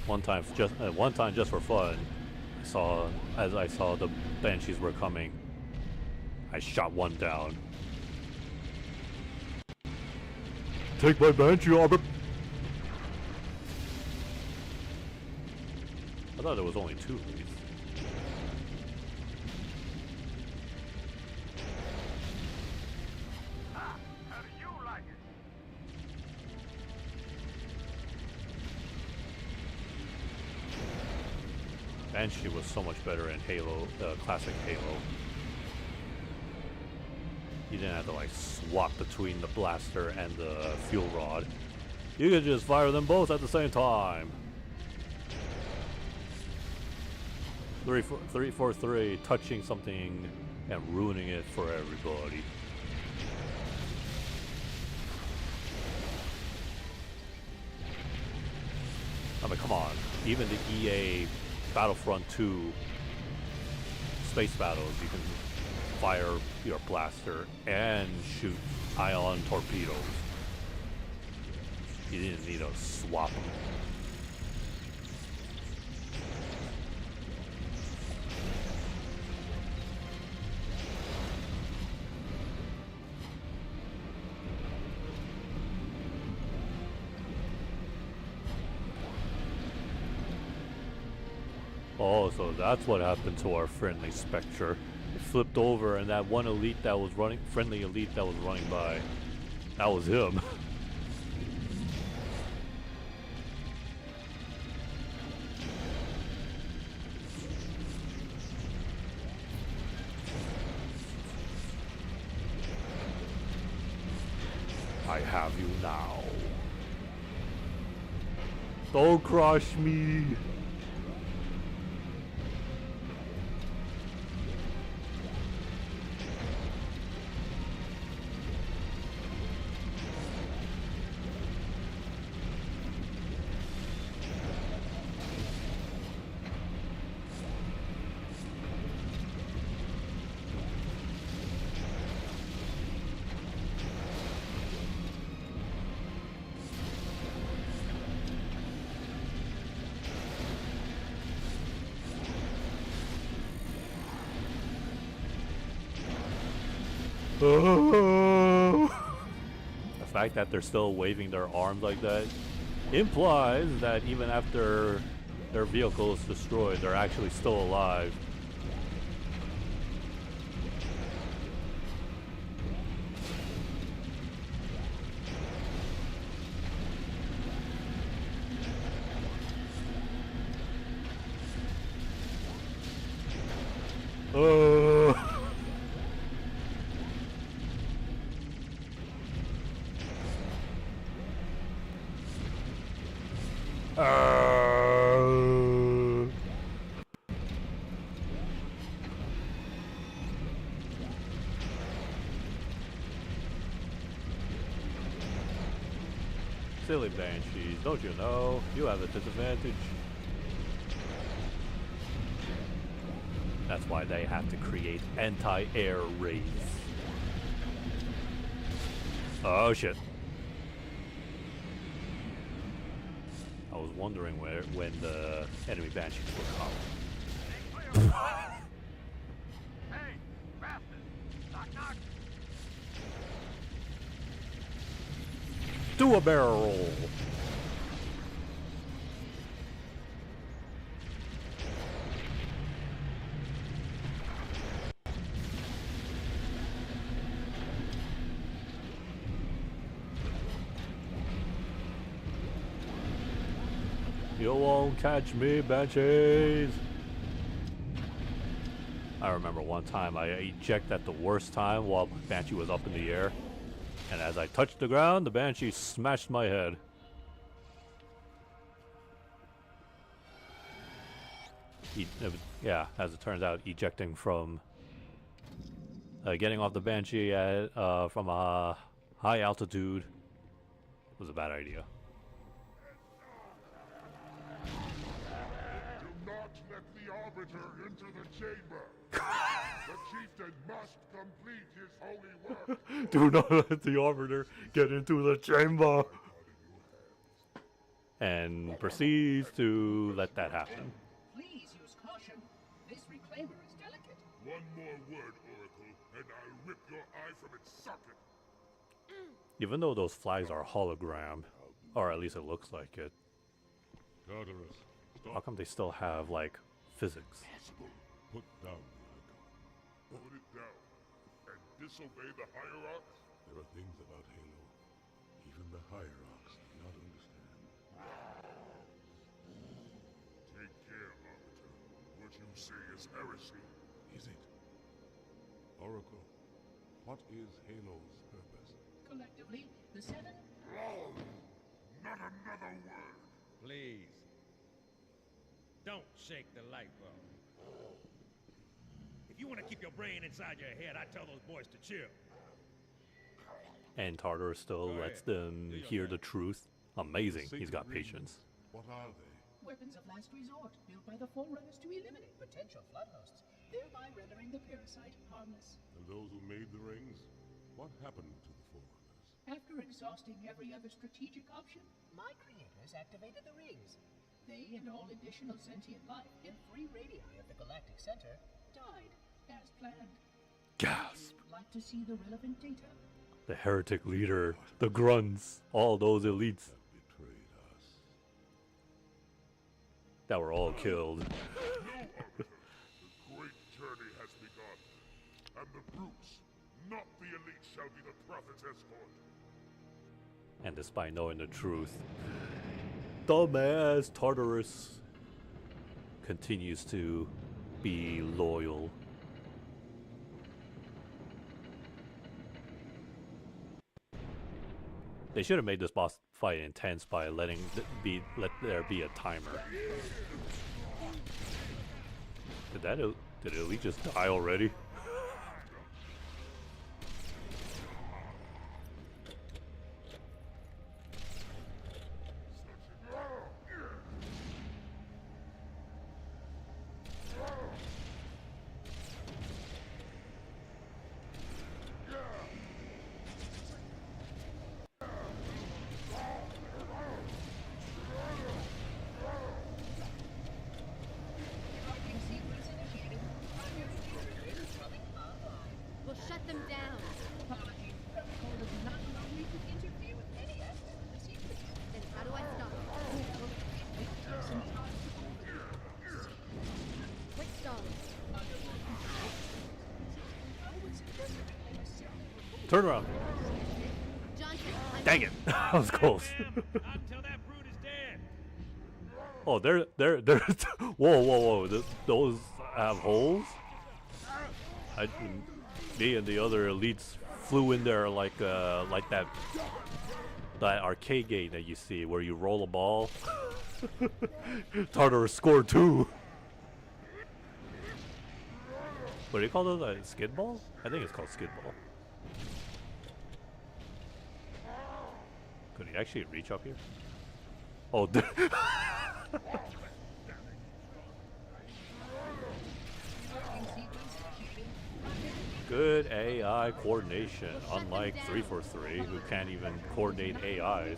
One time just for fun, as I saw the Banshees were coming, I shot one down. Take my Banshee, Arbiter! I thought there was only two of these. How do you like it? Banshee was so much better in Halo, classic Halo. You didn't have to like swap between the blaster and the fuel rod. You could just fire them both at the same time. 343, touching something and ruining it for everybody. I mean, come on. Even the EA Battlefront 2 space battles, you can fire your blaster and shoot ion torpedoes. You didn't need to swap them. Oh, so that's what happened to our friendly Spectre. It flipped over, and that one elite that was running, friendly elite that was running by, that was him. I have you now. Don't crush me. The fact that they're still waving their arms like that implies that even after their vehicle is destroyed, they're actually still alive. Silly Banshees, don't you know? You have a disadvantage. That's why they have to create anti-air raids. Oh shit. I was wondering when the enemy Banshees would come. Hey, bastard! Knock, knock! Do a barrel roll. You won't catch me, Banshees. I remember one time I ejected at the worst time while Banshee was up in the air. And as I touched the ground, the Banshee smashed my head. Yeah, as it turns out, ejecting from... getting off the Banshee at, from a high altitude was a bad idea. Do not let the Arbiter into the chamber. The chieftain must complete his holy work. Do not let the Arbiter get into the chamber. And proceeds to let that happen. Please use caution. This reclaimer is delicate. One more word, Oracle, and I'll rip your eye from its socket. Even though those flags are hologram, or at least it looks like it, Tartarus, how come they still have, like, physics? Put down the icon. Put it down and disobey the Hierarchs? There are things about Halo even the Hierarchs do not understand. Take care, Arbiter. What you say is heresy. Is it? Oracle, what is Halo's purpose? Collectively, the Seven... Not another word! Please. Don't shake the light bulb. If you want to keep your brain inside your head, I tell those boys to chill. And Tartarus still lets them hear the truth. Amazing. He's got patience. What are they? Weapons of last resort, built by the Forerunners to eliminate potential flood hosts, thereby rendering the parasite harmless. And those who made the rings? What happened to the Forerunners? After exhausting every other strategic option, my creators activated the rings. They and all additional sentient life in 3 radii of the galactic center died as planned. Gasp! Would you like to see the relevant data? The heretic leader, the grunts, all those elites that were all killed. The great journey has begun, and the brutes, not the elite, shall be the prophet's escort. And despite knowing the truth, dumbass Tartarus continues to be loyal. They should have made this boss fight intense by let there be a timer. Did Elite just die already? We'll shut them down. Then how do I stop it? Quick stall. Turn around. Johnson, Dang it! That was close. Until that brute is dead. Oh, they're whoa! Those have holes. Me and the other elites flew in there like that arcade game that you see where you roll a ball. Tartarus scored 2. What do you call those? Skid ball? I think it's called skid ball. Could he actually reach up here? Oh, good AI coordination, unlike 343, who can't even coordinate AIs.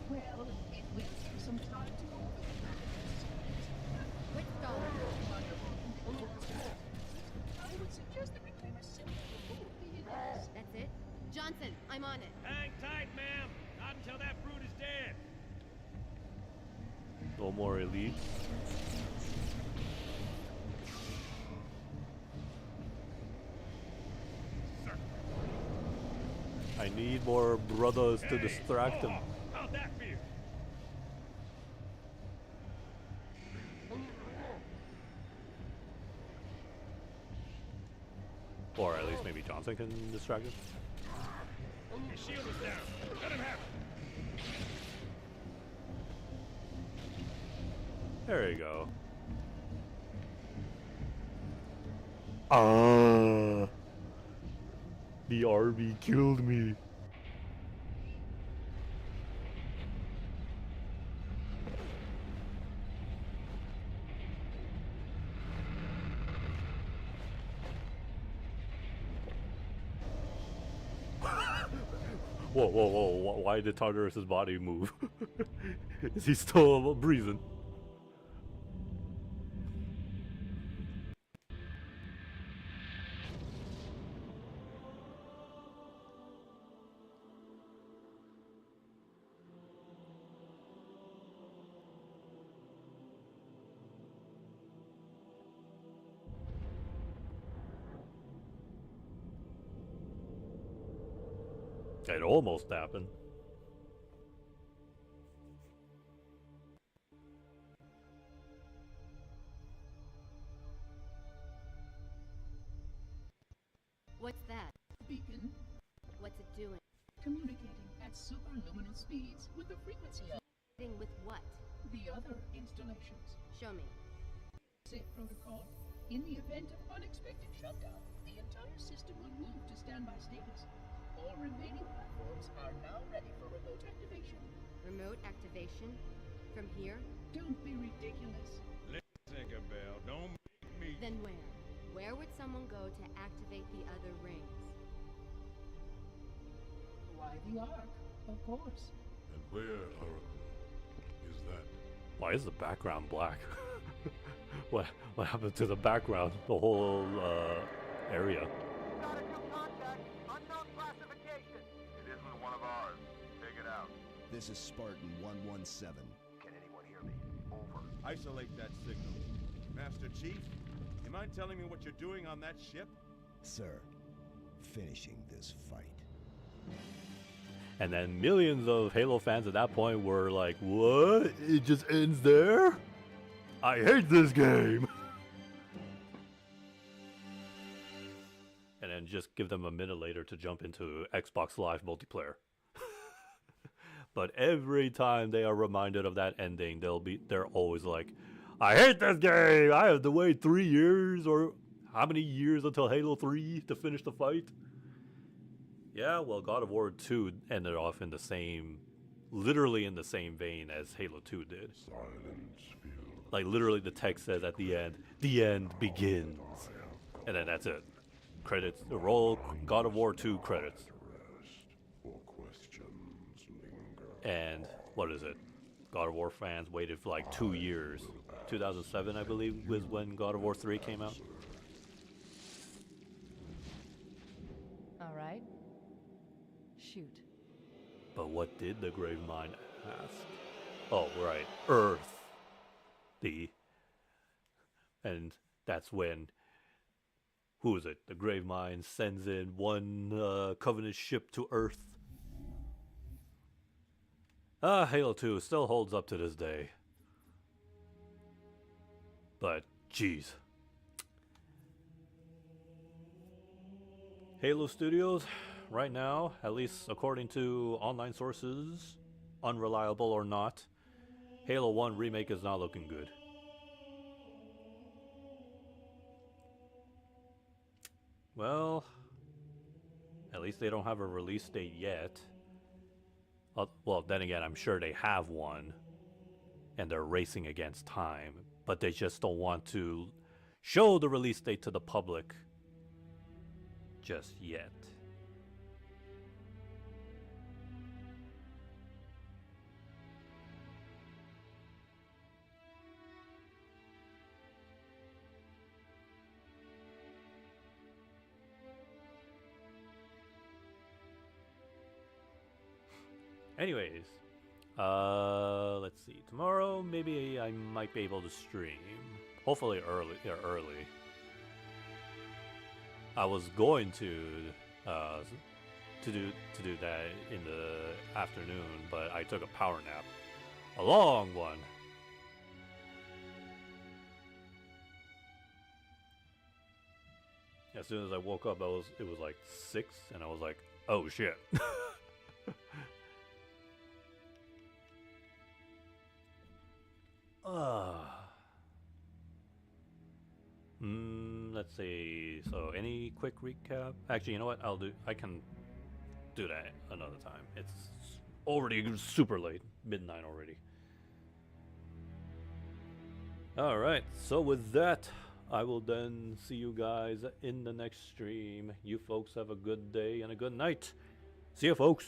Well, it will take some time to Quick stall. I would suggest that we claim a simple That's it? Johnson, I'm on it. Hang tight, ma'am. Not until that brute is dead. No more elites. I need more brothers to distract them. How'd that feel? Or at least maybe Johnson can distract him. His shield is down. Let him have it. There you go. The RB killed me. Whoa. Why did Tartarus' body move? Is he still breathing? It almost happened. What's that? beacon, What's it doing? communicating at superluminal speeds with the frequency of With what? the other installations. Show me. Safe protocol. In the event of unexpected shutdown, the entire system will move to standby status. All remaining platforms are now ready for remote activation. Remote activation? From here? Don't be ridiculous. Let's think about. Don't make me. Then where? Where would someone go to activate the other rings? Why the Ark? Of course. And where, Oracle, is that? Why is the background black? what happened to the background? The whole area. Got a new contact. Unknown classification. It isn't one of ours. Take it out. This is Spartan 117. Can anyone hear me? Over. Isolate that signal. Master Chief, you mind telling me what you're doing on that ship? Sir, finishing this fight. And then millions of Halo fans at that point were like, what? It just ends there? I hate this game! And then just give them a minute later to jump into Xbox Live multiplayer. But every time they are reminded of that ending, they're always like, I hate this game! I have to wait 3 years or how many years until Halo 3 to finish the fight? Yeah, well, God of War 2 ended off in the same, literally in the same vein as Halo 2 did. Like, literally the text says at the end begins. And then that's it. Credits, the roll, God of War 2 credits. And, what is it? God of War fans waited for like 2 years. 2007, I believe, was when God of War 3 came out. Alright. Shoot. But what did the Gravemind ask? Oh, right. Earth. And that's when, who is it? The Gravemind sends in one Covenant ship to Earth. Halo 2 still holds up to this day. But, jeez. Halo Studios, right now, at least according to online sources, unreliable or not, Halo 1 Remake is not looking good. Well, at least they don't have a release date yet. Well, then again, I'm sure they have one, and they're racing against time, but they just don't want to show the release date to the public just yet. Anyways, let's see. Tomorrow, maybe I might be able to stream. Hopefully early. I was going to do that in the afternoon, but I took a power nap, a long one. As soon as I woke up, it was like 6, and I was like, oh shit. Let's see. So, any quick recap? Actually, you know what? I can do that another time. It's already super late, midnight already. All right. So with that, I will then see you guys in the next stream. You folks have a good day and a good night. See you, folks.